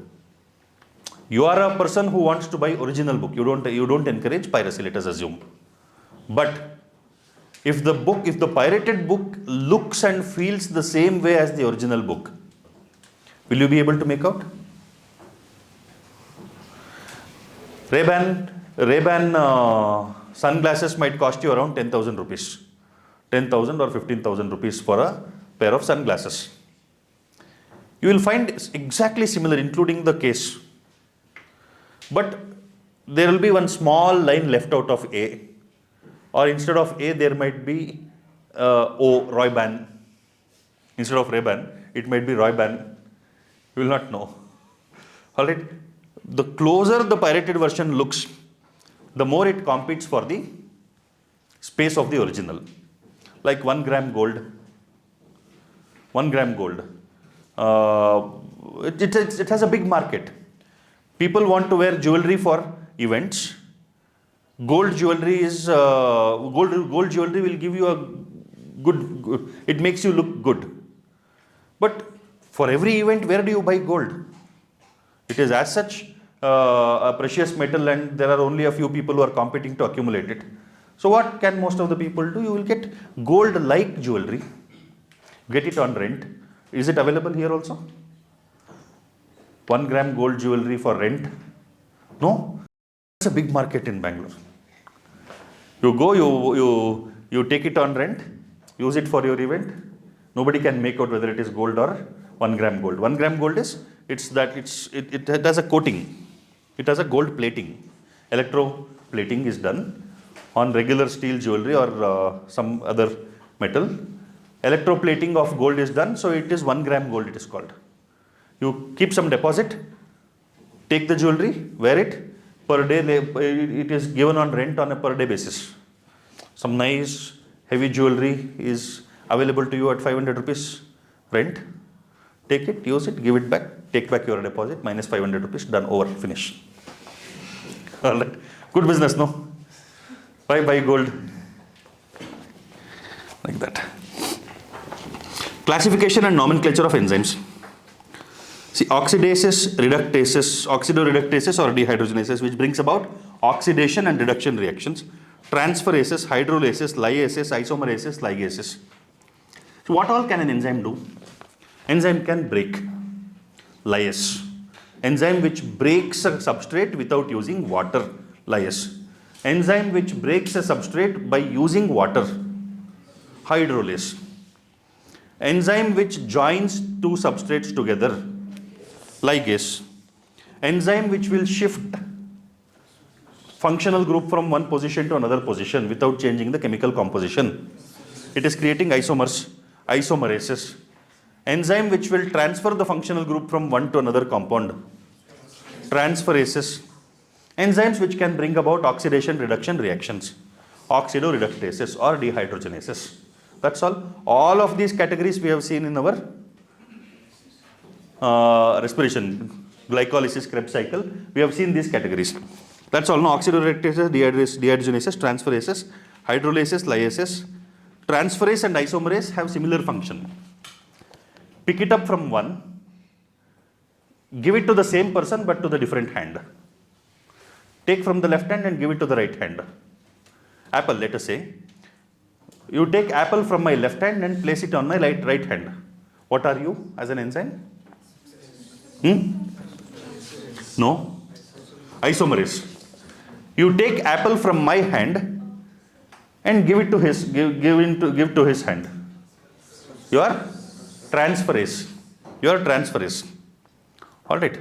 You are a person who wants to buy original book. You don't encourage piracy, let us assume. But if the pirated book looks and feels the same way as the original book, will you be able to make out? Ray-Ban sunglasses might cost you around 10,000 rupees. 10,000 or 15,000 rupees for a pair of sunglasses. You will find exactly similar, including the case. But there will be one small line left out of A, or instead of A, there might be O, Roy-Ban. Instead of Ray-Ban, it might be Roy-Ban. You will not know. Alright. the closer the pirated version looks, the more it competes for the space of the original. Like 1 gram gold. 1 gram gold. It has a big market. People want to wear jewelry for events. Gold jewelry is gold jewelry will give you a good. It makes you look good. But for every event, where do you buy gold? It is as such a precious metal, and there are only a few people who are competing to accumulate it. So what can most of the people do? You will get gold-like jewelry. Get it on rent. Is it available here also? 1 gram gold jewelry for rent? No. It's a big market in Bangalore. You go, you take it on rent, use it for your event. Nobody can make out whether it is gold or 1 gram gold. 1 gram gold is, it has a coating. It has a gold plating. Electro plating is done on regular steel jewelry or some other metal. Electro plating of gold is done, so it is 1 gram gold, it is called. You keep some deposit, take the jewelry, wear it. Per day, it is given on rent on a per day basis. Some nice heavy jewelry is available to you at 500 rupees rent. Take it, use it, give it back, take back your deposit, minus 500 rupees, done, over, finish. All right. Good business, no? Why buy gold? Like that. Classification and nomenclature of enzymes. See, oxidases, reductases, oxidoreductases or dehydrogenases, which brings about oxidation and reduction reactions. Transferases, hydrolases, lyases, isomerases, ligases. So what all can an enzyme do? Enzyme can break. Lyase. Enzyme which breaks a substrate without using water. Lyase. Enzyme which breaks a substrate by using water. Hydrolase. Enzyme which joins two substrates together. Ligase. Enzyme which will shift functional group from one position to another position without changing the chemical composition. It is creating isomers, isomerases. Enzyme which will transfer the functional group from one to another compound. Transferases. Enzymes which can bring about oxidation reduction reactions. Oxidoreductases or dehydrogenases. That's all. All of these categories we have seen in our respiration, glycolysis, Krebs cycle. We have seen these categories. That's all. No, oxidoreductases, dehydrogenases, transferases, hydrolases, lyases. Transferase and isomerase have similar function. Pick it up from one, give it to the same person but to the different hand. Take from the left hand and give it to the right hand. Apple, let us say. You take apple from my left hand and place it on my right hand. What are you as an enzyme? No. Isomerase. You take apple from my hand and give it to his give to his hand. You are transferase. You are transferase. All right.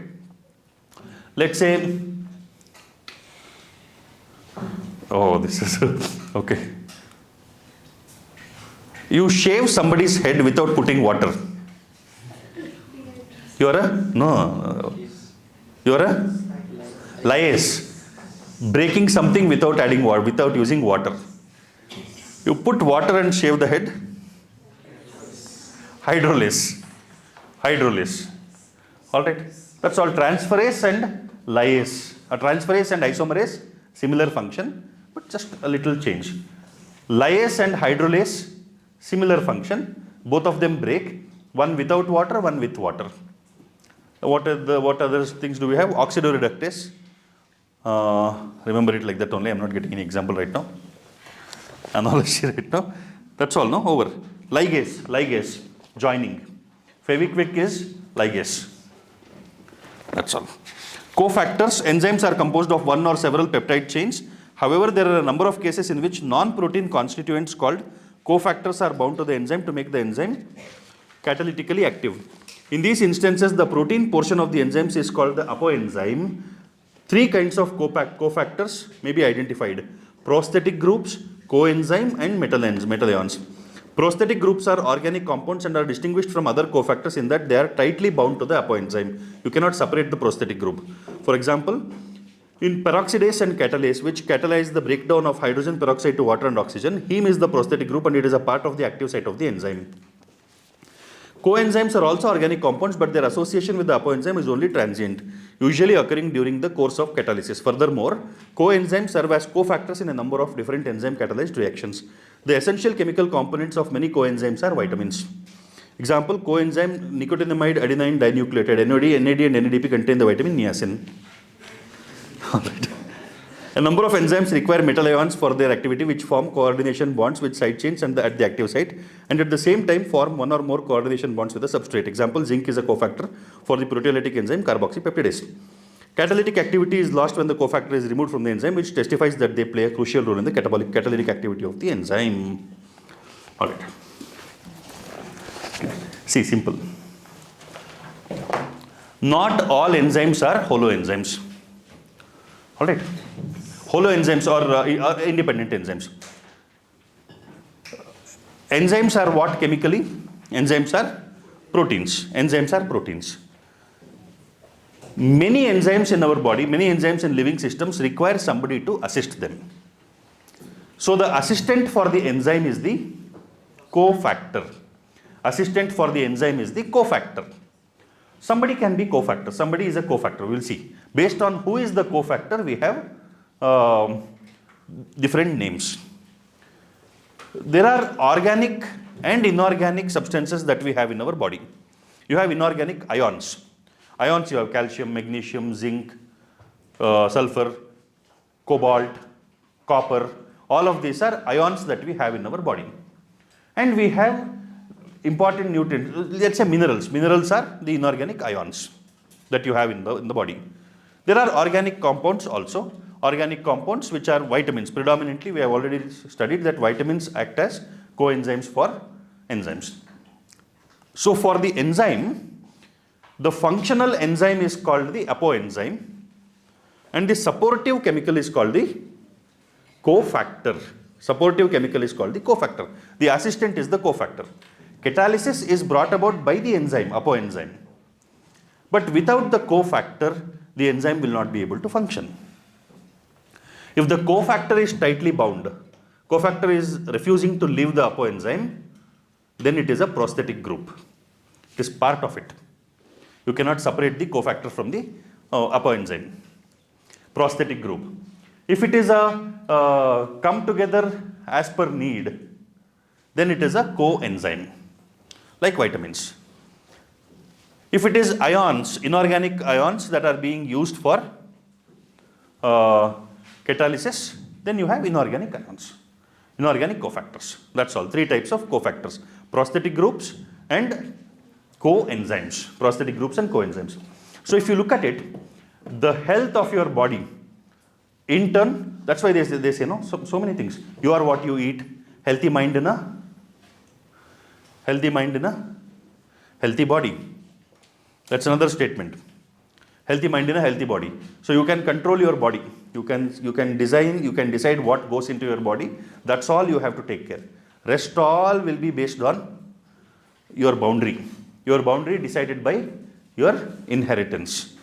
Let's say. Oh, this is okay. You shave somebody's head without putting water. You are a no. You are a lyase. Breaking something without adding water, without using water. You put water and shave the head. Hydrolase. Hydrolase. All right. That's all. Transferase and lyase. A transferase and isomerase, similar function, but just a little change. Lyase and hydrolase, similar function. Both of them break. One without water, one with water. What other things do we have? Oxidoreductase. Remember it like that only. I'm not getting any example right now. Analogy right now. That's all, no? Over. Ligase, joining. Feviquick is ligase. That's all. Cofactors, enzymes are composed of one or several peptide chains. However, there are a number of cases in which non-protein constituents called cofactors are bound to the enzyme to make the enzyme catalytically active. In these instances, the protein portion of the enzymes is called the apoenzyme. Three kinds of cofactors may be identified: prosthetic groups, coenzyme, and metal ions. Prosthetic groups are organic compounds and are distinguished from other cofactors in that they are tightly bound to the apoenzyme. You cannot separate the prosthetic group. For example, in peroxidase and catalase, which catalyze the breakdown of hydrogen peroxide to water and oxygen, heme is the prosthetic group and it is a part of the active site of the enzyme. Coenzymes are also organic compounds, but their association with the apoenzyme is only transient, usually occurring during the course of catalysis. Furthermore, coenzymes serve as cofactors in a number of different enzyme catalyzed reactions. The essential chemical components of many coenzymes are vitamins. Example, coenzyme nicotinamide adenine dinucleotide, NOD, NAD and NADP contain the vitamin niacin. Alright. A number of enzymes require metal ions for their activity, which form coordination bonds with side chains and at the active site, and at the same time form one or more coordination bonds with the substrate. Example, zinc is a cofactor for the proteolytic enzyme carboxypeptidase. Catalytic activity is lost when the cofactor is removed from the enzyme, which testifies that they play a crucial role in the catalytic activity of the enzyme. Alright. See, simple. Not all enzymes are holoenzymes. Alright. Holoenzymes or independent enzymes. Enzymes are what chemically? Enzymes are proteins. Enzymes are proteins. Many enzymes in our body, many enzymes in living systems require somebody to assist them. So the assistant for the enzyme is the cofactor. Assistant for the enzyme is the cofactor. Somebody can be cofactor. Somebody is a cofactor. We'll see. Based on who is the cofactor, we have different names. There are organic and inorganic substances that we have in our body. You have inorganic ions. Ions, you have calcium, magnesium, zinc, sulfur, cobalt, copper. All of these are ions that we have in our body. And we have important nutrients. Let's say minerals. Minerals are the inorganic ions that you have in the body. There are organic compounds also. Organic compounds which are vitamins. Predominantly, we have already studied that vitamins act as coenzymes for enzymes. So for the enzyme, the functional enzyme is called the apoenzyme and the supportive chemical is called the cofactor. Supportive chemical is called the cofactor. The assistant is the cofactor. Catalysis is brought about by the enzyme, apoenzyme. But without the cofactor, the enzyme will not be able to function. If the cofactor is tightly bound, cofactor is refusing to leave the apoenzyme, then it is a prosthetic group. It is part of it. You cannot separate the cofactor from the apoenzyme. Prosthetic group. If it is a come together as per need, then it is a coenzyme, like vitamins. If it is ions, inorganic ions that are being used for catalysis, then you have inorganic ions, inorganic cofactors. That's all. 3 types of cofactors: prosthetic groups and coenzymes. Prosthetic groups and coenzymes. So if you look at it, the health of your body, in turn, that's why they say no, so many things. You are what you eat. Healthy mind in a healthy body. That's another statement. Healthy mind in a healthy body. So you can control your body. You can decide what goes into your body. That's all you have to take care. Rest all will be based on your boundary. Your boundary decided by your inheritance.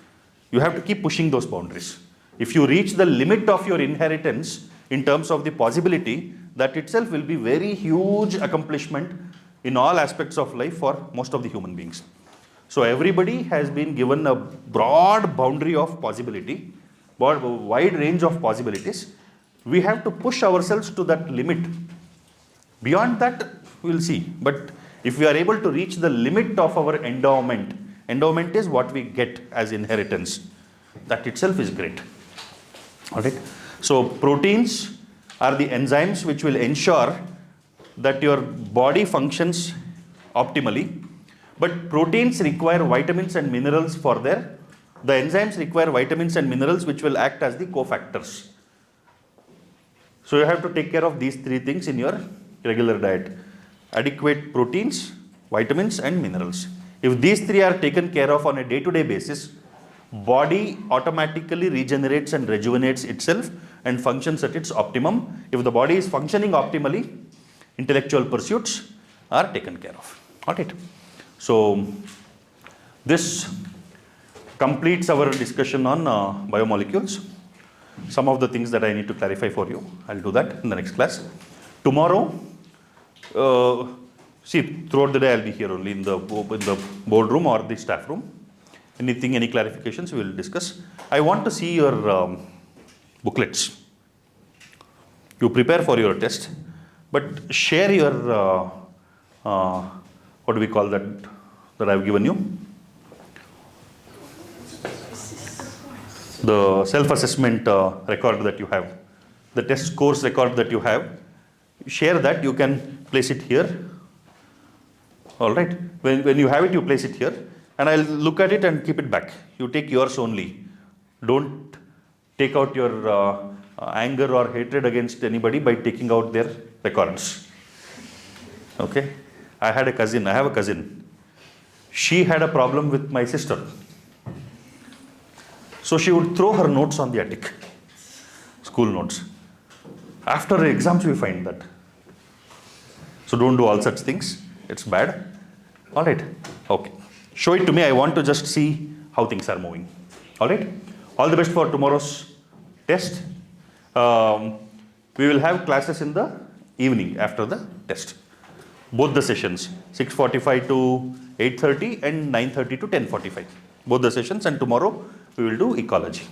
You have to keep pushing those boundaries. If you reach the limit of your inheritance in terms of the possibility, that itself will be very huge accomplishment in all aspects of life for most of the human beings. So everybody has been given a broad boundary of possibility, wide range of possibilities. We have to push ourselves to that limit. Beyond that, we'll see. But if we are able to reach the limit of our endowment is what we get as inheritance. That itself is great. Alright. So proteins are the enzymes which will ensure that your body functions optimally. But proteins require vitamins and minerals for the enzymes require vitamins and minerals which will act as the cofactors. So you have to take care of these 3 things in your regular diet. Adequate proteins, vitamins and minerals. If these 3 are taken care of on a day-to-day basis, body automatically regenerates and rejuvenates itself and functions at its optimum. If the body is functioning optimally, intellectual pursuits, are taken care of. All right. So this completes our discussion on biomolecules. Some of the things that I need to clarify for you, I'll do that in the next class. Tomorrow, see, throughout the day I'll be here only in the boardroom or the staff room. Anything, any clarifications we will discuss. I want to see your booklets. You prepare for your test, but share your, what do we call that I've given you? The self-assessment record that you have, the test course record that you have, share that. You can place it here. All right. When you have it, you place it here, and I'll look at it and keep it back. You take yours only. Don't take out your anger or hatred against anybody by taking out their records. Okay. I have a cousin. She had a problem with my sister. So she would throw her notes on the attic, school notes. After exams, we find that. So don't do all such things. It's bad. All right. Okay. Show it to me. I want to just see how things are moving. All right. All the best for tomorrow's test. We will have classes in the evening after the test. Both the sessions, 6:45 to 8:30 and 9:30 to 10:45. Both the sessions, and tomorrow we will do ecology.